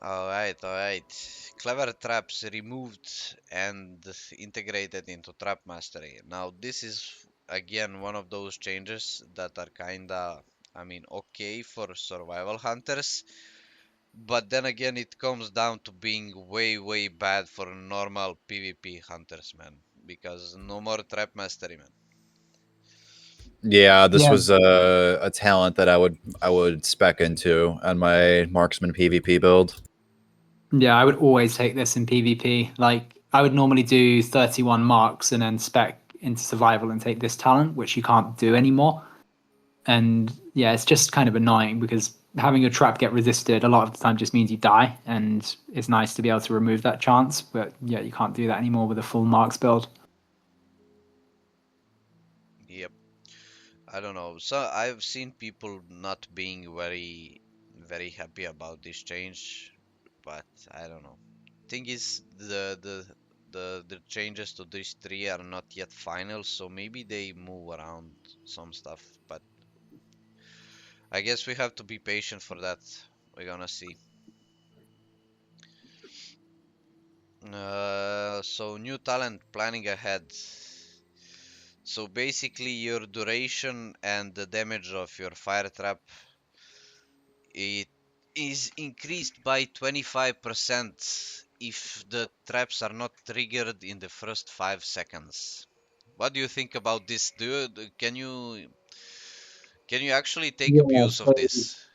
All right. Clever traps removed and integrated into trap mastery. Now this is again one of those changes that are kinda, I mean, okay for survival hunters. But then again, it comes down to being way bad for normal PvP hunters, man. Because no more trap mastery, man. Yeah, this Yeah. was a talent that I would spec into on my marksman PvP build. Yeah, I would always take this in PvP. Like, I would normally do 31 marks and then spec into survival and take this talent, which you can't do anymore. And yeah, it's just kind of annoying because having your trap get resisted a lot of the time just means you die. And it's nice to be able to remove that chance. But yeah, you can't do that anymore with a full marks build. Yep. I don't know. So I've seen people not being very happy about this change, but I don't know. Thing is, the changes to these three are not yet final, so maybe they move around some stuff. But I guess we have to be patient for that. We're gonna see. So new talent planning ahead. So basically your duration and the damage of your fire trap, it is increased by 25% if the traps are not triggered in the first 5 seconds. What do you think about this? Can you actually take Yeah, abuse of so this?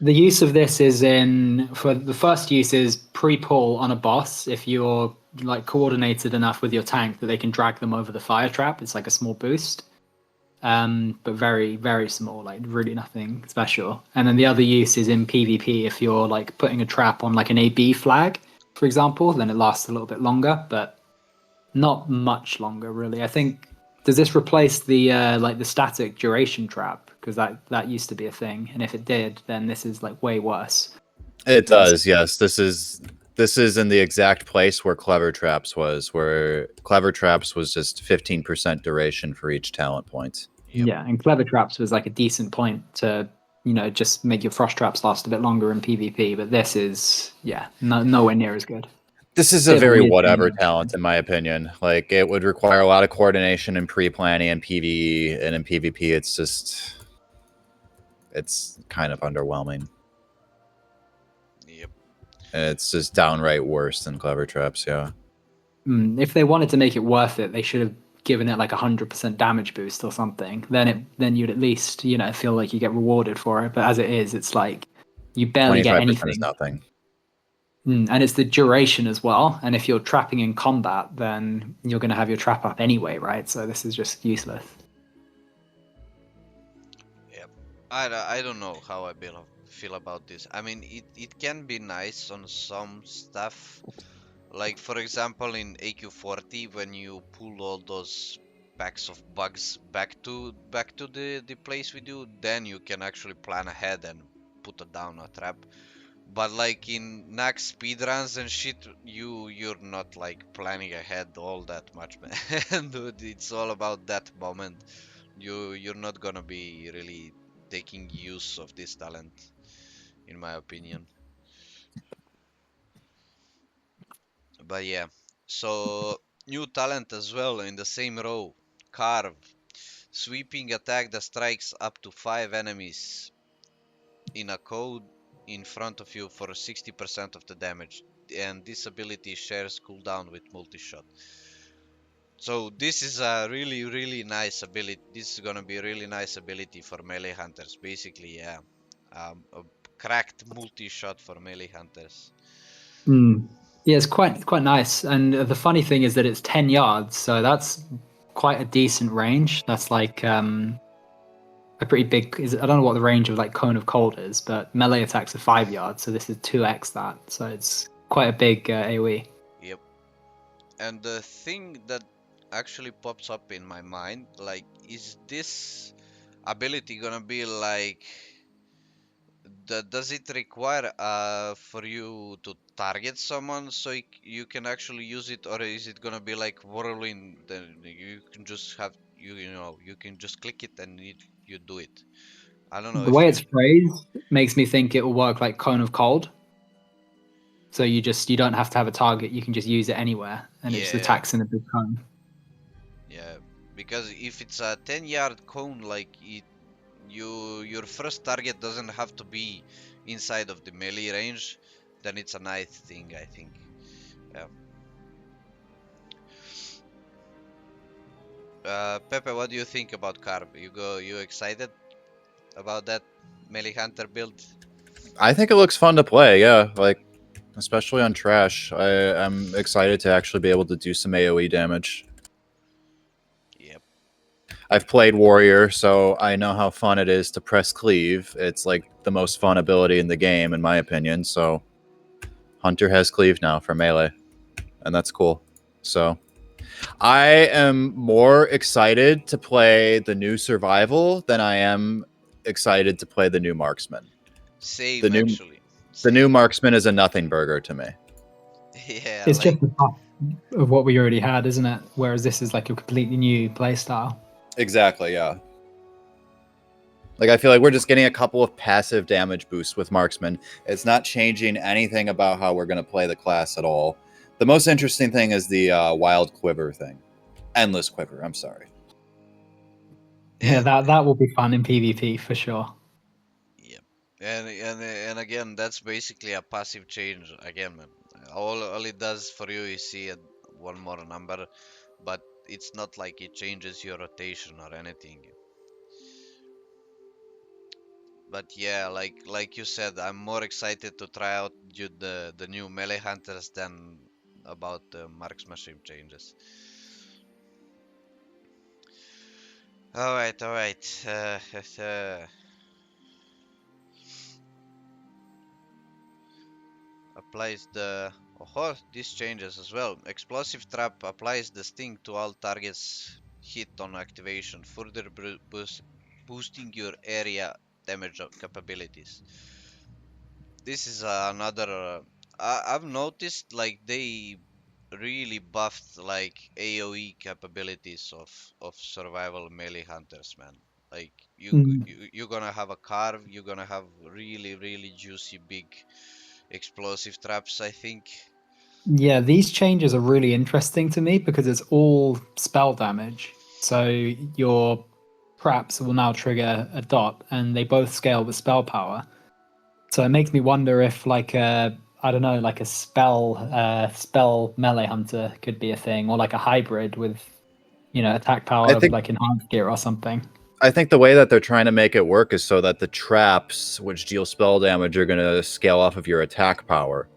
the use of this is in for the first use is pre-pull on a boss if you're like coordinated enough with your tank that they can drag them over the fire trap. It's like a small boost. But very small, like really nothing special. And then the other use is in PvP if you're like putting a trap on like an AB flag, for example, then it lasts a little bit longer, but not much longer really. I think does this replace the like the static duration trap? Because that used to be a thing, and if it did, then this is like way worse. It does, yes. This is in the exact place where Clever Traps was, where Clever Traps was just 15% duration for each talent point. Yep. Yeah, and clever traps was like a decent point to just make your frost traps last a bit longer in PvP. But this is nowhere near as good. This is Bit a of very weird whatever change. talent, in my opinion. Like, it would require a lot of coordination and pre-planning in PvE, and in PvP, it's kind of underwhelming. Yep. It's just downright worse than Clever Traps, yeah. If they wanted to make it worth it, they should have given it like 100% damage boost or something. Then you'd at least feel like you get rewarded for it. But as it is, it's like you barely get 25% is anything. nothing. And it's the duration as well. And if you're trapping in combat, then you're going to have your trap up anyway, right? So this is just useless. Yep. I don't know how I feel about this. I mean, it can be nice on some stuff. Like for example in AQ40 when you pull all those packs of bugs back to the place with you, then you can actually plan ahead and put down a trap. But like in Nax speedruns and shit, you're not like planning ahead all that much, man. Dude, it's all about that moment. You're not gonna be really taking use of this talent, in my opinion. But yeah, so new talent as well in the same row. Carve. Sweeping attack that strikes up to 5 enemies in a code in front of you for 60% of the damage. And this ability shares cooldown with multi-shot. So this is a really nice ability. This is gonna be a really nice ability for melee hunters. Basically, yeah. A cracked multi-shot for melee hunters. Yeah, it's quite nice. And the funny thing is that it's 10 yards, so that's quite a decent range. That's like a pretty big. I don't know what the range of like Cone of Cold is, but melee attacks are 5 yards, so this is 2x that. So it's quite a big AOE. Yep. And the thing that actually pops up in my mind, like, is this ability gonna be like, does it require for you to target someone so you can actually use it, or is it gonna be like whirlwind? Then you can just have you know you can just click it and you do it. I don't know The if way you. it's phrased makes me think it will work like Cone of Cold. So you don't have to have a target. You can just use it anywhere, and it just Yeah, attacks in a big cone. yeah, because if it's a 10-yard cone, like your first target doesn't have to be inside of the melee range, then it's a nice thing, I think. Yeah. Pepe, what do you think about Carb? You excited about that melee hunter build? I think it looks fun to play. Yeah, like especially on trash. I'm excited to actually be able to do some AOE damage. Yep. I've played warrior, so I know how fun it is to press cleave. It's like the most fun ability in the game, in my opinion. So hunter has cleave now for melee, and that's cool. So I am more excited to play the new survival than I am excited to play the new marksman. The Same new actually. the new Same. marksman is a nothing burger to me. Yeah, It's like just the top of what we already had, isn't it? Whereas this is like a completely new playstyle. Exactly, yeah. Like I feel like we're just getting a couple of passive damage boosts with marksman. It's not changing anything about how we're going to play the class at all. The most interesting thing is the wild quiver thing. Endless quiver, I'm sorry. Yeah, and that will be fun in PvP for sure. yep. And again, that's basically a passive change again, man. All it does for you is see one more number, but it's not like it changes your rotation or anything. But yeah, like you said, I'm more excited to try out the new melee hunters than about the marksmanship changes. All right, all right. Applies the this changes as well. Explosive trap applies the sting to all targets hit on activation, further boosting your area damage capabilities. This is another. I've noticed like they really buffed like AOE capabilities of survival melee hunters, man. Like Mm. you're gonna have a carve, you're gonna have really juicy big explosive traps, I think. Yeah, these changes are really interesting to me because it's all spell damage. So your traps will now trigger a dot, and they both scale with spell power. So it makes me wonder if, like a, I don't know, like a spell melee hunter could be a thing, or like a hybrid with, attack I power with think like enhanced gear or something. I think the way that they're trying to make it work is so that the traps, which deal spell damage, are going to scale off of your attack power.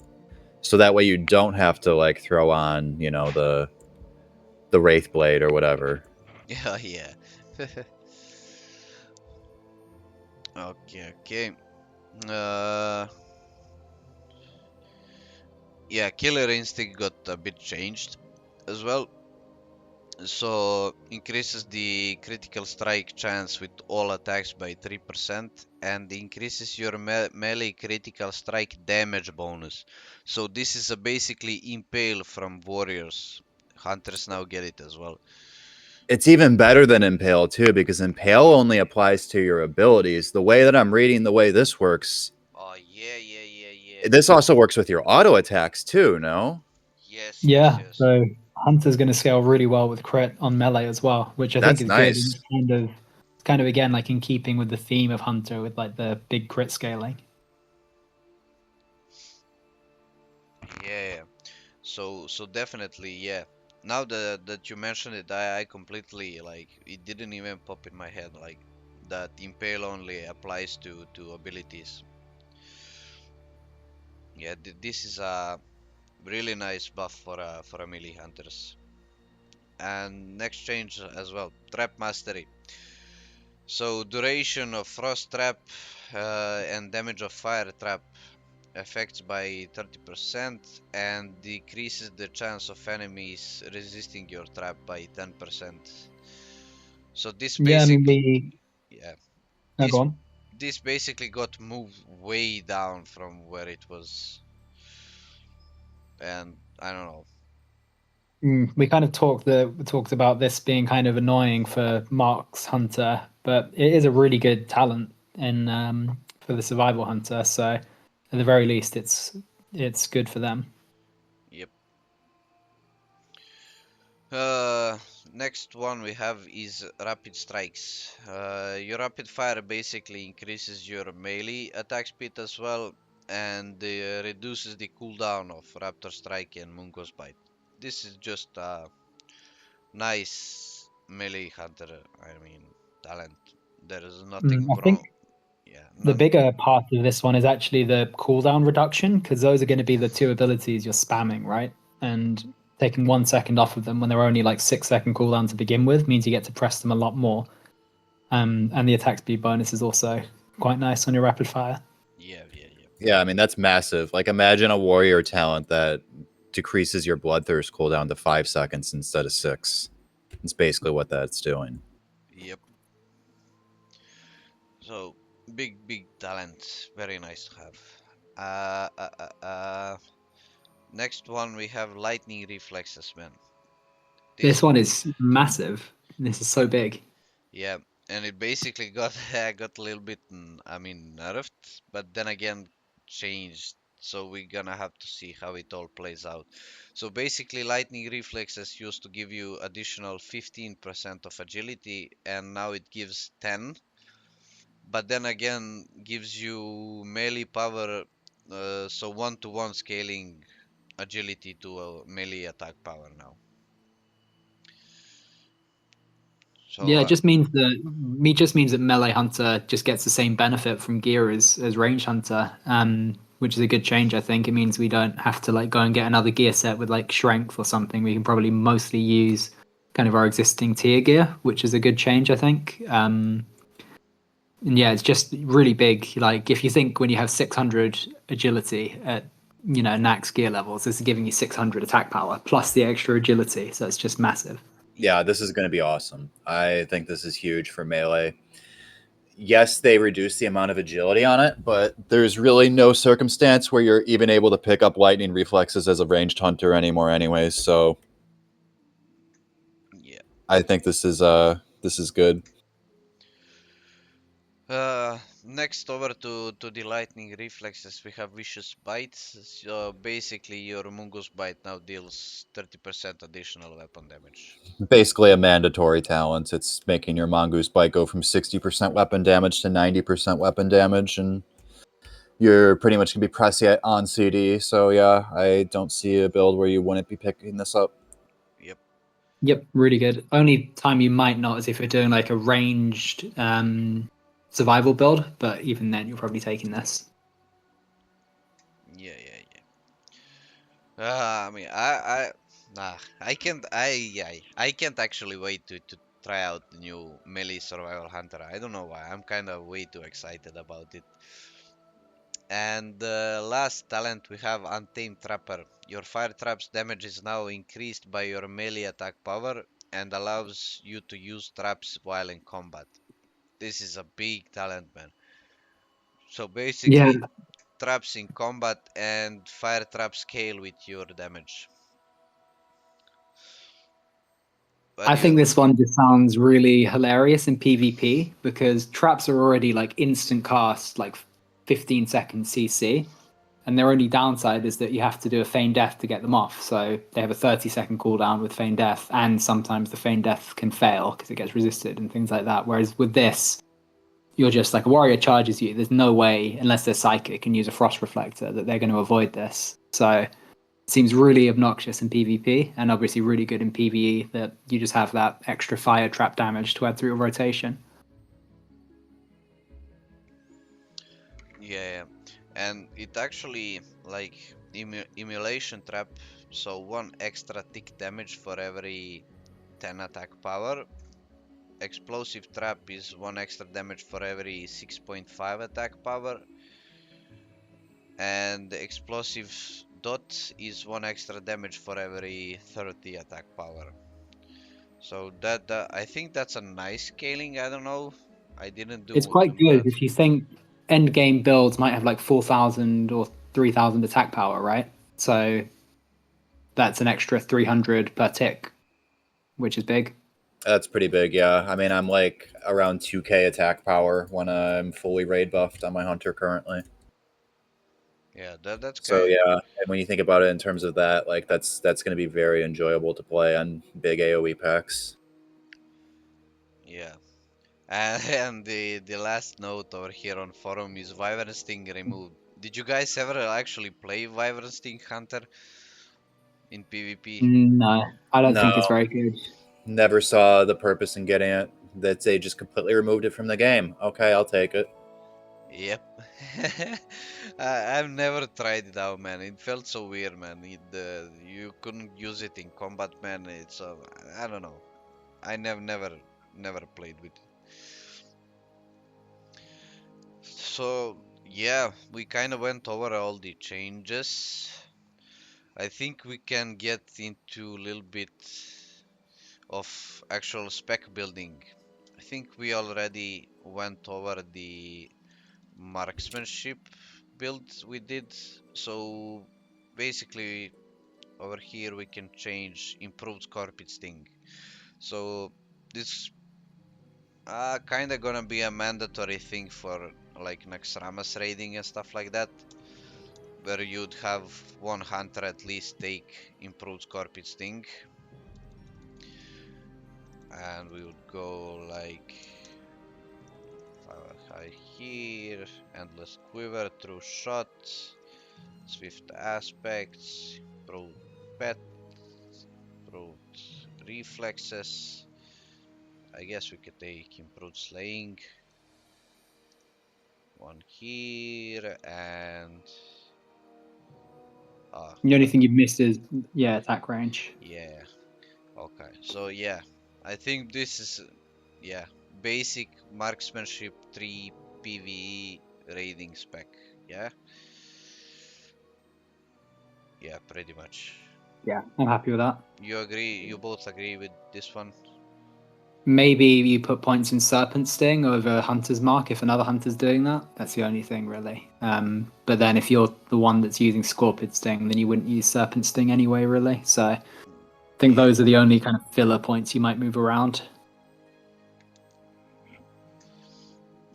So that way you don't have to like throw on, the wraith blade or whatever. Yeah, yeah. Okay. Uh, yeah, Killer Instinct got a bit changed as well. So increases the critical strike chance with all attacks by 3% and increases your melee critical strike damage bonus. So this is a basically impale from warriors. Hunters now get it as well. It's even better than Impale too, because Impale only applies to your abilities. The way that I'm reading the way this works, Oh yeah. this also works with your auto attacks too, no? Yeah, Yes. so Hunter's going to scale really well with crit on melee as well, which I think That's is good. nice. And it's kind of again like in keeping with the theme of Hunter with like the big crit scaling. Yeah. So definitely, yeah. Now that you mentioned it, I completely like it didn't even pop in my head like that impale only applies to abilities. Yeah, this is a really nice buff for a melee hunters. And next change as well, trap mastery. So duration of frost trap and damage of fire trap effects by 30% and decreases the chance of enemies resisting your trap by 10%. So this Yeah, I mean, basically, yeah, no, this go on. this basically got moved way down from where it was, and I don't know. We kind of talked about this being kind of annoying for Mark's Hunter, but it is a really good talent in for the Survival Hunter. So at the very least, it's good for them. Yep. Next one we have is rapid strikes. Your rapid fire basically increases your melee attack speed as well, and reduces the cooldown of Raptor Strike and Mungo's Bite. This is just a nice melee hunter. I mean, talent. There is nothing I think wrong. Yeah, the not. bigger part of this one is actually the cooldown reduction, because those are going to be the two abilities you're spamming, right? And taking 1 second off of them when they're only like 6 second cooldown to begin with means you get to press them a lot more. And the attack speed bonus is also quite nice on your rapid fire. Yeah, yeah, yeah. Yeah, I mean that's massive. Like imagine a warrior talent that decreases your bloodthirst cooldown to 5 seconds instead of 6. It's basically what that's doing. Yep. So big talent. Very nice to have. Next one we have lightning reflexes, man. This This one is massive. This is so big. Yeah, and it basically got got a little bit, I mean, nerfed, but then again changed. So we're gonna have to see how it all plays out. So basically, lightning reflexes used to give you additional 15% of agility, and now it gives 10. But then again, gives you melee power, so one-to-one scaling agility to a melee attack power now. So Yeah, it just means that melee hunter just gets the same benefit from gear as range hunter, which is a good change. I think it means we don't have to like go and get another gear set with like strength or something. We can probably mostly use kind of our existing tier gear, which is a good change. I think. And yeah, it's just really big. Like if you think when you have 600 agility at max gear levels, this is giving you 600 attack power plus the extra agility, so it's just massive. Yeah, this is going to be awesome. I think this is huge for melee. Yes, they reduce the amount of agility on it, but there's really no circumstance where you're even able to pick up lightning reflexes as a ranged hunter anymore anyways, so yeah. I think this is good. Next over to the lightning reflexes, we have vicious bites. So basically, your Mungus bite now deals 30% additional weapon damage. Basically a mandatory talent. It's making your mongoose bite go from 60% weapon damage to 90% weapon damage, and you're pretty much going to be pressing it on CD. So yeah, I don't see a build where you wouldn't be picking this up. Yep. Yep, really good. Only time you might not is if you're doing like a ranged survival build, but even then you're probably taking this. Yeah, yeah, yeah. I mean, nah, I can't actually wait to try out the new melee survival hunter. I don't know why. I'm kind of way too excited about it. And last talent we have Untamed Trapper. Your fire trap's damage is now increased by your melee attack power and allows you to use traps while in combat. This is a big talent, man. So Yeah, basically, traps in combat and fire traps scale with your damage. What I do you? think this one just sounds really hilarious in PvP because traps are already like instant cast, like 15 seconds CC. And their only downside is that you have to do a feign death to get them off. So they have a 30-second cooldown with feign death, and sometimes the feign death can fail because it gets resisted and things like that. Whereas with this, you're just like a warrior charges you. There's no way, unless they're psychic and use a frost reflector, that they're going to avoid this. So it seems really obnoxious in PvP, and obviously really good in PvE that you just have that extra fire trap damage to add through your rotation. Yeah, and it actually like emulation trap. So one extra tick damage for every 10 attack power. Explosive trap is one extra damage for every 6.5 attack power. and the explosive dot is 1 extra damage for every 30 attack power. So that I think that's a nice scaling. I don't know. I didn't do It's quite good that. if you think end game builds might have like 4,000 or 3,000 attack power, right? So that's an extra 300 per tick, which is big. That's pretty big, yeah. I mean, I'm like around 2k attack power when I'm fully raid buffed on my hunter currently. Yeah, that's So great. yeah, and when you think about it in terms of that, like that's going to be very enjoyable to play on big AOE packs. Yeah. And the last note over here on forum is Wyvern Sting removed. Did you guys ever actually play Wyvern Sting Hunter in PvP? No, I don't No, think it's very good. never saw the purpose in getting it. That they just completely removed it from the game. Okay, I'll take it. Yep. I've never tried it out, man. It felt so weird, man. You couldn't use it in combat, man. It's I don't know. I never played with it. So yeah, we kind of went over all the changes. I think we can get into a little bit of actual spec building. I think we already went over the marksmanship build we did. So basically over here we can change improved scorpion sting. So this kind of gonna be a mandatory thing for like Naxxramas raiding and stuff like that, where you'd have one hunter at least take improved scorpion sting, and we would go like high here, endless quiver, true shot, swift aspects, improved pet, improved reflexes. I guess we could take improved slaying, one here, and The only thing you've missed is attack range. yeah. Okay, so yeah, I think this is yeah, basic marksmanship 3 PvE raiding spec. Yeah, yeah, pretty much. Yeah, I'm happy with that. You agree? You both agree with this one? Maybe you put points in Serpent Sting over Hunter's Mark if another hunter's doing that. That's the only thing, really. But then if you're the one that's using Scorpion Sting, then you wouldn't use Serpent Sting anyway, really. So I think Yeah. those are the only kind of filler points you might move around.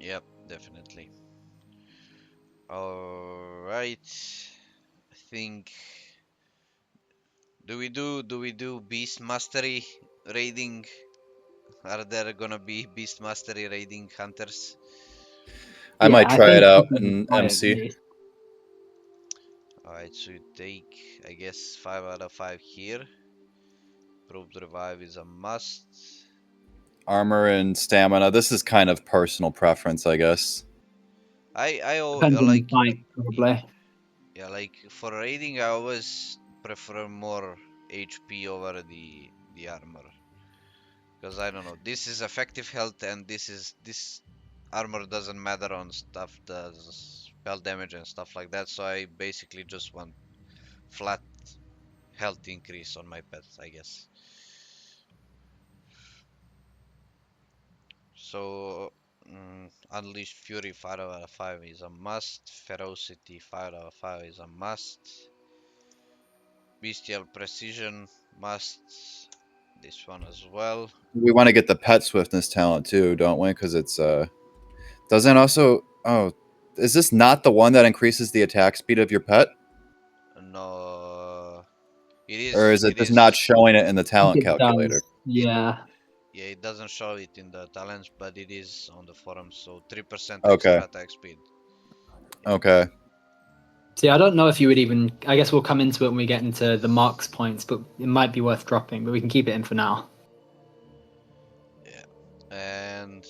Yep, definitely. All right. I think do we do Beastmastery raiding? Are there gonna be Beastmastery raiding hunters? I might I try think it out people in would try it at MC. least. Alright, so you take, I guess, 5 out of 5 here. Proved revive is a must. Armor and stamina. This is kind of personal preference, I guess. I Depends on the like, fight, probably. yeah, like for raiding, I always prefer more HP over the armor. Because I don't know, this is effective health, and this armor doesn't matter on stuff does spell damage and stuff like that. So I basically just want flat health increase on my pets, I guess. So Unleashed Fury 5 out of 5 is a must. Ferocity 5 out of 5 is a must. Bestial Precision must. This one as well. We want to get the pet swiftness talent too, don't we? Because it's doesn't also is this not the one that increases the attack speed of your pet? No, Or is it It just is. not showing it in the I think talent it calculator? does. Yeah. Yeah, it doesn't show it in the talents, but it is on the forums. So 3% Okay. extra attack speed. Okay. See, I don't know if you would even. I guess we'll come into it when we get into the marks points, but it might be worth dropping. But we can keep it in for now. Yeah. And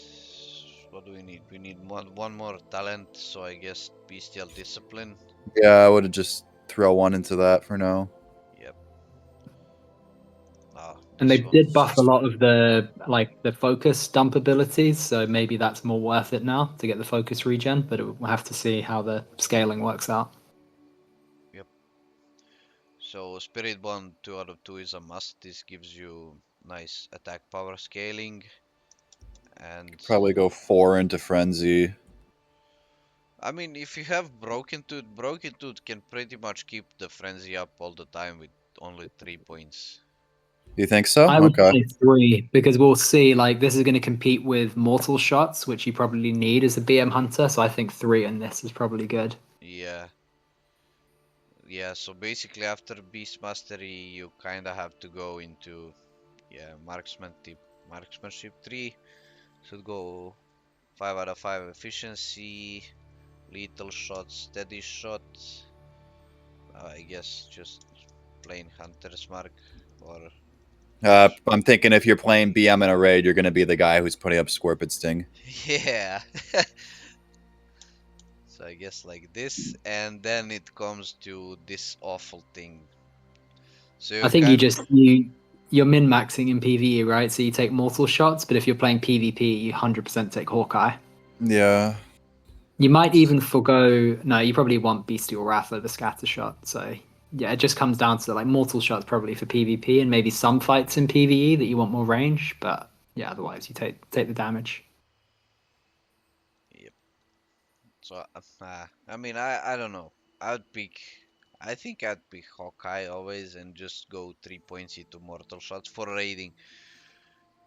what do we need? We need one more talent. So I guess Bestial Discipline. Yeah, I would have just throw one into that for now. Yep. Ah, And they this one. did buff a lot of the focus dump abilities, so maybe that's more worth it now to get the focus regen. But we'll have to see how the scaling works out. So Spirit Bond 2 out of 2 is a must. This gives you nice attack power scaling. And Probably go 4 into Frenzy. I mean, if you have Broken Tooth can pretty much keep the frenzy up all the time with only 3 points. You think so? I would Okay. say 3 because we'll see. Like this is going to compete with mortal shots, which you probably need as a BM hunter. So I think 3 in this is probably good. Yeah. Yeah, so basically after Beastmastery you kinda have to go into Marksmanship 3. Should go 5 out of 5 efficiency, lethal shots, steady shot. I guess just plain Hunter's Mark or I'm thinking if you're playing BM in a raid, you're going to be the guy who's putting up Scorpion Sting. yeah. So I guess like this, and then it comes to this awful thing. So I you think can you're min maxing in PvE, right? So you take mortal shots, but if you're playing PvP, you 100% take Hawkeye. Yeah. You might even forgo. No, you probably want Bestial Wrath over Scatter Shot. So yeah, it just comes down to like mortal shots probably for PvP and maybe some fights in PvE that you want more range. But yeah, otherwise you take the damage. Yep. So I mean I don't know. I'd pick. I think I'd pick Hawkeye always and just go 3 points into mortal shots for raiding.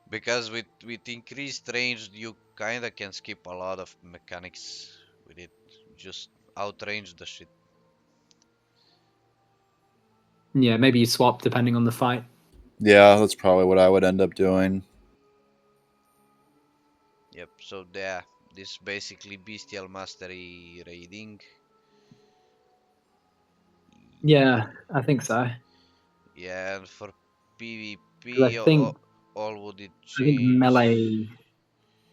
Because with increased range you kinda can skip a lot of mechanics with it. Just outrange the shit. Yeah, maybe you swap depending on the fight. Yeah, that's probably what I would end up doing. Yep, so there. This basically bestial mastery raiding. Yeah, I think so. Yeah, and for Because PvP, all would it I think change?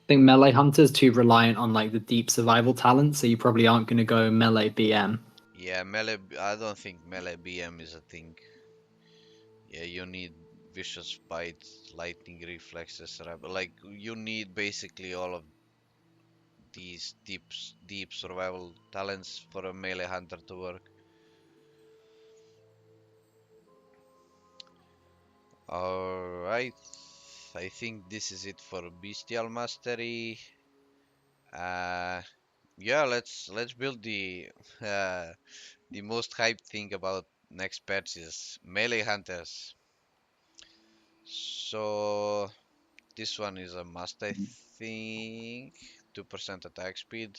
melee hunters too reliant on like the deep survival talent, so you probably aren't going to go melee BM. Yeah, melee. I don't think melee BM is a thing. Yeah, you need vicious bite, lightning reflexes, like you need basically all of these deep survival talents for a melee hunter to work. Alright, I think this is it for bestial mastery. Uh, yeah, let's build uh, the most hyped thing about next patch is melee hunters. So this one is a must, I think. 2% attack speed.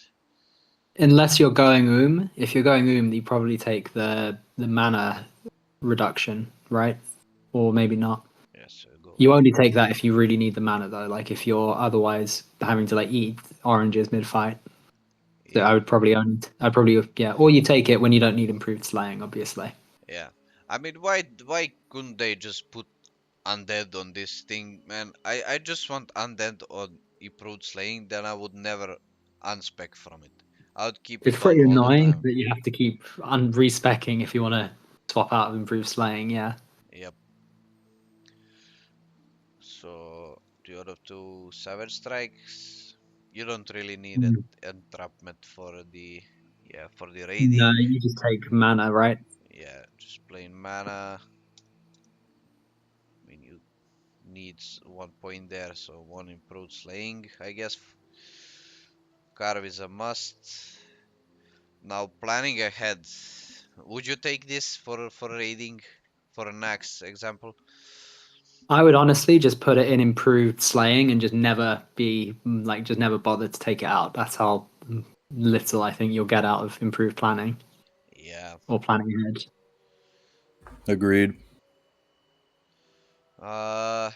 Unless you're going if you're going you probably take the mana reduction, right? Or maybe not. Yes, go. You only take that if you really need the mana though, like if you're otherwise having to like eat oranges mid fight. So Yep. I'd probably yeah, or you take it when you don't need improved slaying, obviously. Yeah. I mean, why couldn't they just put undead on this thing, man? I just want undead on improved slaying, then I would never unspec from it. I would keep It's it on pretty all the annoying time. that you have to keep respecking if you want to swap out of improved slaying. Yeah, Yep. So the other two savage strikes. You don't really need an entrapment for the for the no, raiding. you just take mana, right? Yeah, just plain mana. I mean you needs 1 point there, so one improved slaying, I guess. Carve is a must. Now planning ahead. Would you take this for raiding for an axe example? I would honestly just put it in improved slaying and just never be like just never bother to take it out. That's how little I think you'll get out of improved planning Yeah. or planning ahead. Agreed. Uh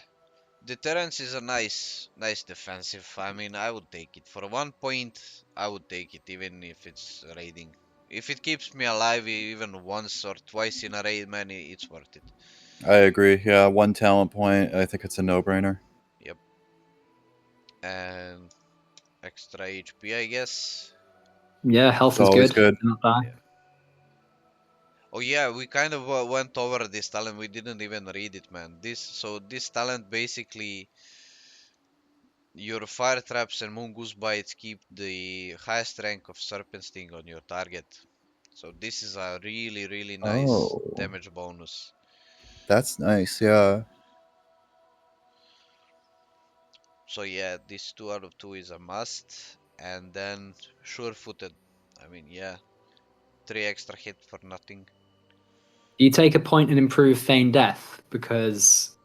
Deterrence is a nice defensive. I mean, I would take it. For 1 point, I would take it even if it's raiding. If it keeps me alive even once or twice in a raid, man, it's worth it. I agree. Yeah, 1 talent point. I think it's a no-brainer. Yep. And extra HP, I guess. Yeah, health It's is always good. good. Not bad. Yeah. Oh yeah, we kind of went over this talent. We didn't even read it, man. This talent basically your fire traps and mongoose bites keep the highest rank of serpent sting on your target. So this is a really nice Oh. damage bonus. That's nice, yeah. So yeah, this 2 out of 2 is a must. And then sure-footed. I mean, yeah, 3 extra hit for nothing. You take a point and improve feign death because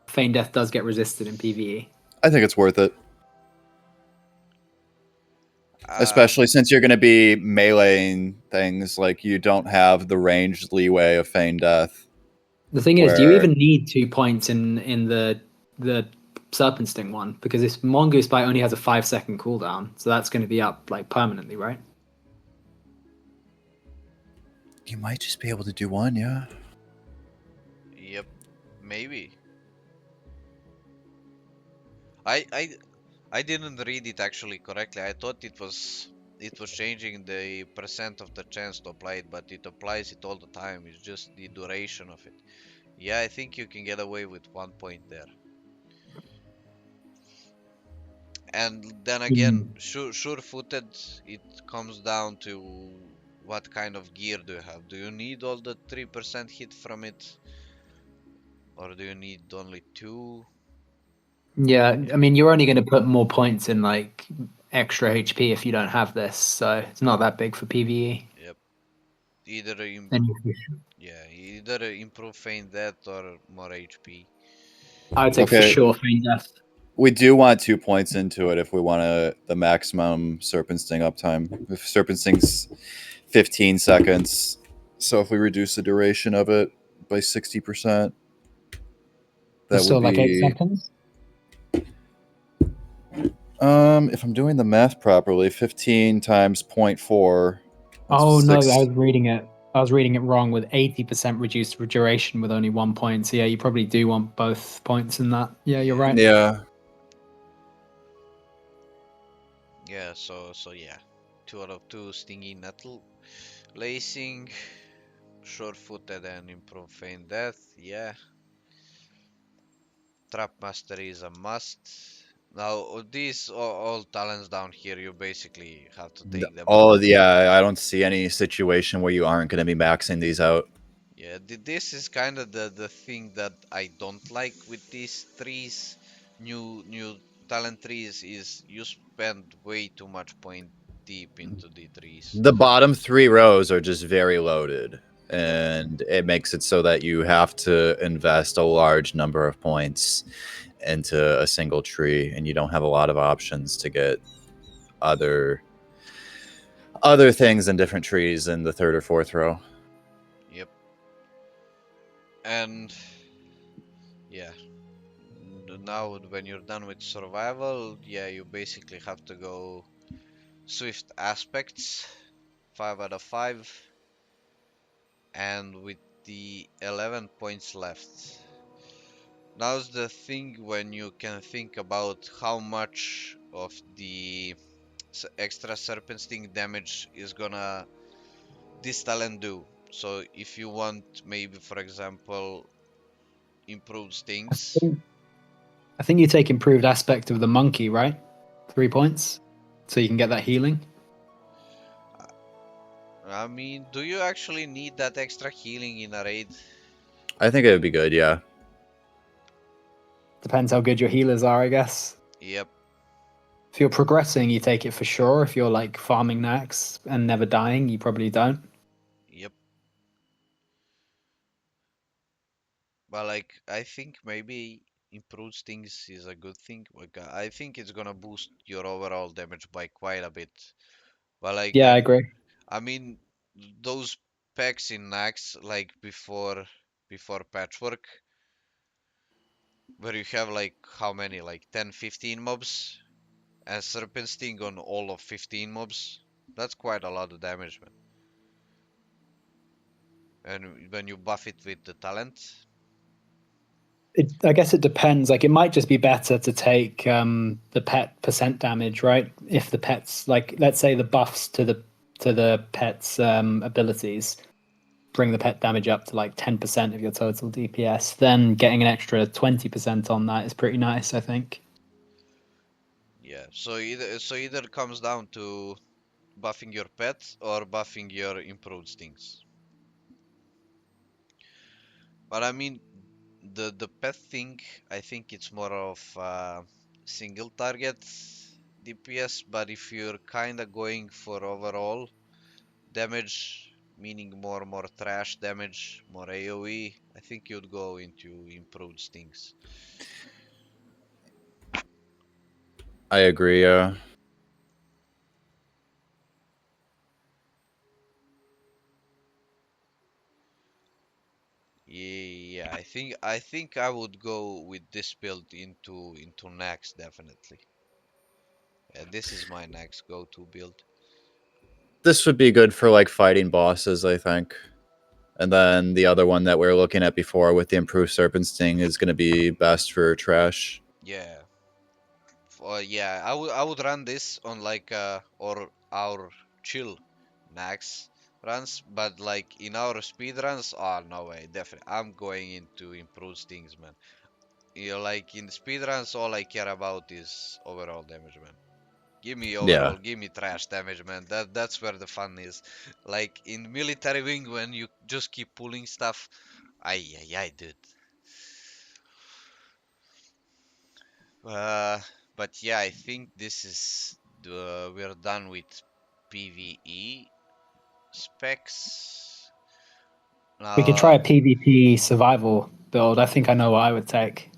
feign death does get resisted in PvE. I think it's worth it. Uh, Especially since you're going to be meleeing things, like you don't have the ranged leeway of feign death. The thing is, do you Where- even need 2 points in the Serpent Sting one? Because this Mongoose Bite only has a 5-second cooldown, so that's going to be up like permanently, right? You might just be able to do one, yeah. yep, maybe. I didn't read it actually correctly. I thought it was changing the percent of the chance to apply it, but it applies it all the time. It's just the duration of it. Yeah, I think you can get away with 1 point there. And then again, sure-footed, it comes down to what kind of gear do you have. Do you need all the 3% hit from it? Or do you need only 2? Yeah, I mean, you're only going to put more points in like extra HP if you don't have this, so it's not that big for PvE. Yep. Either And either improve feign death or more HP. I would say for Okay. sure feign death. We do want 2 points into it if we want the maximum Serpent Sting uptime. If Serpent Sting's 15 seconds, so if we reduce the duration of it by 60%, that Still would like 8 be. seconds. If I'm doing the math properly, 15 times 0.4. Oh no, six- I was reading it. I was reading it wrong with 80% reduced duration with only 1 point. So yeah, you probably do want both points in that. Yeah, you're right. Yeah. Yeah, so yeah. 2 out of 2 stingy nettle lacing, sure-footed and improve feign death. Yeah. Trap mastery is a must. Now these all talents down here, you basically have to take them. Oh, yeah. I don't see any situation where you aren't going to be maxing these out. Yeah, this is kind of the thing that I don't like with these trees, new talent trees, is you spend way too much point deep into the trees. The bottom 3 rows are just very loaded, Yep. and it makes it so that you have to invest a large number of points into a single tree, and you don't have a lot of options to get other things in different trees in the 3rd or 4th row. Yep. And yeah, now when you're done with survival, yeah, you basically have to go swift aspects, 5 out of 5, and with the 11 points left. Now's the thing when you can think about how much of the extra serpent sting damage is gonna this talent do. So if you want maybe, for example, improved stings. I think you take improved aspect of the monkey, right? 3 points, so you can get that healing. I mean, do you actually need that extra healing in a raid? I think it would be good, yeah. Depends how good your healers are, I guess. Yep. If you're progressing, you take it for sure. If you're like farming nax and never dying, you probably don't. Yep. But like, I think maybe improved stings is a good thing. Like, I think it's gonna boost your overall damage by quite a bit. But like, Yeah, I agree. I mean, those packs in Nax, like before patchwork, where you have like how many, like 10, 15 mobs, and Serpent Sting on all of 15 mobs. That's quite a lot of damage, man. And when you buff it with the talent, I guess it depends. Like, it might just be better to take the pet percent damage, right? If the pet's like, let's say the buffs to the pet's abilities bring the pet damage up to like 10% of your total DPS, then getting an extra 20% on that is pretty nice, I think. yeah. So either comes down to buffing your pet or buffing your improved stings. But I mean, the pet thing, I think it's more of single target DPS. But if you're kinda going for overall damage, meaning more trash damage, more AoE, I think you'd go into improved stings. I agree. Yeah, I think I would go with this build into next definitely. Yeah, this is my next go-to build. This would be good for like fighting bosses, I think. And then the other one that we were looking at before with the improved Serpent Sting is going to be best for trash. Yeah. Yeah, I would run this on like or our chill max runs, but like in our speed runs, oh no way, definitely. I'm going into improved stings, man. You know, like in speed runs, all I care about is overall damage, man. Give me Yeah. overall, give me trash damage, man. That's where the fun is. Like in military wing, when you just keep pulling stuff, ay, dude. Uh, but yeah, I think this is we're done with PvE specs. We could Now, try a PvP survival build. I think I know what I would take.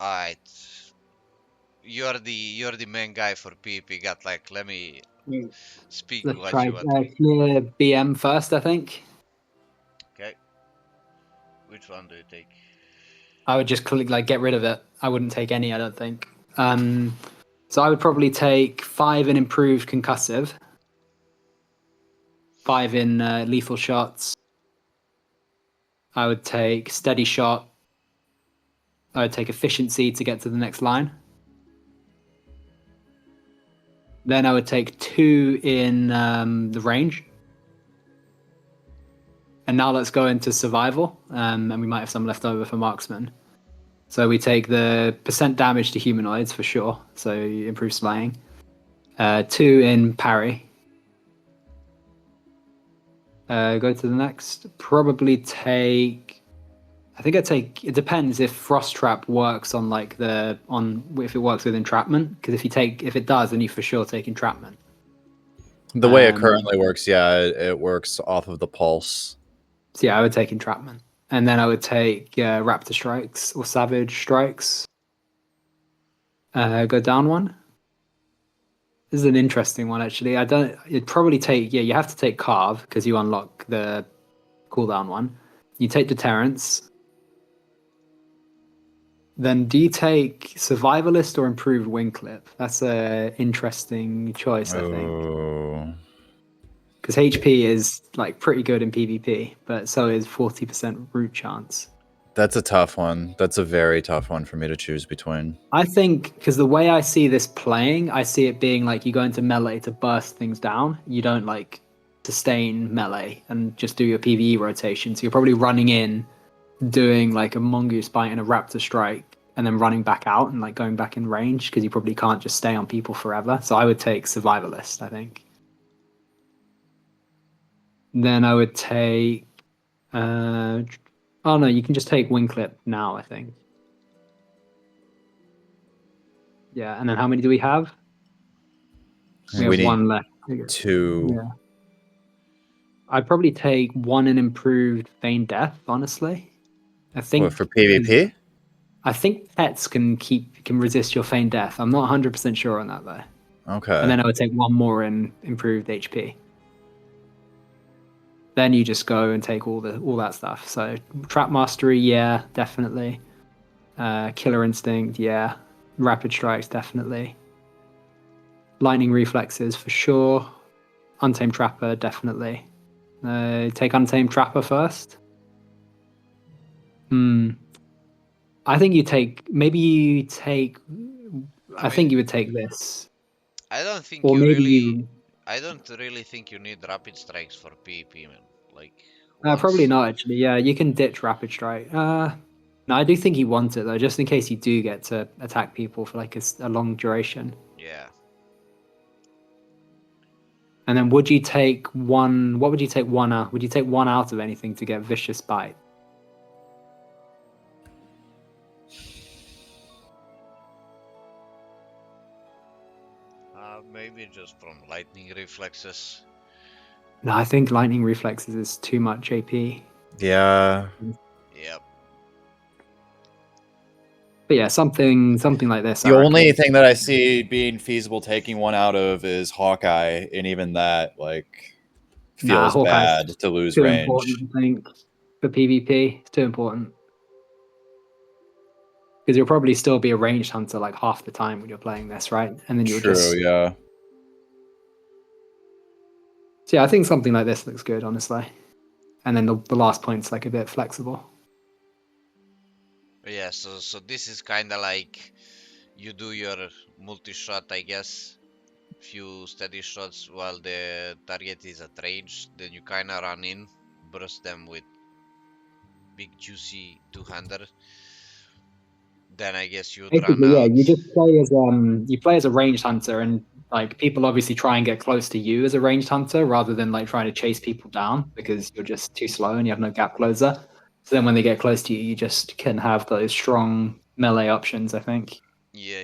alright, you're the main guy for PvP. Got like, let me speak Let's what try you want. clear BM first, I think. Okay, which one do you take? I would just click, like get rid of it. I wouldn't take any, I don't think. So I would probably take 5 in improved concussive, 5 in lethal shots. I would take steady shot. I would take efficiency to get to the next line. Then I would take 2 in the range. And now let's go into survival, and we might have some left over for marksman. So we take the percent damage to humanoids for sure, so improve slaying. 2 in parry. Go to the next. Probably take. I think I take. It depends if frost trap works on like if it works with entrapment. Because if it does, then you for sure take entrapment. The way it currently works, yeah, it works off of the pulse. So yeah, I would take entrapment, and then I would take raptor strikes or savage strikes. Go down one. This is an interesting one, actually. It'd probably take. Yeah, you have to take carve because you unlock the cooldown one. You take deterrence. Then do you take survivalist or improved wing clip? That's a interesting choice, I think. Oh. Because HP is like pretty good in PvP, but so is 40% root chance. That's a tough one. That's a very tough one for me to choose between. I think because the way I see this playing, I see it being like you go into melee to burst things down. You don't like sustain melee and just do your PvE rotation. So you're probably running in, doing like a mongoose bite and a raptor strike, and then running back out and like going back in range because you probably can't just stay on people forever. So I would take survivalist, I think. Then I would take. Oh no, you can just take wing clip now, I think. Yeah, and then how many do we have? We have need one left. 2. Yeah. I'd probably take 1 in improved feign death, honestly. I think What, for PvP? I think pets can resist your feign death. I'm not 100% sure on that though. Okay. And then I would take 1 more in improved HP. Then you just go and take all that stuff. So trap mastery, yeah, definitely. Killer instinct, yeah. Rapid strikes, definitely. Lightning reflexes for sure. Untamed trapper, definitely. Take untamed trapper first. I think you take. Maybe you take. I think you would take this. I don't think Or you maybe really. I don't really think you need rapid strikes for PvP, man. Like, probably once. not actually. Yeah, you can ditch rapid strike. No, I do think you want it though, just in case you do get to attack people for like a long duration. Yeah. And then would you take one? What would you take one out? Would you take one out of anything to get vicious bite? Maybe just from lightning reflexes. No, I think lightning reflexes is too much AP. Yeah. Yep. But yeah, something like this. The I reckon. only thing that I see being feasible taking one out of is Hawkeye, and even that like Nah, feels Hawkeye's bad to lose too range. important, I think, for PvP. It's too important. Because you'll probably still be a ranged hunter like half the time when you're playing this, right? And then you'll True, just... yeah. So yeah, I think something like this looks good, honestly. And then the last point's like a bit flexible. Yeah, so this is kind of like you do your multi-shot, I guess. Few steady shots while the target is at range. Then you kind of run in, burst them with big juicy two-hander. Then I guess you'd run Basically, yeah, out. you just play as a ranged hunter, and like people obviously try and get close to you as a ranged hunter rather than like trying to chase people down because you're just too slow and you have no gap closer. So then when they get close to you, you just can have those strong melee options, I think. Yeah.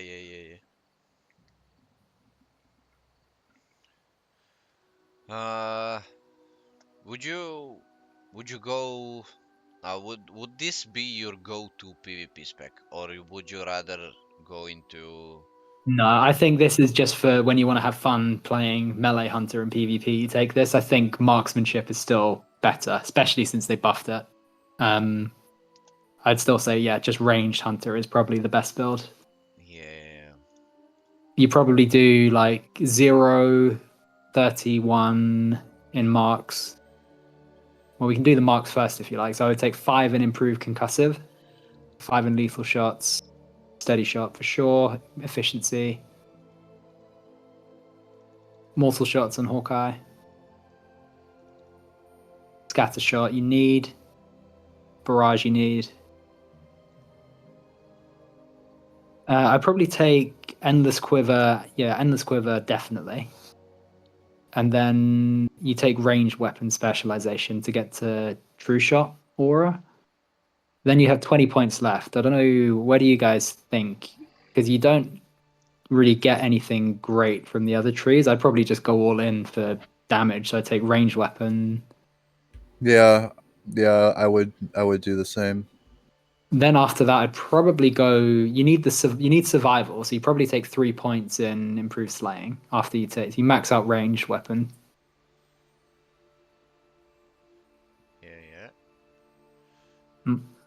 Would you go? Would this be your go-to PvP spec, or would you rather go into? No, I think this is just for when you want to have fun playing melee hunter and PvP. You take this. I think marksmanship is still better, especially since they buffed it. I'd still say, yeah, just ranged hunter is probably the best build. Yeah. You probably do like 0, 31 in marks. Well, we can do the marks first if you like. So I would take 5 in improved concussive, 5 in lethal shots, steady shot for sure, efficiency, mortal shots on Hawkeye, scatter shot you need, barrage you need. I'd probably take endless quiver. Yeah, endless quiver definitely. And then you take ranged weapon specialization to get to true shot aura. Then you have 20 points left. I don't know, where do you guys think? Because you don't really get anything great from the other trees. I'd probably just go all in for damage. So I'd take ranged weapon. Yeah, I would do the same. Then after that, I'd probably go. You need survival, so you probably take 3 points in improved slaying after you max out ranged weapon. Yeah.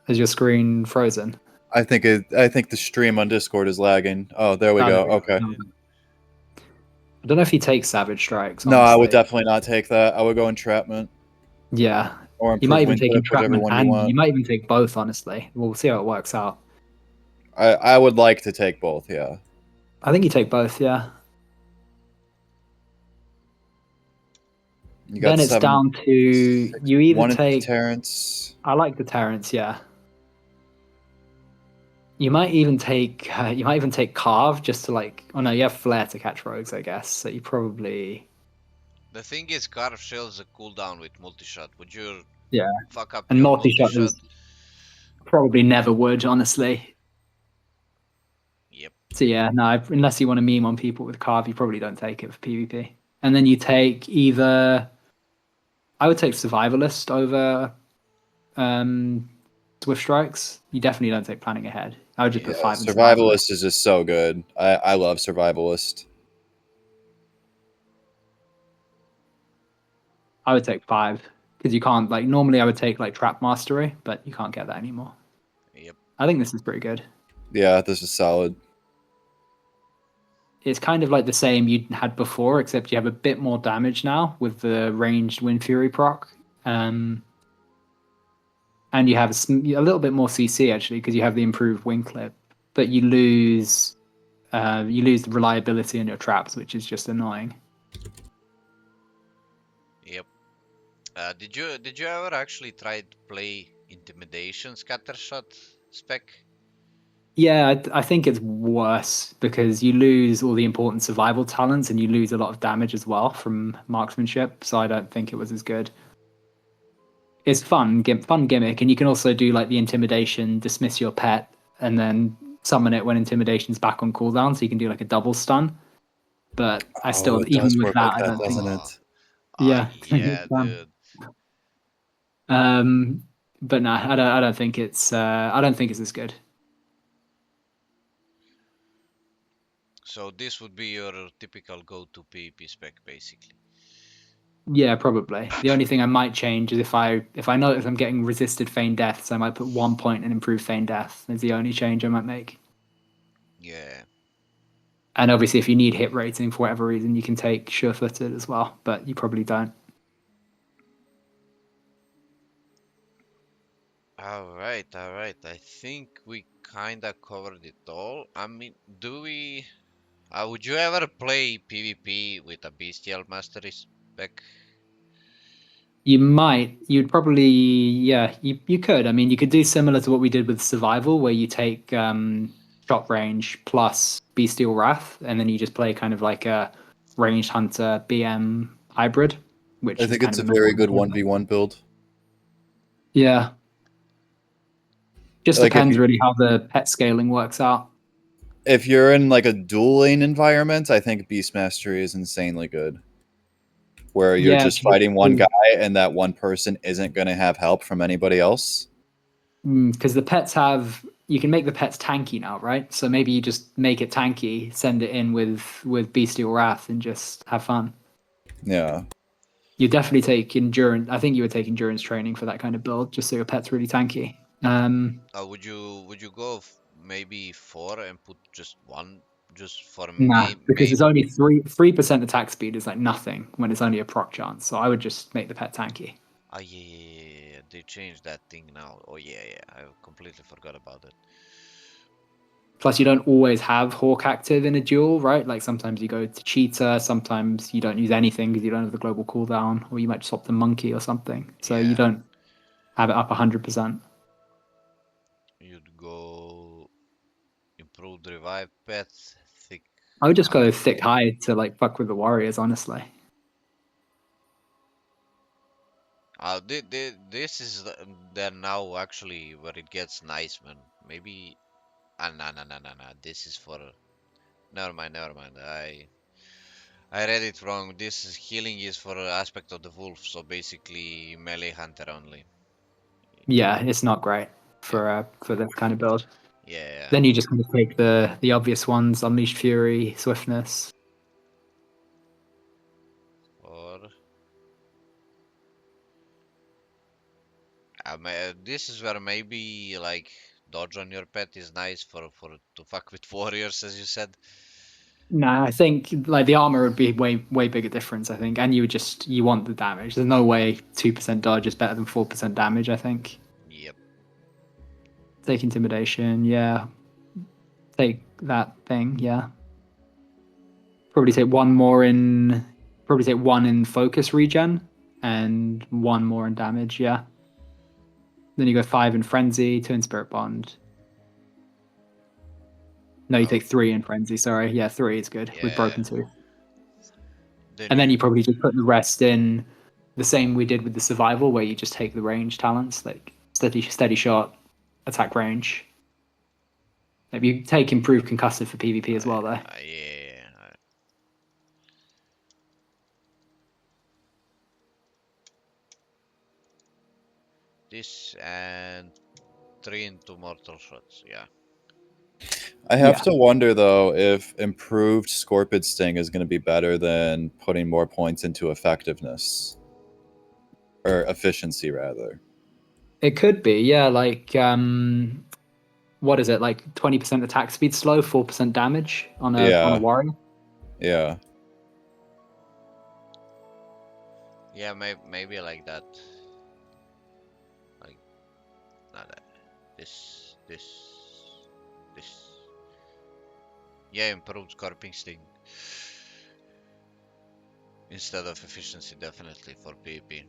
Is your screen frozen? I think the stream on Discord is lagging. Oh, there we Oh, go. there we Okay. go. I don't know if he takes savage strikes. No, I would Honestly. definitely not take that. I would go entrapment Yeah, or you might improve even take wingtip, whichever entrapment, one you and want. you might even take both. Honestly, we'll see how it works out. I would like to take both. Yeah. I think you take both. Yeah. You got Then it's 7, down to 6, you either 1 take. deterrence. I like deterrence. Yeah. You might even take carve just to like. Oh no, you have flare to catch rogues, I guess. So you probably. The thing is, carve shells a cooldown with multi-shot. Would you Yeah. fuck up And your multi-shot multi-shot? is probably never would, honestly. Yep. So yeah, no, unless you want to meme on people with carve, you probably don't take it for PvP. And then you take either. I would take survivalist over swift strikes. You definitely don't take planning ahead. I would just put 5 in survivalist. Survivalist is just so good. I love survivalist. I would take 5 because you can't like normally I would take like trap mastery, but you can't get that anymore. Yep. I think this is pretty good. Yeah, this is solid. It's kind of like the same you had before, except you have a bit more damage now with the ranged Wind Fury proc. And you have a little bit more CC actually because you have the improved wing clip, but you lose the reliability in your traps, which is just annoying. Yep. Did you ever actually try to play intimidation scattershot spec? Yeah, I think it's worse because you lose all the important survival talents and you lose a lot of damage as well from marksmanship. So I don't think it was as good. It's fun gimmick, and you can also do like the intimidation, dismiss your pet, and then summon it when intimidation's back on cooldown. So you can do like a double stun. But I Oh, still, it even does with work that, like I that, don't think. doesn't Oh, it? Yeah, yeah, it's fun. dude. Um, but no, I don't think it's. I don't think it's as good. So this would be your typical go-to PvP spec, basically. Yeah, probably. The only thing I might change is if I notice I'm getting resisted feign deaths, I might put 1 point and improve feign death. Is the only change I might make. Yeah. And obviously, if you need hit rating for whatever reason, you can take sure-footed as well, but you probably don't. All right, all right. I think we kinda covered it all. I mean, do we? Would you ever play PvP with a bestial mastery spec? You might. You'd probably. Yeah, you could. I mean, you could do similar to what we did with Survival, where you take shot range plus Bestial Wrath, and then you just play kind of like a ranged hunter BM hybrid, I which is think kind it's of a a very normal good idea. 1v1 build. Yeah. Just Like depends really how the pet scaling works out. if you're in like a dueling environment, I think Beastmastery is insanely good. Where you're Yeah, just fighting one guy and that one person isn't going to have help from anybody else. because the pets have you can make the pets tanky now, right? So maybe you just make it tanky, send it in with Bestial Wrath, and just have fun. Yeah. You definitely take endurance. I think you would take endurance training for that kind of build, just so your pet's really tanky. Would you go maybe four and put just one, just for Nah, because maybe? it's only 3% attack speed is like nothing when it's only a proc chance. So I would just make the pet tanky. Oh yeah, yeah, yeah, yeah, they changed that thing now. Oh yeah, yeah, I completely forgot about it. Plus, you don't always have Hawk active in a duel, right? Like sometimes you go to Cheetah, sometimes you don't use anything because you don't have the global cooldown, or you might swap the Monkey or something. So you Yeah, don't have it up 100%. you'd go improved revive pets, thick. I would just Uh, go thick high to like fuck with the warriors, honestly. this is then now actually where it gets nice, man. Maybe. No, no, no, no, no. This is for. Never mind, never mind. I read it wrong. This is healing is for aspect of the wolf, so basically melee hunter only. Yeah, it's not great Yeah, for this kind of build. yeah. Then you just kind of take the obvious ones: Unleashed Fury, Swiftness. Or this is where maybe like dodge on your pet is nice for to fuck with warriors, as you said. Nah, I think like the armor would be way bigger difference. I think, and you want the damage. There's no way 2% dodge is better than 4% damage. I think. Yep. Take intimidation, yeah. Take that thing, yeah. Probably take one more in. Probably take one in focus regen, and one more in damage, yeah. Then you go 5 in frenzy, 2 in spirit bond. No, you Oh, take 3 in frenzy. Sorry, yeah, 3 is good with yeah. broken tooth. Then And then you you probably just put the rest in the same we did with the survival, where you just take the range talents like steady shot, attack range. Maybe you take improved concussive for PvP as well, though. yeah. This and 3 into mortal shots. Yeah. I have Yeah, to wonder though if improved Scorpid Sting is going to be better than putting more points into effectiveness or efficiency rather. it could be. Yeah, like what is it? Like 20% attack speed slow, 4% damage on a Yeah, warrior. yeah. Yeah, maybe like that. Like not that. This. Yeah, improved scorping sting instead of efficiency, definitely for PvP.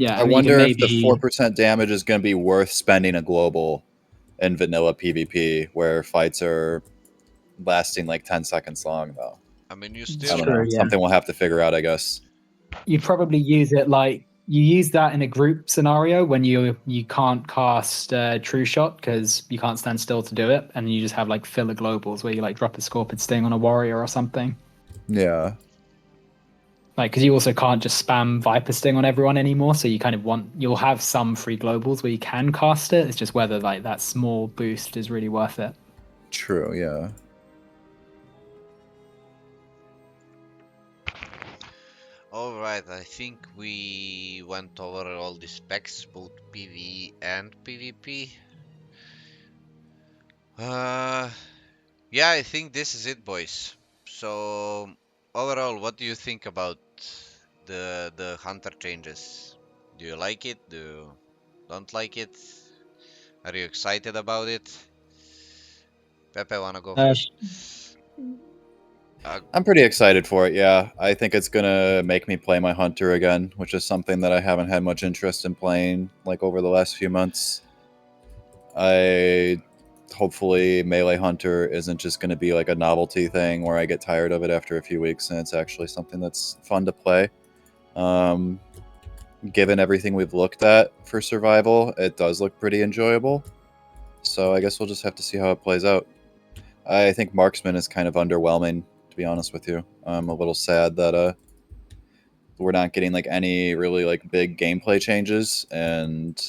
Yeah, I I mean, you can wonder if the maybe 4% damage is going to be worth spending a global in vanilla PvP where fights are lasting like 10 seconds long, though. I mean, you It's I still don't true, know. yeah. Something we'll have to figure out, I guess. you probably use it like you use that in a group scenario when you can't cast True Shot because you can't stand still to do it, and you just have like filler globals where you like drop a Scorpion Sting on a warrior or something. Yeah. Like, because you also can't just spam Viper Sting on everyone anymore, so you kind of you'll have some free globals where you can cast it. It's just whether like that small boost is really worth it. True, yeah. Alright, I think we went over all the specs, both PvE and PvP. Yeah, I think this is it, boys. So, overall, what do you think about the hunter changes? Do you like it? Do you don't like it? Are you excited about it? Pepe, wanna go first? I'm pretty excited for it, yeah. I think it's going to make me play my hunter again, which is something that I haven't had much interest in playing like over the last few months. Hopefully melee hunter isn't just going to be like a novelty thing where I get tired of it after a few weeks and it's actually something that's fun to play. Given everything we've looked at for survival, it does look pretty enjoyable. So I guess we'll just have to see how it plays out. I think marksman is kind of underwhelming, to be honest with you. I'm a little sad that we're not getting like any really like big gameplay changes, and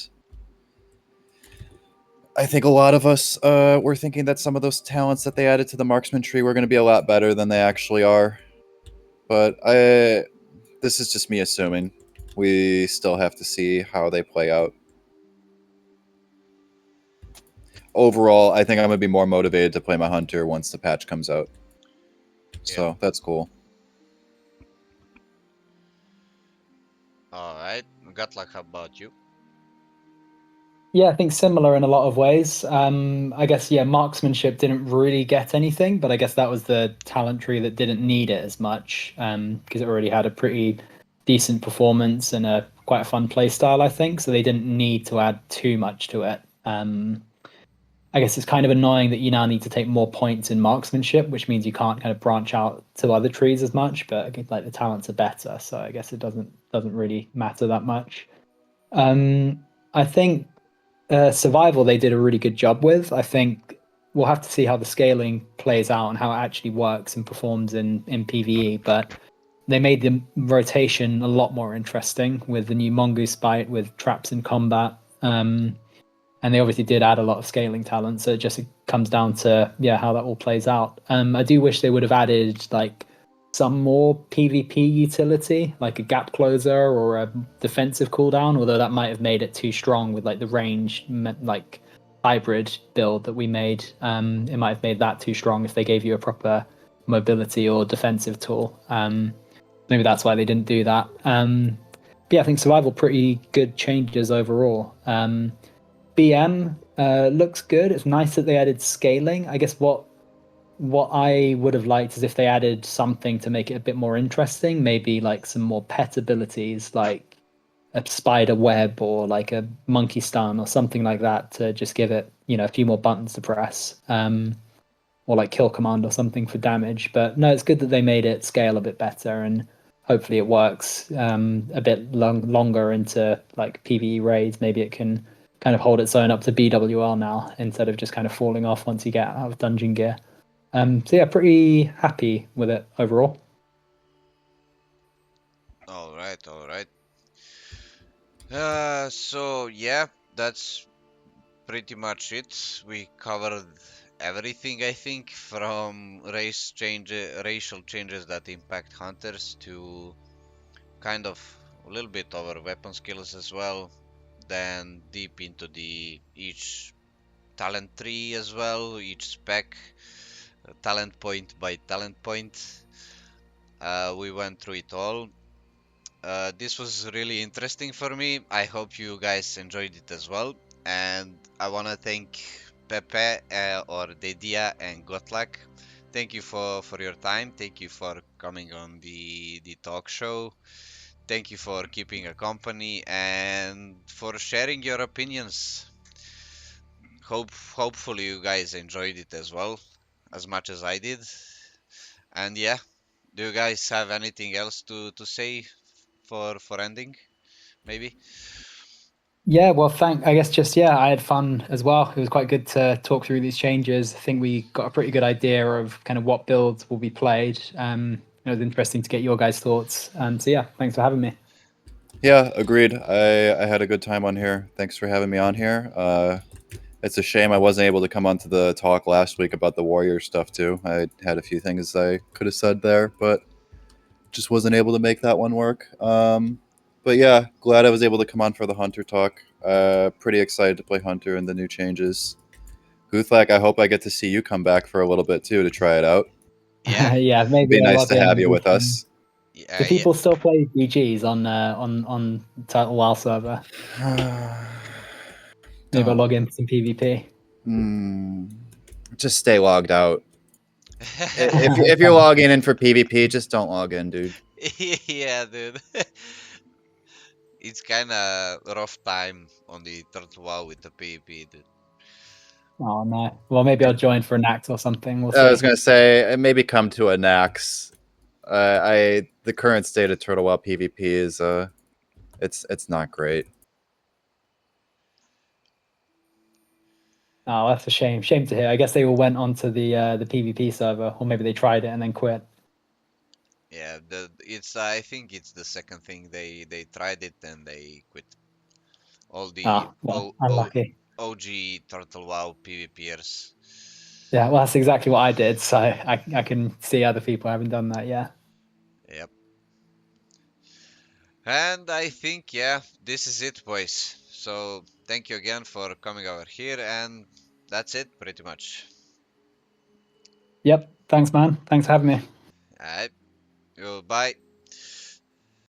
I think a lot of us were thinking that some of those talents that they added to the marksman tree were going to be a lot better than they actually are. But this is just me assuming. We still have to see how they play out. Overall, I think I'm going to be more motivated to play my hunter once the patch comes out. So that's cool. Alright, Guthlac, how about you? Yeah, I think similar in a lot of ways. I guess, yeah, marksmanship didn't really get anything, but I guess that was the talent tree that didn't need it as much because it already had a pretty decent performance and quite a fun play style, I think. So they didn't need to add too much to it. I guess it's kind of annoying that you now need to take more points in marksmanship, which means you can't kind of branch out to other trees as much. But like the talents are better, so I guess it doesn't really matter that much. I think survival they did a really good job with. I think we'll have to see how the scaling plays out and how it actually works and performs in PvE. But they made the rotation a lot more interesting with the new mongoose bite with traps in combat. And they obviously did add a lot of scaling talent, so it just comes down to how that all plays out. I do wish they would have added like some more PvP utility, like a gap closer or a defensive cooldown, although that might have made it too strong with like the range like hybrid build that we made. It might have made that too strong if they gave you a proper mobility or defensive tool. Maybe that's why they didn't do that. But yeah, I think survival pretty good changes overall. BM looks good. It's nice that they added scaling. I guess what I would have liked is if they added something to make it a bit more interesting, maybe like some more pet abilities like a spider web or like a monkey stun or something like that to just give it, a few more buttons to press. Or like kill command or something for damage. But no, it's good that they made it scale a bit better, and hopefully it works a bit longer into like PvE raids. Maybe it can kind of hold its own up to BWL now instead of just kind of falling off once you get out of dungeon gear. So yeah, pretty happy with it overall. Alright, alright. So yeah, that's pretty much it. We covered everything, I think, from racial changes that impact hunters to kind of a little bit over weapon skills as well, then deep into the each talent tree as well, each spec, talent point by talent point. We went through it all. This was really interesting for me. I hope you guys enjoyed it as well. And I want to thank Pepe or Daedyia and Guthlac. Thank you for your time. Thank you for coming on the talk show. thank you for keeping a company and for sharing your opinions. Hopefully you guys enjoyed it as well, as much as I did. And yeah, do you guys have anything else to say for ending? Maybe. Yeah, well, I guess just, yeah, I had fun as well. It was quite good to talk through these changes. I think we got a pretty good idea of kind of what builds will be played. It was interesting to get your guys' thoughts. So yeah, thanks for having me. Yeah, agreed. I had a good time on here. Thanks for having me on here. It's a shame I wasn't able to come onto the talk last week about the warrior stuff too. I had a few things I could have said there, but just wasn't able to make that one work. But yeah, glad I was able to come on for the Hunter talk. Pretty excited to play Hunter and the new changes. Guthlac, I hope I get to see you come back for a little bit too to try it out. Yeah. Yeah, It'd maybe be I'll nice log to in. have you with us. Do Yeah, yeah. people still play BGs on Total WoW server? Maybe I'll log in some PvP. Just stay logged out. If you're logging in for PvP, just don't log in, dude. Yeah, dude. It's kind of rough time on the Turtle WoW with the PvP, dude. Oh no. Well, maybe I'll join for an act or something. We'll I was see. gonna say maybe come to a Nax. The current state of Turtle WoW PvP is it's not great. Oh, that's a shame. Shame to hear. I guess they all went onto the PvP server, or maybe they tried it and then quit. Yeah, it's I think it's the second thing they tried it and they quit. All the Ah, well, unlucky. OG Turtle WoW PvPers. Yeah, well, that's exactly what I did. So I can see other people haven't done that. Yeah. Yep. And I think, yeah, this is it, boys. So thank you again for coming over here, and that's it, pretty much. Yep. Thanks, man. Thanks for having me. Alright, goodbye.